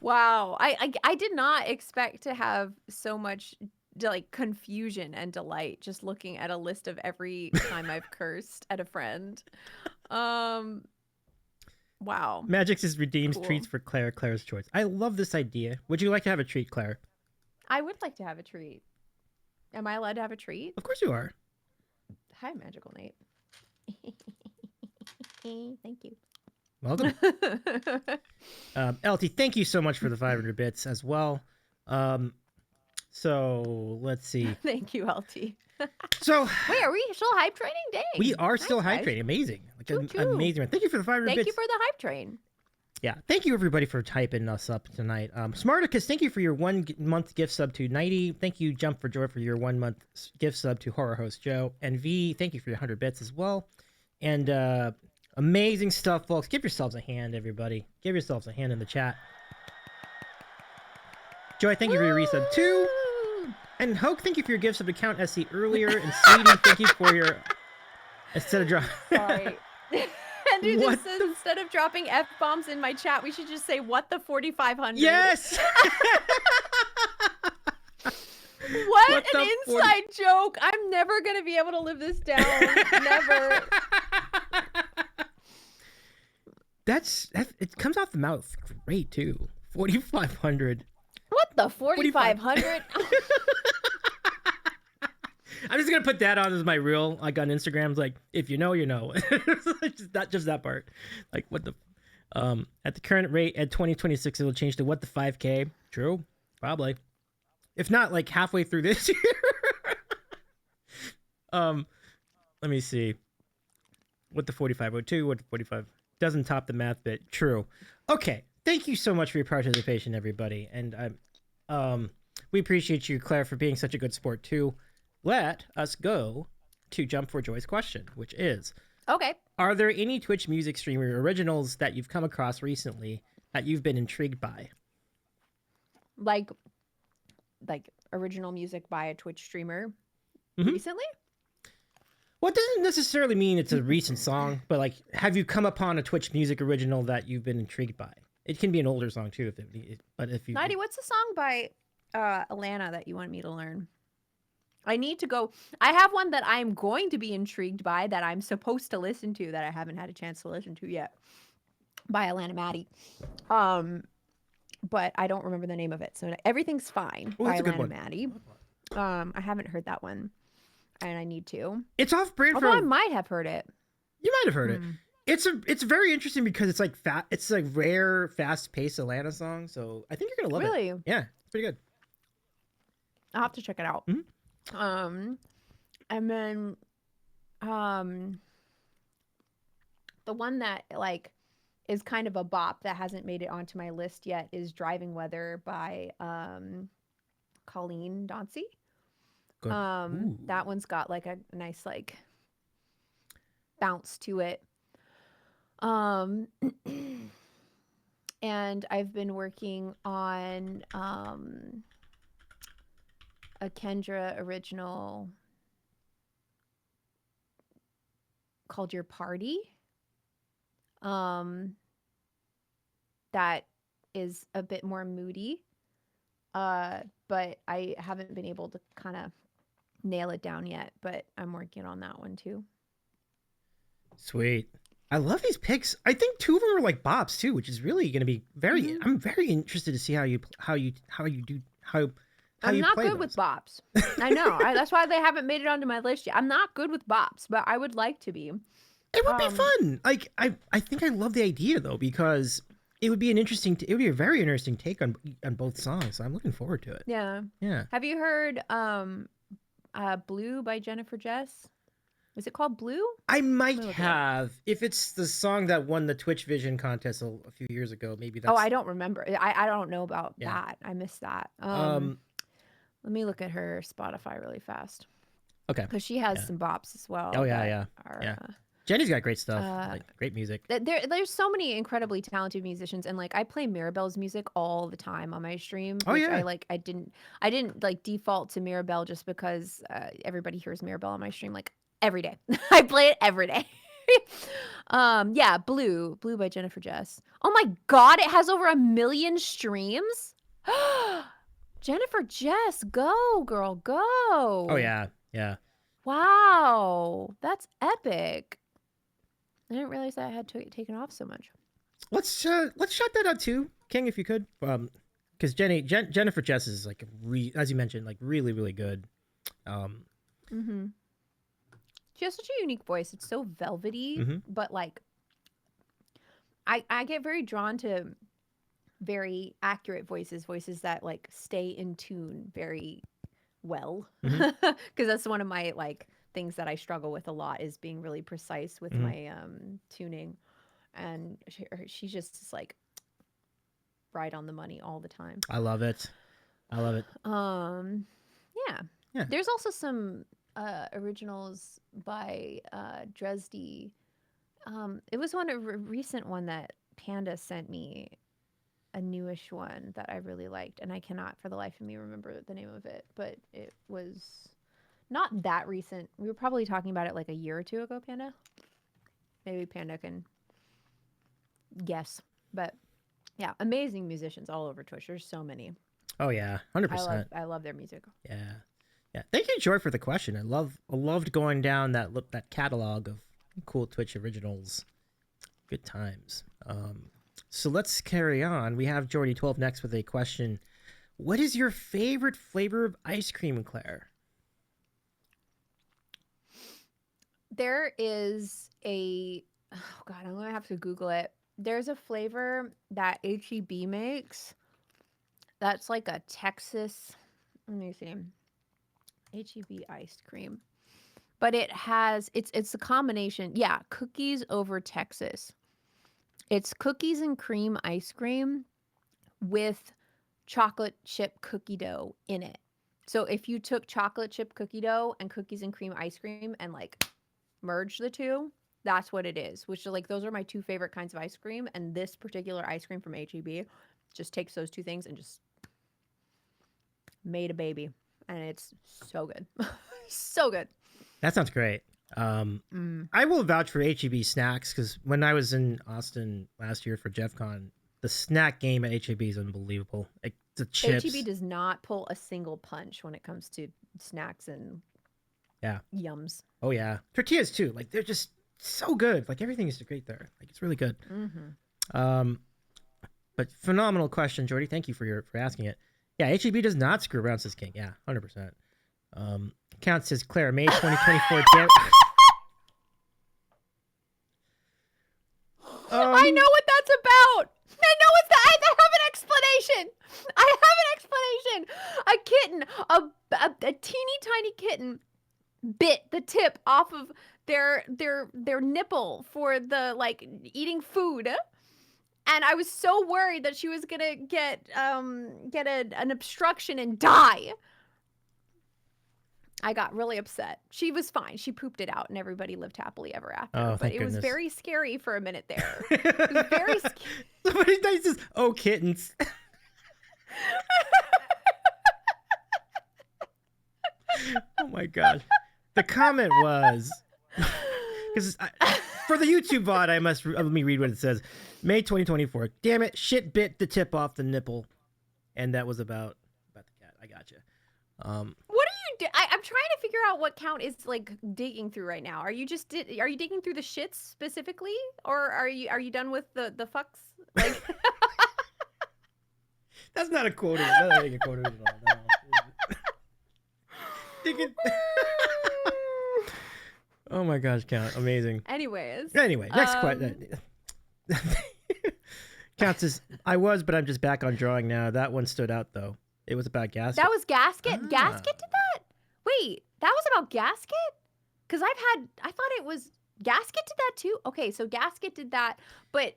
Wow. I did not expect to have so much like confusion and delight just looking at a list of every time I've cursed at a friend. Wow.
Magix is redeems
Cool.
treats for Claire's choice. I love this idea. Would you like to have a treat, Claire?
I would like to have a treat. Am I allowed to have a treat?
Of course you are.
Hi, Magical Nate. Thank you.
Welcome. LT, thank you so much for the 500 bits as well. So let's see.
Thank you, LT.
So
wait, are we still hype training? Dang.
We are still
Nice,
hype
guys.
training. Amazing.
Choo choo.
Amazing. Thank you for the 500
Thank
bits.
you for the hype train.
Yeah. Thank you everybody for typing us up tonight. Smarticus, thank you for your 1 month gift sub to 90. Thank you, Jump for Joy, for your 1 month gift sub to Horror Host Joe. And V, thank you for your 100 bits as well. And amazing stuff, folks. Give yourselves a hand, everybody. Give yourselves a hand in the chat. Joy, thank you for your resub too. And Hoke, thank you for your gift sub to Count SC earlier. And Sweetie, thank you for your instead of drop.
Sorry. Andrew
What
just says instead of dropping F-bombs in my chat, we should just say, what the 4,500?
Yes!
What an inside joke. I'm never going to be able to live this down. Never.
It comes off the mouth great too. 4,500.
What the 4,500?
I'm just gonna put that on as my reel, like on Instagram. It's like, if you know, you know. just that part. Like what the at the current rate at 2026, it'll change to what the 5K. True, probably. If not, like halfway through this year. Let me see. What the 4502, what the 45 doesn't top the math bit. True. Okay. Thank you so much for your participation, everybody, and we appreciate you, Claire, for being such a good sport too. Let us go to Jump for Joy's question, which is,
okay.
are there any Twitch music streamer originals that you've come across recently that you've been intrigued by?
Like original music by a Twitch streamer recently?
Well, it doesn't necessarily mean it's a recent song, but like, have you come upon a Twitch music original that you've been intrigued by? It can be an older song too, but if you.
Nighty, what's the song by Alana that you want me to learn? I need to go. I have one that I'm going to be intrigued by that I'm supposed to listen to that I haven't had a chance to listen to yet by Alana Maddie. But I don't remember the name of it. So Everything's Fine by Alana Maddie. I haven't heard that one and I need to.
It's off brand for.
Although I might have heard it.
You might have heard it. It's very interesting because it's like it's a rare, fast-paced Atlanta song. So I think you're gonna love it.
Really?
Yeah, pretty good.
I'll have to check it out.
Mhm.
And then the one that like is kind of a bop that hasn't made it onto my list yet is Driving Weather by Colleen Dauncey.
Good. Ooh.
That one's got like a nice like bounce to it. And I've been working on a Kendra original called Your Party. That is a bit more moody. But I haven't been able to kind of nail it down yet, but I'm working on that one too.
Sweet. I love these picks. I think two of them are like bops too, which is really going to be very. I'm very interested to see how you
I'm not
play
good with bops. I know. That's why they haven't made it onto my list yet. I'm not good with bops, but I would like to be.
It would be fun. Like I think I love the idea though, because it would be an interesting. It would be a very interesting take on both songs. So I'm looking forward to it.
Yeah.
Yeah.
Have you heard Blue by Jennifer Jess? Is it called Blue?
I might have. If it's the song that won the Twitch Vision contest a few years ago, maybe that's...
Oh, I don't remember. I don't know about that. I missed that. Let me look at her Spotify really fast.
Okay.
Because she has some bops as well.
Oh, yeah. Jenny's got great stuff. Like great music.
There's so many incredibly talented musicians, and like I play Mirabelle's music all the time on my stream.
Oh, yeah.
I didn't like default to Mirabelle just because everybody hears Mirabelle on my stream like every day. I play it every day. Yeah, Blue by Jennifer Jess. Oh my God, it has over 1 million streams. Jennifer Jess, go girl, go.
Oh yeah.
Wow, that's epic. I didn't realize that had taken off so much.
Let's shout that out too, King, if you could. Because Jennifer Jess is like as you mentioned, like really, really good.
She has such a unique voice. It's so velvety, but like I get very drawn to very accurate voices that like stay in tune very well. Because that's one of my like things that I struggle with a lot is being really precise with my tuning. And she just is like right on the money all the time.
I love it.
Yeah. There's also some originals by Dresdy. It was a recent one that Panda sent me, a newish one that I really liked, and I cannot for the life of me remember the name of it, but it was not that recent. We were probably talking about it like a year or two ago, Panda. Maybe Panda can guess, but yeah, amazing musicians all over Twitch. There's so many.
Oh yeah, 100%.
I love their music.
Yeah. Thank you, Joy, for the question. I loved going down that catalog of cool Twitch originals. Good times. So let's carry on. We have Jordy12 next with a question. What is your favorite flavor of ice cream, Claire?
There is I'm going to have to Google it. There's a flavor that HEB makes that's like a Texas, let me see, HEB ice cream. But it's a combination. Yeah, cookies over Texas. It's cookies and cream ice cream with chocolate chip cookie dough in it. So if you took chocolate chip cookie dough and cookies and cream ice cream and like merge the two, that's what it is. Which are like, those are my two favorite kinds of ice cream. And this particular ice cream from HEB just takes those two things and just made a baby. And it's so good. So good.
That sounds great. I will vouch for HEB snacks because when I was in Austin last year for JEF Con, the snack game at HEB is unbelievable. Like the chips.
HEB does not pull a single punch when it comes to snacks and yums.
Oh yeah, tortillas too. Like they're just so good. Like everything is great there. Like it's really good. But phenomenal question, Jordy. Thank you for asking it. Yeah, HEB does not screw around, says King. Yeah, 100%. Count says Claire, May 2024.
I know what that's about. I have an explanation. I have an explanation. A kitten, a teeny tiny kitten, bit the tip off of their nipple for the like eating food. And I was so worried that she was gonna get an obstruction and die. I got really upset. She was fine. She pooped it out, and everybody lived happily ever after.
Oh,
but
thank
it was
goodness.
very scary for a minute there. It was very scary.
Somebody says, "Oh, kittens." Oh my god. The comment was because for the YouTube VOD, I must let me read what it says. May 2024. Damn it, shit bit the tip off the nipple, and that was about the cat. I gotcha.
What are you doing? I'm trying to figure out what count is like digging through right now. Are you digging through the shits specifically, or are you done with the fucks? Like
That's not a quote. That's not a quote at all. No. Oh my gosh, count. Amazing.
Anyway,
next question. Count says, I was, but I'm just back on drawing now. That one stood out though. It was about Gasket.
That was Gasket?
Ah.
Gasket did that? Wait, that was about Gasket? Because I thought it was, Gasket did that too? Okay, so Gasket did that, but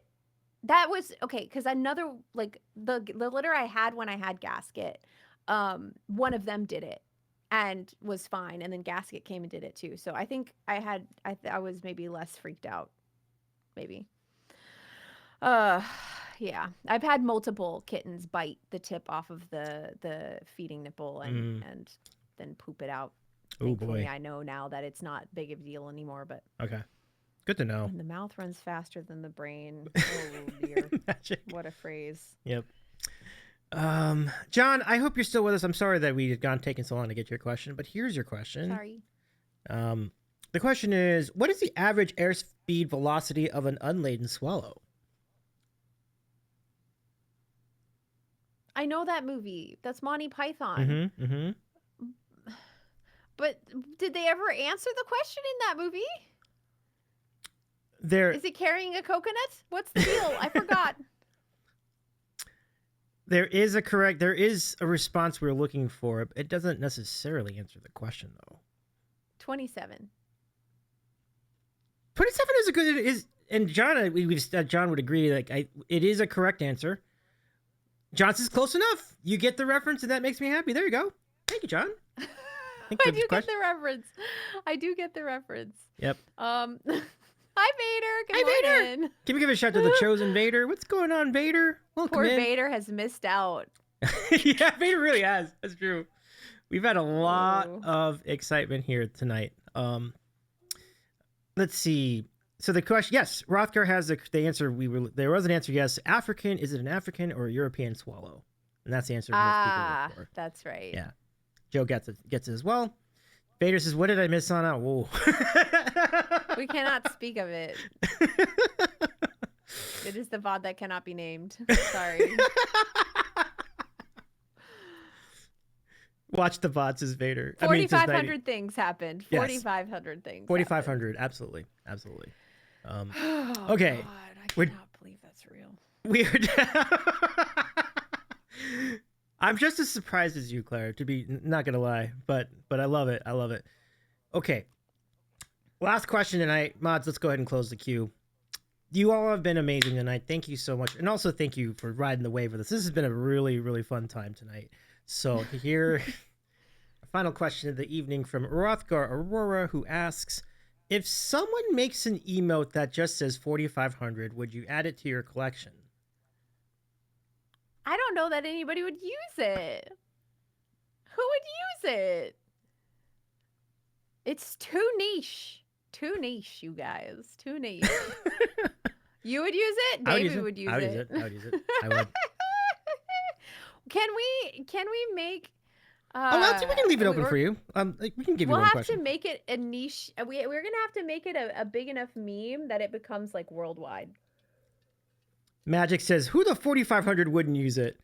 that was, okay, because another, like, the litter I had when I had Gasket, one of them did it and was fine, and then Gasket came and did it too. So I think I was maybe less freaked out, maybe. Yeah, I've had multiple kittens bite the tip off of the feeding nipple and then poop it out.
Oh boy!
I know now that it's not big of a deal anymore, but
okay, good to know.
And the mouth runs faster than the brain. Oh dear,
Magic.
What a phrase.
Yep. John, I hope you're still with us. I'm sorry that we had taken so long to get to your question, but here's your question.
Sorry.
The question is, what is the average airspeed velocity of an unladen swallow?
I know that movie. That's Monty Python. But did they ever answer the question in that movie? Is it carrying a coconut? What's the deal? I forgot.
There is a response we're looking for. It doesn't necessarily answer the question though.
27.
27 is a good and John, John would agree. Like it is a correct answer. John says close enough. You get the reference, and that makes me happy. There you go. Thank you, John.
I do get the reference. I do get the reference.
Yep.
Hi, Vader. Good morning.
Vader. Can we give a shout to the chosen Vader? What's going on, Vader? Welcome
Poor
in.
Vader has missed out.
Yeah, Vader really has. That's true. We've had a lot of excitement here tonight. Let's see. So the question, yes, Rothgar has the answer. There was an answer, yes. African, is it an African or a European swallow? And that's the answer most people look for.
That's right.
Yeah. Joe gets it as well. Vader says, what did I miss on out? Whoa.
We cannot speak of it. It is the VOD that cannot be named. Sorry.
Watch the VOD, says Vader.
4,500 things happened. 4,500 things.
4,500. Absolutely. Absolutely.
Oh,
okay.
God, I cannot believe that's real.
Weird. I'm just as surprised as you, Claire, to be not gonna lie, but I love it. I love it. Okay. Last question tonight. Mods, let's go ahead and close the queue. You all have been amazing tonight. Thank you so much. And also thank you for riding the wave with us. This has been a really, really fun time tonight. So here, a final question of the evening from Rothgar Aurora, who asks, if someone makes an emote that just says 4,500, would you add it to your collection?
I don't know that anybody would use it. Who would use it? It's too niche. Too niche, you guys. Too niche. You would use it? David would use it.
I would use it. I would.
Can we make...
we can leave it open for you. We can give you one question.
We'll have to make it a niche. We're going to have to make it a big enough meme that it becomes like worldwide.
Magic says, who the 4,500 wouldn't use it?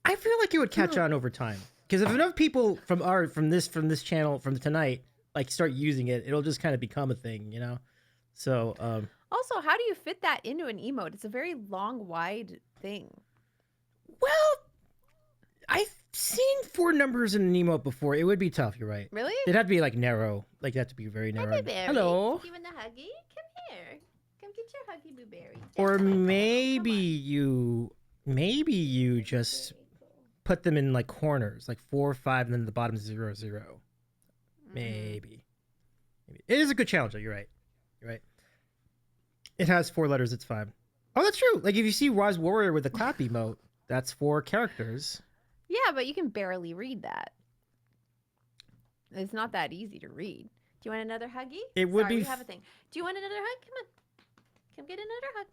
I feel like it would catch on over time. Because if enough people from this channel, from tonight, like start using it, it'll just kind of become a thing, you know? So,
Also, how do you fit that into an emote? It's a very long, wide thing.
well, I've seen 4 numbers in an emote before. It would be tough. You're right.
Really?
It'd have to be like narrow. Like that to be very narrow.
Hi, Blueberry.
Hello.
You want a huggy? Come here. Come get your huggy, Blueberry.
Or
That's my girl.
maybe you just put them in like corners, like 4 or 5, and then the bottom 0 0. Maybe. It is a good challenge, though. You're right. It has 4 letters. It's fine. Oh, that's true. Like if you see Wise Warrior with a clap emote, that's 4 characters.
Yeah, but you can barely read that. It's not that easy to read. Do you want another huggy?
It would
Sorry,
be
we have a thing. Do you want another hug? Come on. Come get another hug.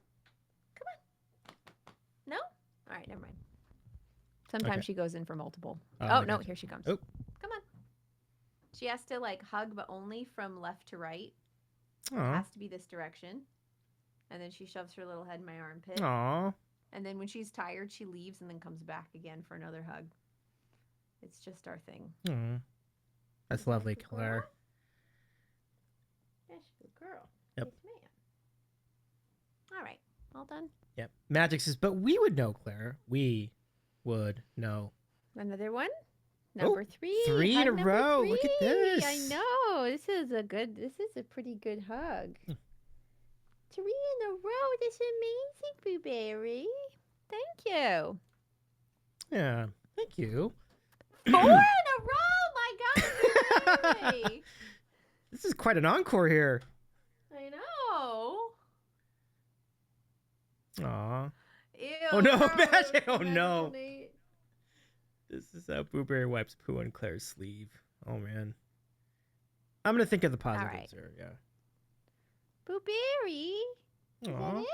Come on. No? All right, never mind. Sometimes
Okay.
she goes in for multiple.
Oh,
Oh,
I
no,
gotcha.
here she comes.
Oh.
Come on. She has to like hug, but only from left to right. It
Aw.
has to be this direction. And then she shoves her little head in my armpit.
Aw.
And then when she's tired, she leaves and then comes back again for another hug. It's just our thing.
Aw. That's
Isn't that
lovely,
a good girl?
Claire.
Yeah, she's a good girl.
Yep.
Yes, ma'am. All right. All done.
Yep. Magic says, but we would know, Claire. We would know.
Another one. Number 3.
3 in
Hug
a
number
row. Look at
3.
this.
I know. This is a pretty good hug. 3 in a row. That's amazing, Blueberry. Thank you.
Yeah. Thank you.
4 in a row. My God, Blueberry.
This is quite an encore here.
I know.
Aw.
Ew,
Oh, no,
gross.
Magic. Oh, no.
Imaginate.
This is how Blueberry wipes poo on Claire's sleeve. Oh, man. I'm going to think of the positives
right.
here. Yeah.
Blueberry. Is
Aw.
that it?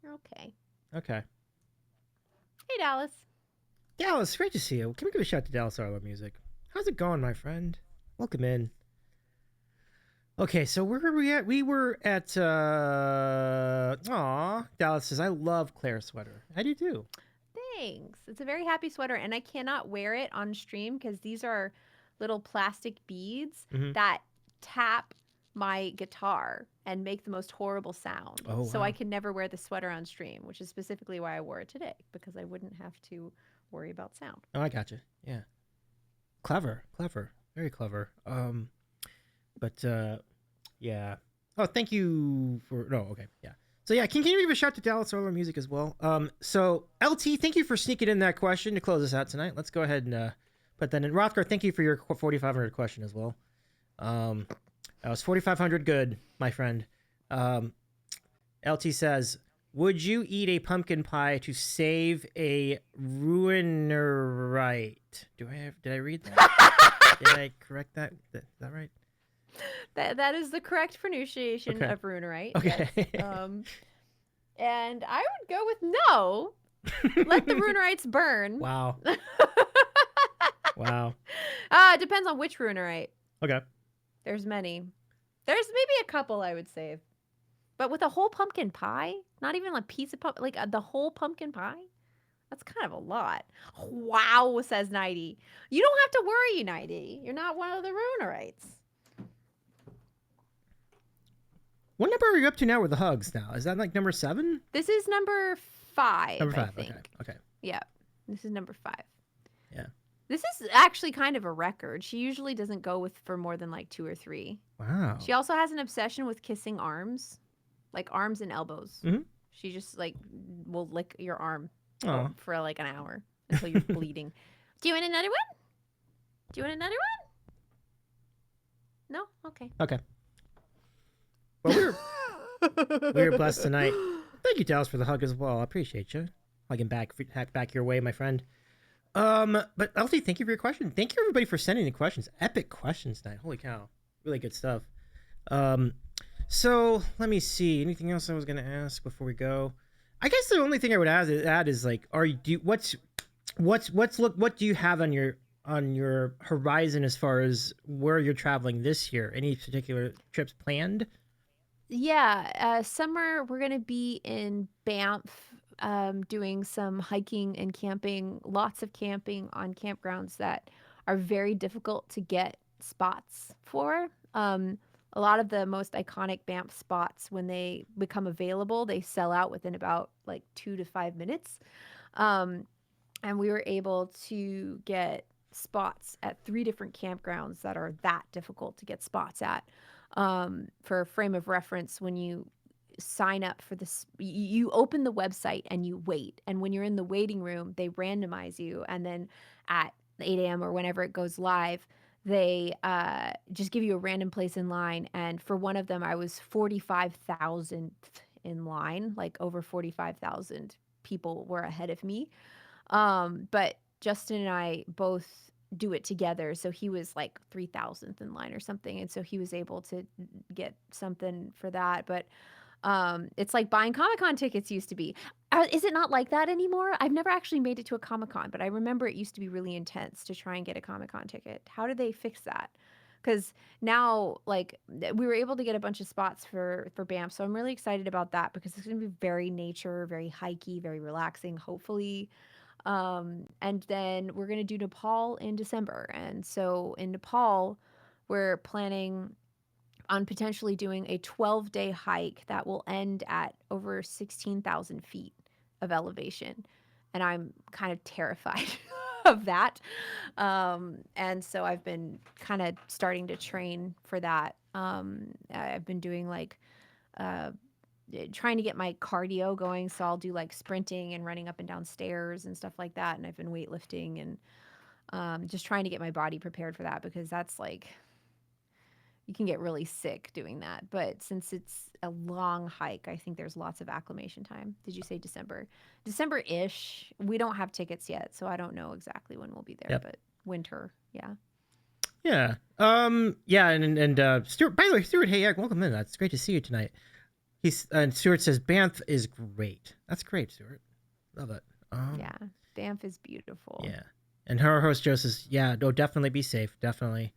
Okay.
Okay.
Hey, Dallas.
Dallas, great to see you. Can we give a shout to Dallas Arlo Music? How's it going, my friend? Welcome in. Okay, so where were we at? We were at, Dallas says, I love Claire's sweater. I do too.
Thanks. It's a very happy sweater, and I cannot wear it on stream because these are little plastic beads
Mhm.
that tap my guitar and make the most horrible sound.
Oh,
So
wow.
I can never wear the sweater on stream, which is specifically why I wore it today, because I wouldn't have to worry about sound.
Oh, I gotcha. Yeah. Clever. Very clever. Yeah. Oh, thank you for, no, okay, yeah. So yeah, can you give a shout to Dallas Arlo Music as well? So LT, thank you for sneaking in that question to close us out tonight. Let's go ahead and put that in. Rothgar, thank you for your 4,500 question as well. That was 4,500 good, my friend. LT says, would you eat a pumpkin pie to save a ruinerite? Did I read that? Did I correct that? Is that right?
That is the correct pronunciation
Okay.
of runerite.
Okay.
Yes. And I would go with no. Let the runerites burn.
Wow. Wow.
It depends on which runerite.
Okay.
There's many. There's maybe a couple I would save. But with a whole pumpkin pie, not even a piece of pumpkin, like the whole pumpkin pie, that's kind of a lot. Wow, says Nighty. You don't have to worry, Nighty. You're not one of the runerites.
What number are you up to now with the hugs now? Is that like number 7?
This is number 5,
Number 5,
I think.
okay.
Yeah, this is number 5.
Yeah.
This is actually kind of a record. She usually doesn't go for more than like 2 or 3.
Wow.
She also has an obsession with kissing arms, like arms and elbows.
Mhm.
She just like will lick your arm
Aw.
for like an hour until you're bleeding. Do you want another one? Do you want another one? No? Okay.
Okay. Well, we were blessed tonight. Thank you, Dallas, for the hug as well. I appreciate you. Hugging back your way, my friend. But LT, thank you for your question. Thank you, everybody, for sending the questions. Epic questions tonight. Holy cow. Really good stuff. So let me see. Anything else I was gonna ask before we go? I guess the only thing I would add is like, what do you have on your horizon as far as where you're traveling this year? Any particular trips planned?
Yeah, summer we're gonna be in Banff, doing some hiking and camping. Lots of camping on campgrounds that are very difficult to get spots for. A a lot of the most iconic Banff spots, when they become available, they sell out within about like 2 to 5 minutes. And we were able to get spots at 3 different campgrounds that are that difficult to get spots at. For a frame of reference, when you sign up for this, you open the website and you wait. And when you're in the waiting room, they randomize you. And then at 8 a.m. or whenever it goes live, they just give you a random place in line. And for one of them, I was 45,000th in line, like over 45,000 people were ahead of me. But Justin and I both do it together. So he was like 3,000th in line or something. And so he was able to get something for that. But it's like buying Comic-Con tickets used to be. Is it not like that anymore? I've never actually made it to a Comic-Con, but I remember it used to be really intense to try and get a Comic-Con ticket. How did they fix that? Because now, like, we were able to get a bunch of spots for Banff, so I'm really excited about that because it's going to be very nature, very hikey, very relaxing, hopefully. And then we're going to do Nepal in December. And so in Nepal, we're planning on potentially doing a 12-day hike that will end at over 16,000 feet of elevation. And I'm kind of terrified of that. And so I've been kind of starting to train for that. I've been doing like trying to get my cardio going. So I'll do like sprinting and running up and down stairs and stuff like that. And I've been weightlifting and just trying to get my body prepared for that, because that's like, you can get really sick doing that. But since it's a long hike, I think there's lots of acclimation time. Did you say December? December-ish. We don't have tickets yet, so I don't know exactly when we'll be there, but winter, yeah.
Yeah. Yeah, and Stuart, by the way, Stuart, hey, welcome in. It's great to see you tonight. And Stuart says Banff is great. That's great, Stuart. Love it.
Yeah, Banff is beautiful.
Yeah. And her host Joe says, yeah, no, definitely be safe. Definitely.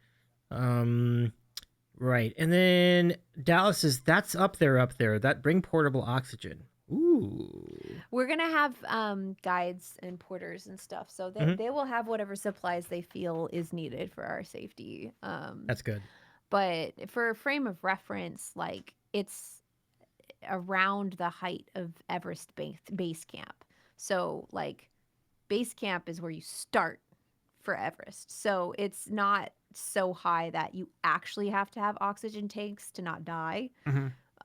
Right. And then Dallas says, that's up there. That bring portable oxygen. Ooh.
We're going to have guides and porters and stuff. So they will have whatever supplies they feel is needed for our safety.
That's good.
But for a frame of reference, like, it's around the height of Everest base camp. So like base camp is where you start for Everest. So it's not so high that you actually have to have oxygen tanks to not die.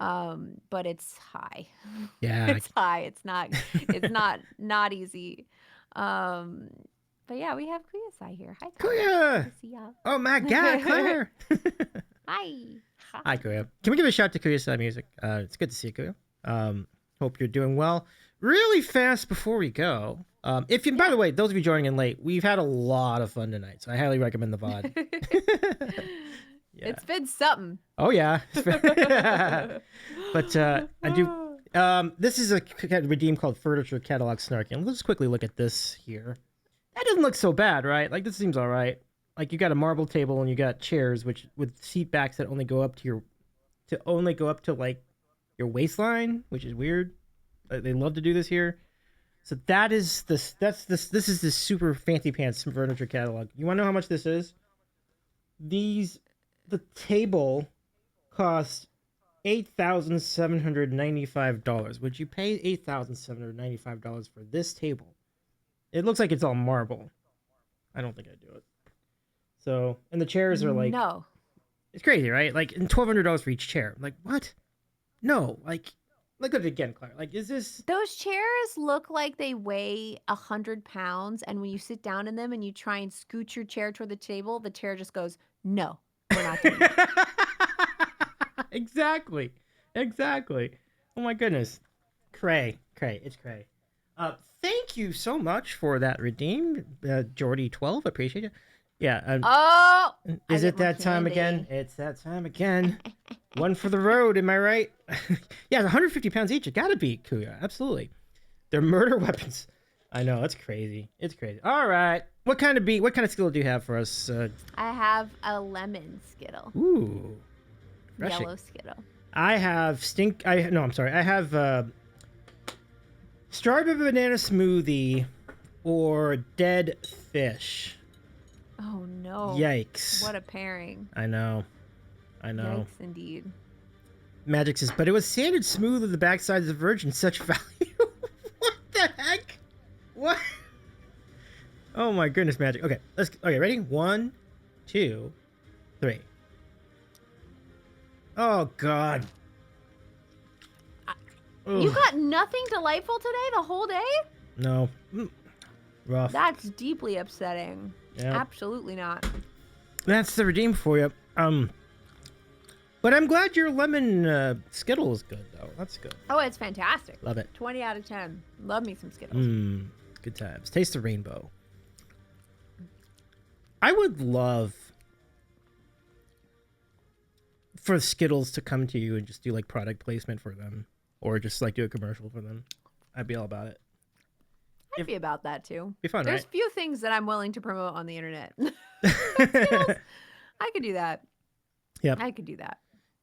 But it's high.
Yeah.
It's high. It's not easy. But yeah, we have Kuya-sai here. Hi,
Kuya. Oh my God, Claire.
Hi.
Hi, Kuya. Can we give a shout to Kuya-sai Music? It's good to see you, Kuya. Hope you're doing well. Really fast before we go. By the way, those of you joining in late, we've had a lot of fun tonight, so I highly recommend the VOD. Yeah.
It's been something.
Oh yeah. But I do. This is a redeem called Furniture Catalog Snarking. Let's quickly look at this here. That doesn't look so bad, right? Like, this seems all right. Like, you got a marble table and you got chairs, which with seat backs that only go up to like your waistline, which is weird. They love to do this here. So this is the super fancy pants furniture catalog. You want to know how much this is? The table costs $8,795. Would you pay $8,795 for this table? It looks like it's all marble. I don't think I'd do it. So, and the chairs are like,
no,
it's crazy, right? Like, and $1,200 for each chair. Like, what? No, like, look at it again, Claire. Like, is this?
Those chairs look like they weigh 100 pounds, and when you sit down in them and you try and scoot your chair toward the table, the chair just goes, "No, we're not doing it."
Exactly. Oh my goodness, cray. It's cray. Thank you so much for that redeem, Jordy12. Appreciate it. Yeah. Is it that time again? It's that time again. One for the road, am I right? Yeah, 150 pounds each. It gotta be, Kuya. Absolutely. They're murder weapons. I know, it's crazy. All right. What kind of Skittle do you have for us?
I have a lemon Skittle.
Ooh. Refreshing.
Yellow Skittle.
I have I have strawberry banana smoothie or dead fish.
Oh no.
Yikes.
What a pairing.
I know. I know.
Yikes, indeed.
Magic says, but it was sanded smooth with the backside of the Virgin. Such value. What the heck? What? Oh my goodness, Magic. Okay, okay, ready? 1, 2, 3. Oh God.
You got nothing delightful today the whole day?
No. Rough.
That's deeply upsetting.
Yeah.
Absolutely not.
That's the redeem for you. But I'm glad your lemon Skittle is good, though. That's good.
Oh, it's fantastic.
Love it.
20 out of 10. Love me some Skittles.
Good times. Taste the rainbow. I would love for Skittles to come to you and just do like product placement for them, or just like do a commercial for them. I'd be all about it.
I'd be about that too.
Be fun,
There's
right?
few things that I'm willing to promote on the internet. Skittles, I could do that.
Yep.
I could do that.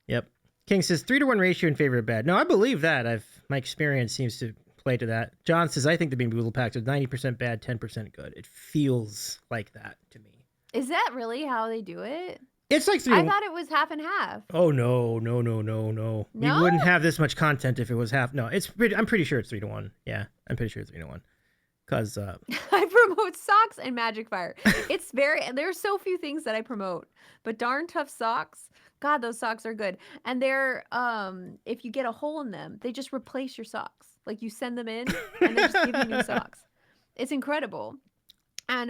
Yep. King says 3-to-1 ratio in favor of bad. No, I believe that. My experience seems to play to that. John says I think the Bean Boozled packs are 90% bad, 10% good. It feels like that to me.
Is that really how they do it?
It's like 3
I
to
thought it was half and half.
Oh no. We
No?
wouldn't have this much content if it was half. No, I'm pretty sure it's 3-to-1. Yeah, I'm pretty sure it's 3-to-1. Cause
I promote socks and Magic Fire. There's so few things that I promote, but darn tough socks. God, those socks are good. And they're if you get a hole in them, they just replace your socks. Like you send them in and they just give you new socks. It's incredible. And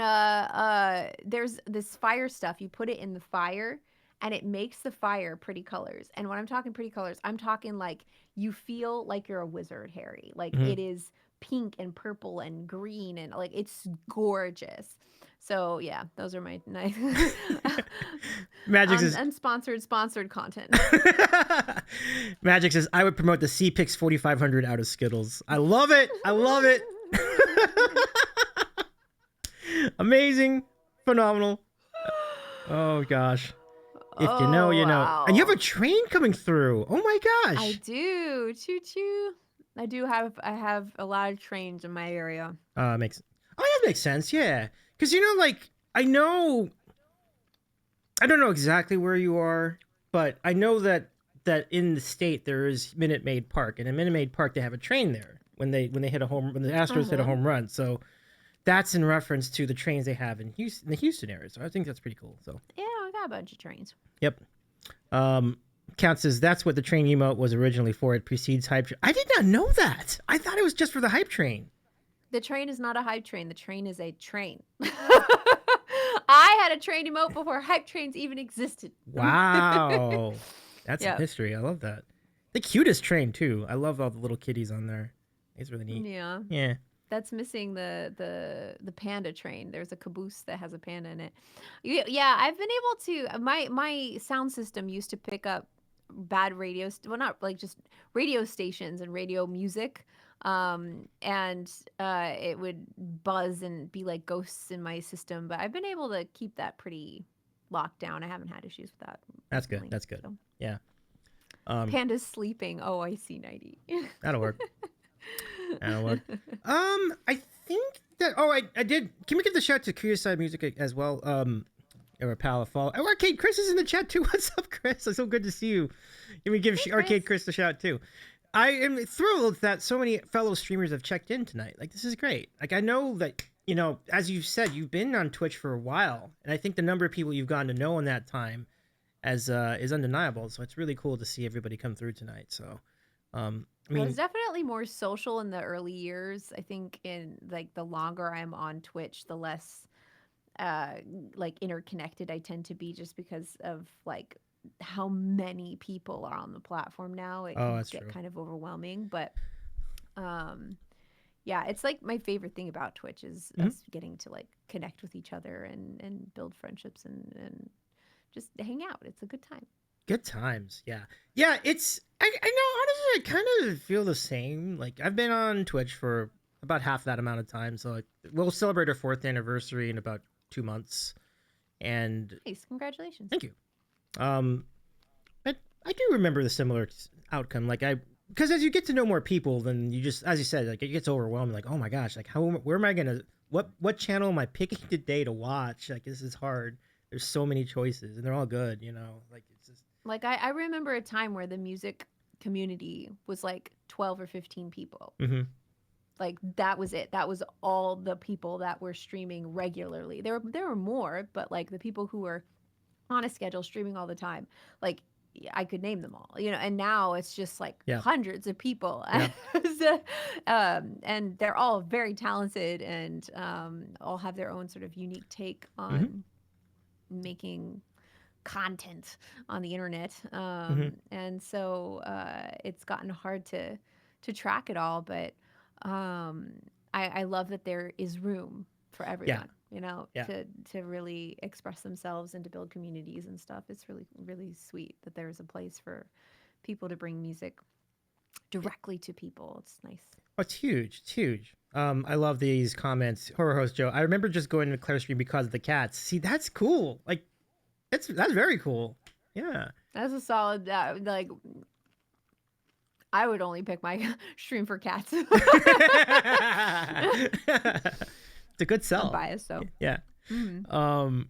there's this fire stuff. You put it in the fire and it makes the fire pretty colors. And when I'm talking pretty colors, I'm talking like you feel like you're a wizard, Harry. Like it is pink and purple and green and like it's gorgeous. So yeah, those are my nice
Magic says
sponsored content.
Magic says I would promote the C-Pix 4500 out of Skittles. I love it. Amazing. Phenomenal. Oh gosh. If you know, you know.
Wow.
And you have a train coming through. Oh my gosh.
I do. Choo choo. I have a lot of trains in my area.
That makes sense. Yeah. Cuz like I don't know exactly where you are, but I know that in the state there is Minute Maid Park, and in Minute Maid Park they have a train there when the Astros hit a home run. So that's in reference to the trains they have in the Houston area. So I think that's pretty cool. So
Yeah, I got a bunch of trains.
Yep. Count says that's what the train emote was originally for. It precedes hype. I did not know that. I thought it was just for the hype train.
The train is not a hype train. The train is a train. I had a train emote before hype trains even existed.
Wow. That's
Yep.
some history. I love that. The cutest train too. I love all the little kitties on there. It's really neat.
Yeah.
Yeah.
That's missing the panda train. There's a caboose that has a panda in it. Yeah, I've been able to. My sound system used to pick up bad not like just radio stations and radio music, and it would buzz and be like ghosts in my system. But I've been able to keep that pretty locked down. I haven't had issues with that.
That's good.
recently,
That's good.
so.
Yeah.
Panda's sleeping. Oh, I see, Nighty.
That'll work. That'll work. I think that. Oh, I did. Can we give the shout to Curious Side Music as well? Or Pal follow. Oh, Arcade Chris is in the chat too. What's up, Chris? It's so good to see you. Can we give Arcade Chris a shout too? I am thrilled that so many fellow streamers have checked in tonight. Like, this is great. Like, I know that, as you've said, you've been on Twitch for a while, and I think the number of people you've gotten to know in that time is undeniable. So it's really cool to see everybody come through tonight. So, I
was definitely more social in the early years. I think in like the longer I'm on Twitch, the less like interconnected I tend to be, just because of like how many people are on the platform now. It can get kind of overwhelming, but yeah, it's like my favorite thing about Twitch is us getting to like connect with each other and build friendships and just hang out. It's a good time.
Good times. Yeah. Yeah. I know, honestly, I kind of feel the same. Like, I've been on Twitch for about half that amount of time. So like, we'll celebrate our 4th anniversary in about 2 months. And
Nice. Congratulations.
thank you. I do remember the similar outcome. Like, because as you get to know more people, then you just, as you said, like, it gets overwhelming. Like, oh my gosh, like, where am I going to, what channel am I picking today to watch? Like, this is hard. There's so many choices and they're all good, like, it's just,
Like I remember a time where the music community was like 12 or 15 people.
Mm-hmm.
Like that was it. That was all the people that were streaming regularly. There were more, but like the people who were on a schedule streaming all the time, like I could name them all, and now it's just like
Yeah.
hundreds of people.
Yeah.
And they're all very talented and all have their own sort of unique take on making content on the internet. And so it's gotten hard to track it all, but I love that there is room for everyone, to really express themselves and to build communities and stuff. It's really, really sweet that there's a place for people to bring music directly to people. It's nice.
Oh, it's huge. It's huge. I love these comments. Horror host Joe, I remember just going to Claire's stream because of the cats. See, that's cool. Like, that's very cool. Yeah.
That's a solid, like, I would only pick my stream for cats.
It's a good sell.
I'm biased, so.
Yeah.
Mm-hmm.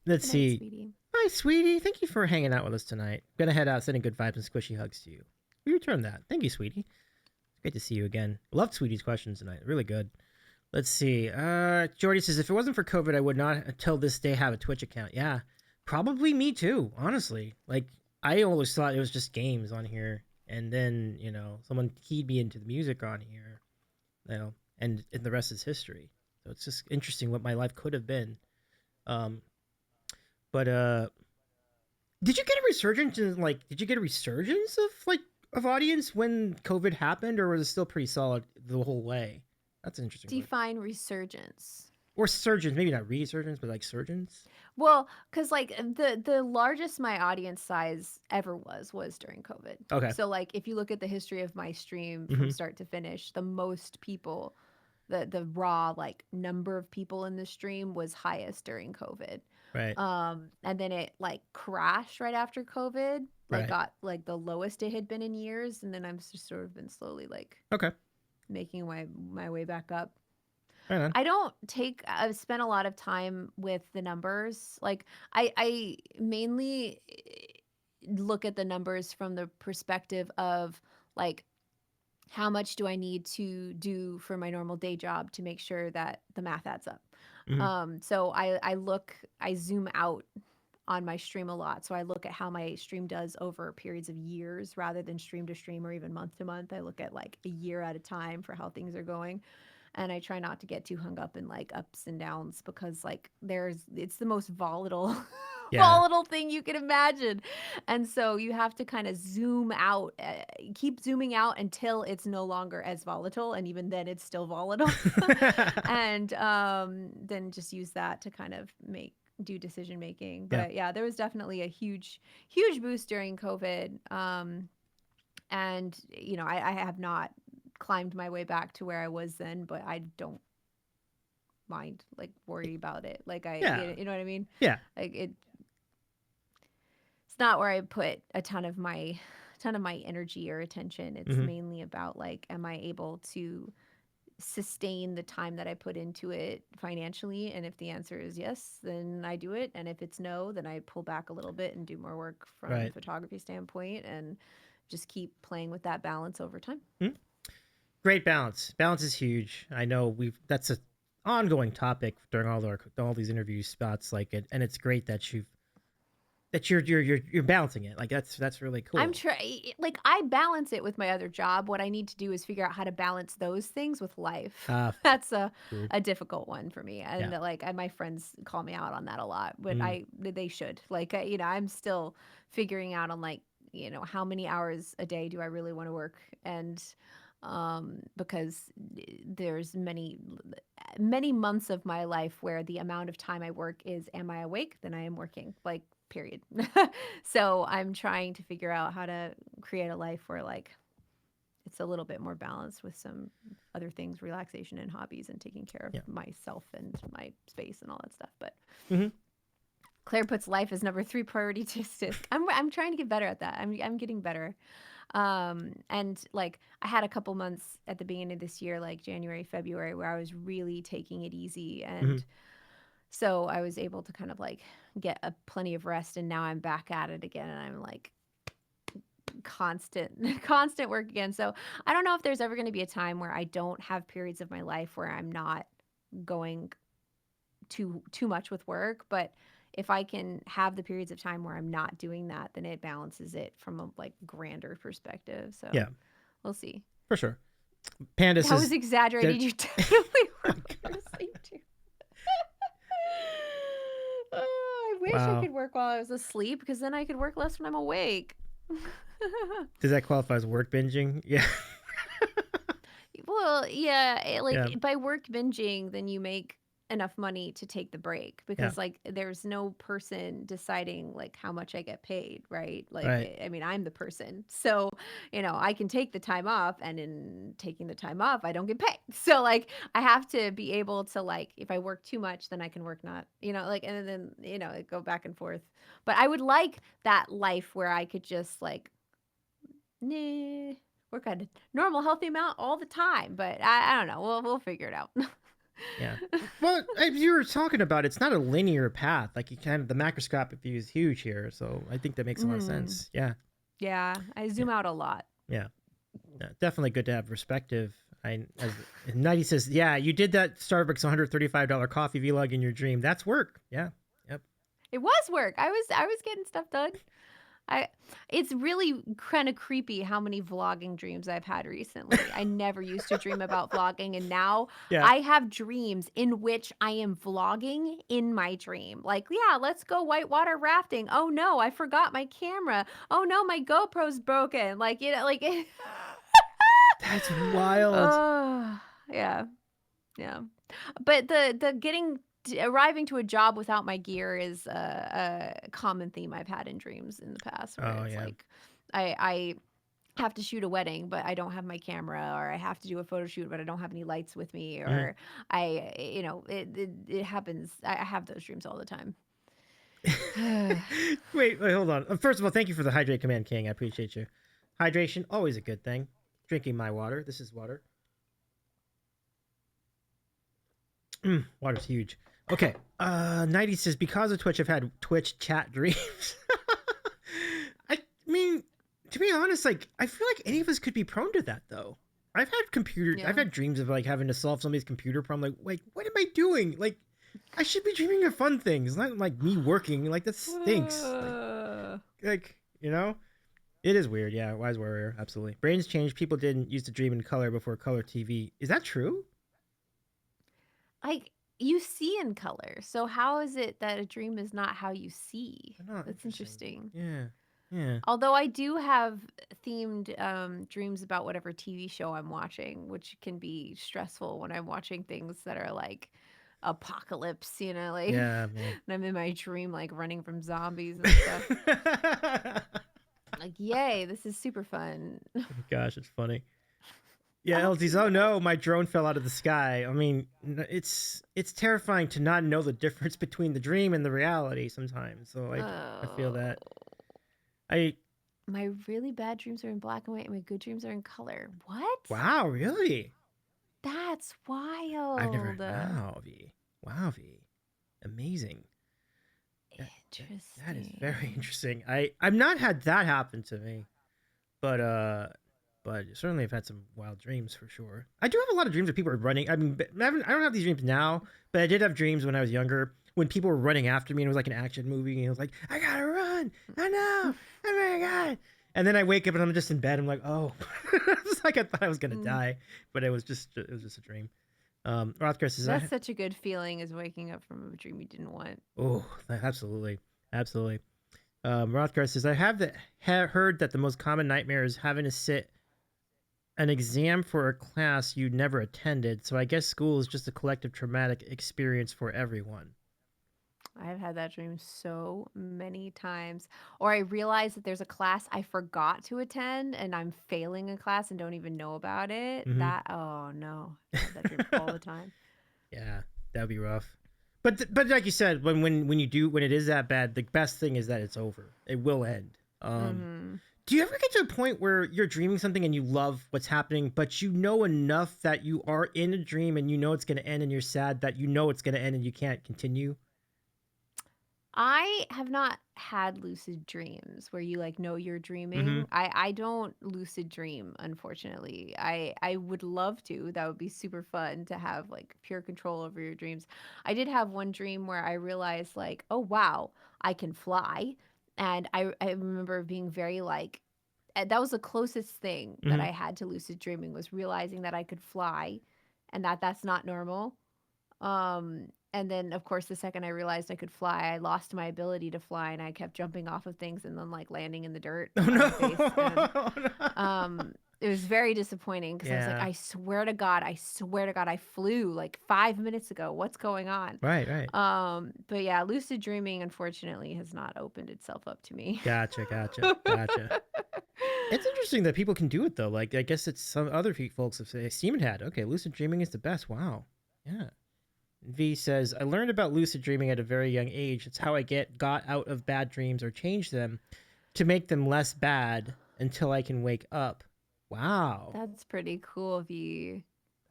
Let's see.
Sweetie.
Hi, sweetie. Thank you for hanging out with us tonight. Gonna head out, sending good vibes and squishy hugs to you. We return that. Thank you, sweetie. It's great to see you again. Loved Sweetie's questions tonight. Really good. Let's see. Jordy says, if it wasn't for COVID, I would not until this day have a Twitch account. Yeah. Probably me too, honestly. Like, I always thought it was just games on here. And then, someone keyed me into the music on here, and the rest is history. So it's just interesting what my life could have been. But did you get a resurgence of audience when COVID happened, or was it still pretty solid the whole way? That's an interesting.
Define resurgence.
Or surgeons, maybe not resurgence, but like surgeons.
Well, because like the largest my audience size ever was during COVID.
Okay.
So like if you look at the history of my stream from start to finish, the most people, the raw like number of people in the stream was highest during COVID.
Right.
And then it like crashed right after COVID. Like got like the lowest it had been in years, and then I've just sort of been slowly like making my way back up.
Right.
I've spent a lot of time with the numbers. Like I mainly look at the numbers from the perspective of like, how much do I need to do for my normal day job to make sure that the math adds up? So I zoom out on my stream a lot. So I look at how my stream does over periods of years rather than stream to stream or even month to month. I look at like a year at a time for how things are going. And I try not to get too hung up in like ups and downs, because like it's the most volatile thing you can imagine. And so you have to kind of zoom out, keep zooming out until it's no longer as volatile. And even then it's still volatile. And then just use that to kind of do decision making. But yeah, there was definitely a huge boost during COVID. And I have not climbed my way back to where I was then, but I don't mind like worry about it. Like you know what I mean?
Yeah.
Like it's not where I put a ton of my energy or attention. It's mainly about like, am I able to sustain the time that I put into it financially? And if the answer is yes, then I do it. And if it's no, then I pull back a little bit and do more work from a photography standpoint and just keep playing with that balance over time.
Great balance. Balance is huge. I know that's an ongoing topic during all these interview spots, like it, and it's great that you're balancing it. Like that's really cool.
I balance it with my other job. What I need to do is figure out how to balance those things with life. That's a difficult one for me. And my friends call me out on that a lot, but they should. Like I'm still figuring out on like, how many hours a day do I really want to work? And because there's many months of my life where the amount of time I work is, am I awake? Then I am working, like, period. So I'm trying to figure out how to create a life where like it's a little bit more balanced with some other things, relaxation and hobbies and taking care of myself and my space and all that stuff. But Claire puts life as number 3 priority to assist. I'm trying to get better at that. I'm getting better. And like I had a couple months at the beginning of this year, like January, February, where I was really taking it easy. And so I was able to kind of like get plenty of rest, and now I'm back at it again, and I'm like constant work again. So I don't know if there's ever going to be a time where I don't have periods of my life where I'm not going too much with work, but if I can have the periods of time where I'm not doing that, then it balances it from a like grander perspective. So
Yeah,
we'll see.
for sure. Panda
That
says
was exaggerated. You definitely were asleep too. Oh, I wish I
Wow.
could work while I was asleep, because then I could work less when I'm awake.
Does that qualify as work binging? Yeah.
Well, yeah,
Yeah.
by work binging, then you make enough money to take the break, because like there's no person deciding like how much I get paid, right? Like
Right.
I mean, I'm the person. So, I can take the time off, and in taking the time off, I don't get paid. So like I have to be able to, like, if I work too much, then I can work not, like, and then it go back and forth. But I would like that life where I could just like nah, work at a normal healthy amount all the time. But I don't know. We'll figure it out.
Yeah. Well, as you were talking about, it's not a linear path. Like you kind of the macroscopic view is huge here, so I think that makes a lot of sense. Yeah.
Yeah, I zoom out a lot.
Yeah. Yeah. Definitely good to have perspective. As Nighty says, yeah, you did that Starbucks $135 coffee vlog in your dream. That's work. Yeah. Yep.
It was work. I was getting stuff done. It's really kind of creepy how many vlogging dreams I've had recently. I never used to dream about vlogging, and now I have dreams in which I am vlogging in my dream. Like, yeah, let's go whitewater rafting. Oh no, I forgot my camera. Oh no, my GoPro's broken. Like,
That's wild.
Oh, yeah. Yeah. But the arriving to a job without my gear is a common theme I've had in dreams in the past, where it's like I have to shoot a wedding, but I don't have my camera, or I have to do a photo shoot, but I don't have any lights with me, or it happens. I have those dreams all the time.
wait, hold on. First of all, thank you for the hydrate command, King. I appreciate you. Hydration, always a good thing. Drinking my water. This is water. Water's huge. Okay. Nighty says, because of Twitch, I've had Twitch chat dreams. I mean, to be honest, like, I feel like any of us could be prone to that, though. I've had dreams of like having to solve somebody's computer problem. Like, what am I doing? Like, I should be dreaming of fun things, not like me working. Like, that stinks. Like, it is weird. Yeah, wise warrior. Absolutely. Brains changed. People didn't used to dream in color before color TV. Is that true?
Like, you see in color. So how is it that a dream is not how you see? That's interesting.
Yeah. Yeah.
Although I do have themed dreams about whatever TV show I'm watching, which can be stressful when I'm watching things that are like apocalypse, like
Yeah, man.
and I'm in my dream like running from zombies and stuff. Like, yay, this is super fun.
Gosh, it's funny. Yeah, LT's, oh no, my drone fell out of the sky. I mean, it's terrifying to not know the difference between the dream and the reality sometimes. So I feel that.
My really bad dreams are in black and white, and my good dreams are in color. What?
Wow, really?
That's wild.
I've never. Wow, V. Amazing.
Interesting.
That is very interesting. I've not had that happen to me, but certainly I've had some wild dreams for sure. I do have a lot of dreams where people are running. I mean, I don't have these dreams now, but I did have dreams when I was younger when people were running after me, and it was like an action movie, and it was like, I gotta run. I know. Oh my god. And then I wake up and I'm just in bed. I'm like, oh, it's like I thought I was gonna die, but it was just a dream. Rothgar says,
that's such a good feeling, is waking up from a dream you didn't want.
Oh, absolutely. Rothgar says, I have heard that the most common nightmare is having to sit an exam for a class you never attended. So I guess school is just a collective traumatic experience for everyone.
I've had that dream so many times. Or I realize that there's a class I forgot to attend, and I'm failing a class and don't even know about it.
Mm-hmm.
Oh no, I have that dream all the time.
Yeah, that'd be rough. But like you said, when it is that bad, the best thing is that it's over. It will end. Do you ever get to a point where you're dreaming something and you love what's happening, but you know enough that you are in a dream and you know it's going to end and you're sad that you know it's going to end and you can't continue?
I have not had lucid dreams where you like know you're
Mm-hmm.
dreaming. I don't lucid dream, unfortunately. I would love to. That would be super fun to have like pure control over your dreams. I did have one dream where I realized like, oh wow, I can fly. And I remember being very like that was the closest thing that
Mm-hmm.
I had to lucid dreaming was realizing that I could fly and that that's not normal. And then of course the second I realized I could fly, I lost my ability to fly and I kept jumping off of things and then like landing in the dirt
Oh
on
no.
my face. And
Oh, no.
it was very disappointing because I was like,
Yeah.
I swear to God, I flew like 5 minutes ago. What's going on?
Right, right.
But yeah, lucid dreaming unfortunately has not opened itself up to me.
Gotcha, gotcha, gotcha. It's interesting that people can do it though. Like I guess it's some other folks have say Steven had. Okay, lucid dreaming is the best. Wow. Yeah. V says, I learned about lucid dreaming at a very young age. It's how I got out of bad dreams or change them to make them less bad until I can wake up. Wow.
That's pretty cool of you.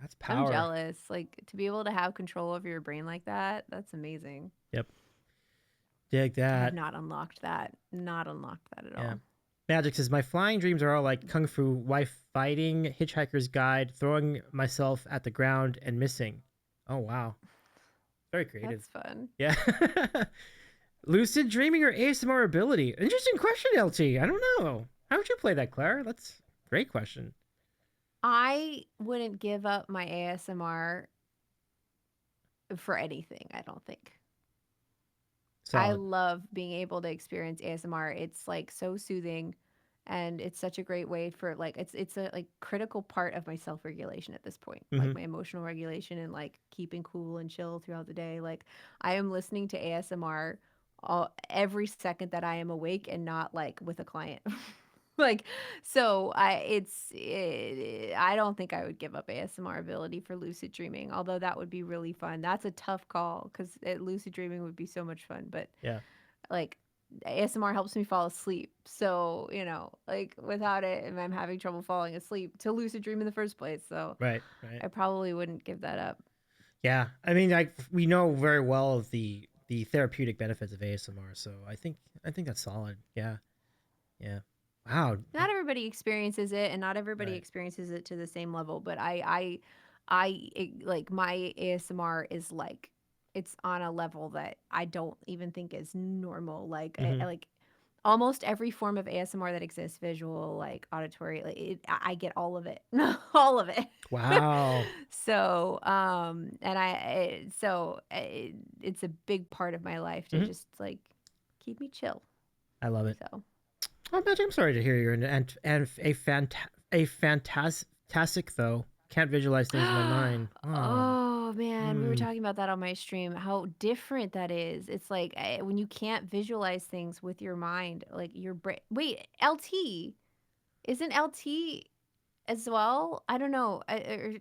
That's
I'm
power.
jealous. Like to be able to have control over your brain like that, that's amazing.
Yep. Dig
I have
that.
not unlocked that. Not unlocked that at
Yeah.
all.
Magic says, my flying dreams are all like Kung Fu, wife fighting, Hitchhiker's Guide, throwing myself at the ground and missing. Oh, wow. Very creative.
That's fun.
Yeah. Lucid dreaming or ASMR ability? Interesting question, LT. I don't know. How would you play that, Claire? That's a great question.
I wouldn't give up my ASMR for anything, I don't think. I
Solid.
love being able to experience ASMR. It's like so soothing and it's such a great way for like it's a like critical part of my self-regulation at this point.
Mm-hmm.
Like my emotional regulation and like keeping cool and chill throughout the day. Like I am listening to ASMR every second that I am awake and not like with a client. Like so I don't think I would give up ASMR ability for lucid dreaming, although that would be really fun. That's a tough call because lucid dreaming would be so much fun, but
Yeah.
like ASMR helps me fall asleep. So, like without it, and I'm having trouble falling asleep to lucid dream in the first place. So
Right. Right.
I probably wouldn't give that up.
Yeah. I mean, like we know very well of the therapeutic benefits of ASMR, so I think that's solid. Yeah. Yeah. Wow.
Not everybody experiences it, and not everybody
Right.
experiences it to the same level. But like my ASMR is like it's on a level that I don't even think is normal. Like
Mm-hmm.
like almost every form of ASMR that exists, visual, like auditory, like I get all of it, all of it.
Wow.
So and it's a big part of my life to
Mm-hmm.
just like keep me chill.
I love it.
So
Oh, Magic, I'm sorry to hear you're a fantastic though. Can't visualize things in my mind. Oh.
oh man, we were
Mm.
talking about that on my stream. How different that is. It's like when you can't visualize things with your mind, like your brain. Wait, LT isn't LT as well? I don't know. I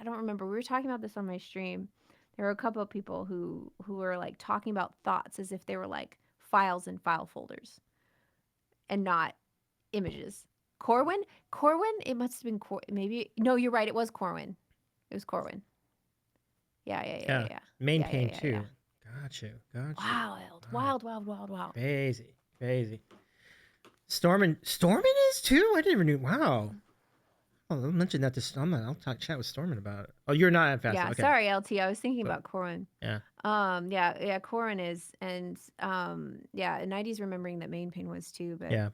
don't remember. We were talking about this on my stream. There were a couple of people who were like talking about thoughts as if they were like files in file folders and not images. Corwin? Corwin? It must have been maybe. No, you're right. It was Corwin. It was Corwin. Yeah, yeah, yeah,
Yeah.
yeah.
Main
Yeah, yeah,
pain
yeah,
too.
yeah.
Got you. Got you.
Wild,
Wow.
wild, wild, wild, wild.
Crazy. Crazy. Stormin is too? I didn't even know. Wow. Oh, I'll mention that to Stormin. I'll chat with Stormin about it. Oh, you're not at fast.
Yeah,
Okay.
sorry, LT. I was thinking
But-
about Corwin.
Yeah.
Yeah, Corwin is, and yeah, 90s remembering that main pain was too, but
Yeah.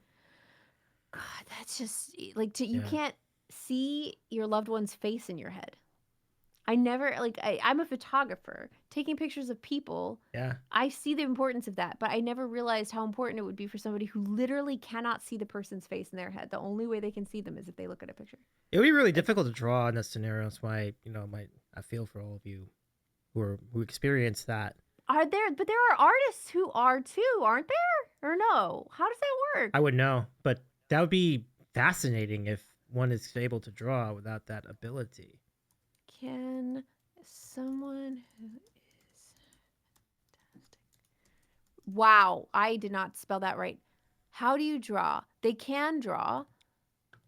God, that's just like you
Yeah.
can't see your loved one's face in your head. I never like I'm a photographer taking pictures of people.
Yeah.
I see the importance of that, but I never realized how important it would be for somebody who literally cannot see the person's face in their head. The only way they can see them is if they look at a picture.
It would be really difficult to draw in that scenario. That's why, I feel for all of you who experience that.
But there are artists who are too, aren't there? Or no? How does that work?
I would know, but that would be fascinating if one is able to draw without that ability.
Can someone who is fantastic. Wow, I did not spell that right. How do you draw? They can draw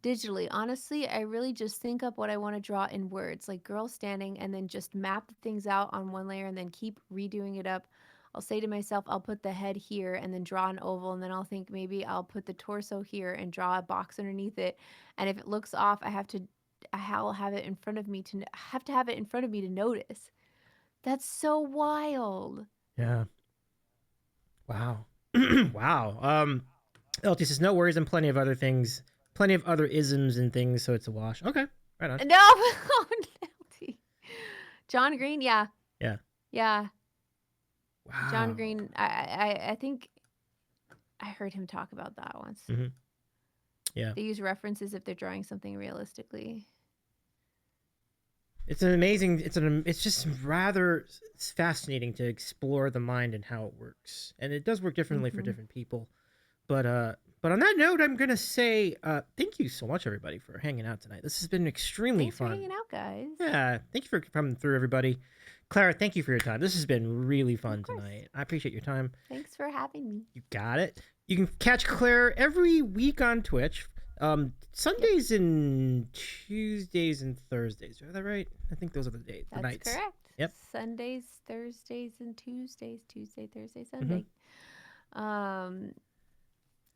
digitally. Honestly, I really just think up what I want to draw in words, like girl standing, and then just map things out on one layer and then keep redoing it up. I'll say to myself, I'll put the head here and then draw an oval, and then I'll think maybe I'll put the torso here and draw a box underneath it. And if it looks off, I'll have it in front of me to notice. That's so wild.
Yeah. Wow. Wow. LT says no worries and plenty of other things, plenty of other isms and things, so it's a wash. Okay, right on.
No, LT. John Green, yeah.
Yeah.
Yeah.
Wow.
John Green, I think I heard him talk about that once.
Mm-hmm. Yeah.
They use references if they're drawing something realistically.
It's an amazing. It's just rather fascinating to explore the mind and how it works, and it does work differently for different people. But on that note, I'm gonna say thank you so much, everybody, for hanging out tonight. This has been extremely fun.
Thanks for hanging out, guys.
Yeah, thank you for coming through, everybody. Clara, thank you for your time. This has been really fun tonight. I appreciate your time.
Thanks for having me.
You got it. You can catch Claire every week on Twitch. Sundays and Tuesdays and Thursdays. Is that right? I think those are the days.
That's
the nights.
correct.
Yep.
Sundays, Thursdays, and Tuesdays. Tuesday, Thursday, Sunday.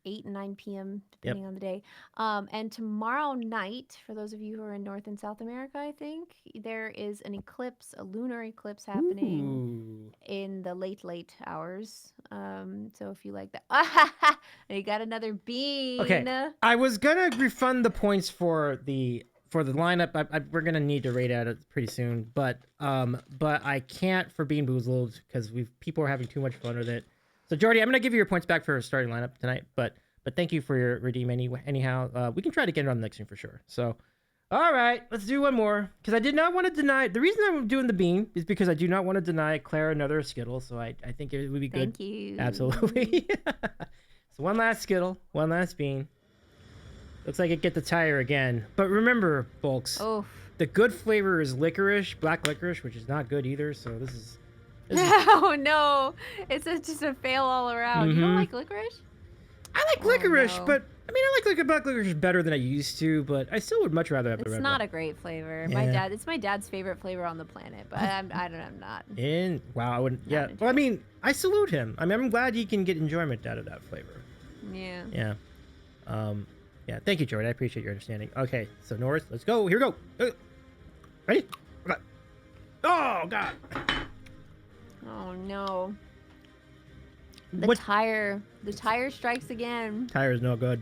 8 and 9 p.m. depending on the day. And tomorrow night, for those of you who are in North and South America, I think there is an eclipse, a lunar eclipse happening in the late hours. So if you like that, you got another bean.
Okay, I was gonna refund the points for the lineup. We're gonna need to rate out it pretty soon, but I can't for Bean Boozled because people are having too much fun with it. So Jordy, I'm gonna give you your points back for starting lineup tonight, but thank you for your redeem anyhow. We can try to get it on the next stream for sure. So, all right, let's do one more because I did not want to deny. The reason I'm doing the bean is because I do not want to deny Claire another Skittle. So I think it would be good.
Thank you.
Absolutely. So one last Skittle, one last bean. Looks like it get the tire again. But remember, folks, the good flavor is licorice, black licorice, which is not good either. So this is.
Oh no, it's just a fail all around. You don't like licorice?
I like licorice, but I mean, I like black licorice better than I used to, but I still would much rather have the red one.
It's not a great flavor.
Yeah.
It's my dad's favorite flavor on the planet, but I'm not.
Wow, I wouldn't. Yeah. Well, I mean, I salute him. I mean, I'm glad he can get enjoyment out of that flavor.
Yeah.
Yeah. Yeah. Thank you, Jordan. I appreciate your understanding. Okay, so North, let's go. Here we go. Ready? Oh God.
Oh no. The tire strikes again.
Tire is no good.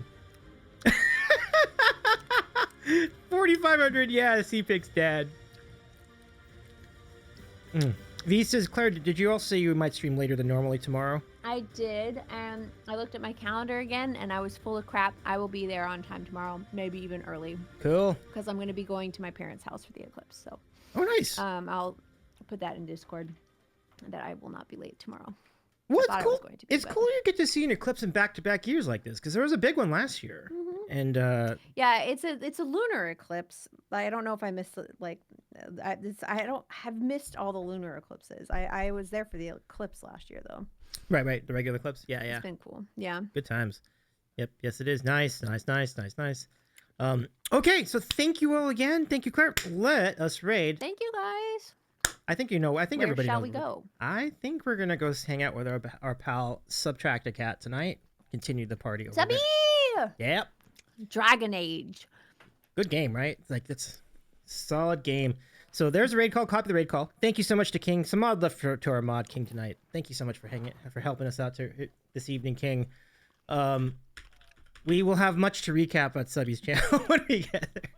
4,500. Yeah, C-Pic's dad. V says, Claire, did you also say you might stream later than normally tomorrow?
I did, and I looked at my calendar again, and I was full of crap. I will be there on time tomorrow, maybe even early.
Cool.
Because I'm going to be going to my parents' house for the eclipse. So.
Oh, nice.
I'll put that in Discord that I will not be late tomorrow.
Well, it's cool. It's cool you get to see an eclipse in back-to-back years like this because there was a big one last year, and
yeah, it's a lunar eclipse. I don't know if I missed I don't have missed all the lunar eclipses. I was there for the eclipse last year though.
Right, the regular eclipse. Yeah.
It's been cool. Yeah.
Good times. Yep. Yes, it is. Nice. Okay, so thank you all again. Thank you, Claire. Let us raid.
Thank you, guys.
I think everybody knows.
Where shall we go?
I think we're gonna go hang out with our pal Subtractacat tonight. Continue the party over
Subby!
there. Yep.
Dragon Age.
Good game, right? It's solid game. So there's a raid call. Copy the raid call. Thank you so much to King. Some mod left to our mod King tonight. Thank you so much for helping us out this evening, King. We will have much to recap at Subby's channel when we get there.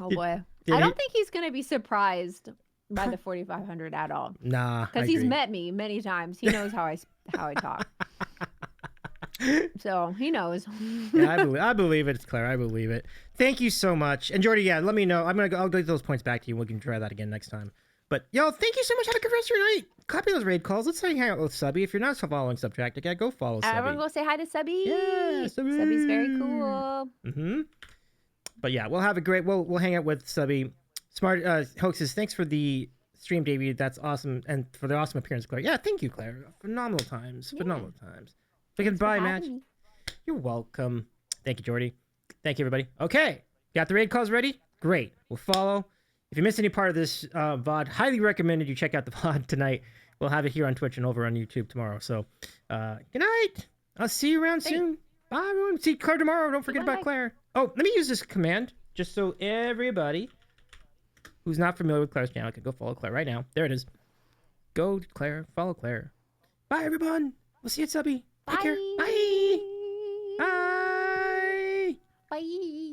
Oh boy, I don't think he's gonna be surprised by the 4,500 at all.
Nah,
because he's met me many times. He knows how I talk. So he knows.
Yeah, I believe it. It's Claire. I believe it. Thank you so much. And Jordy, yeah, let me know. I'll get those points back to you. We can try that again next time. But y'all, thank you so much. Have a good rest of your night. Copy those raid calls. Let's hang out with Subby. If you're not following Subtractic, go follow Subby.
Everyone go say hi to Subby.
Yeah, Subby.
Subby's very cool.
But yeah, we'll have a great. We'll hang out with Subby. Smart Hoaxes. Thanks for the stream debut. That's awesome, and for the awesome appearance, Claire. Yeah, thank you, Claire. Phenomenal times. Phenomenal times. Goodbye, match. You're welcome. Thank you, Jordy. Thank you, everybody. Okay, got the raid calls ready? Great. We'll follow. If you missed any part of this VOD, highly recommended you check out the VOD tonight. we'll have it here on Twitch and over on YouTube tomorrow. So, good night. I'll see you around soon. Bye, everyone. See Claire tomorrow. Don't forget about Claire. Oh, let me use this command just so everybody who's not familiar with Claire's channel can go follow Claire right now. There it is. Go to Claire. Follow Claire. Bye, everyone. We'll see you at Subby. Take care. Bye. Bye.
Bye.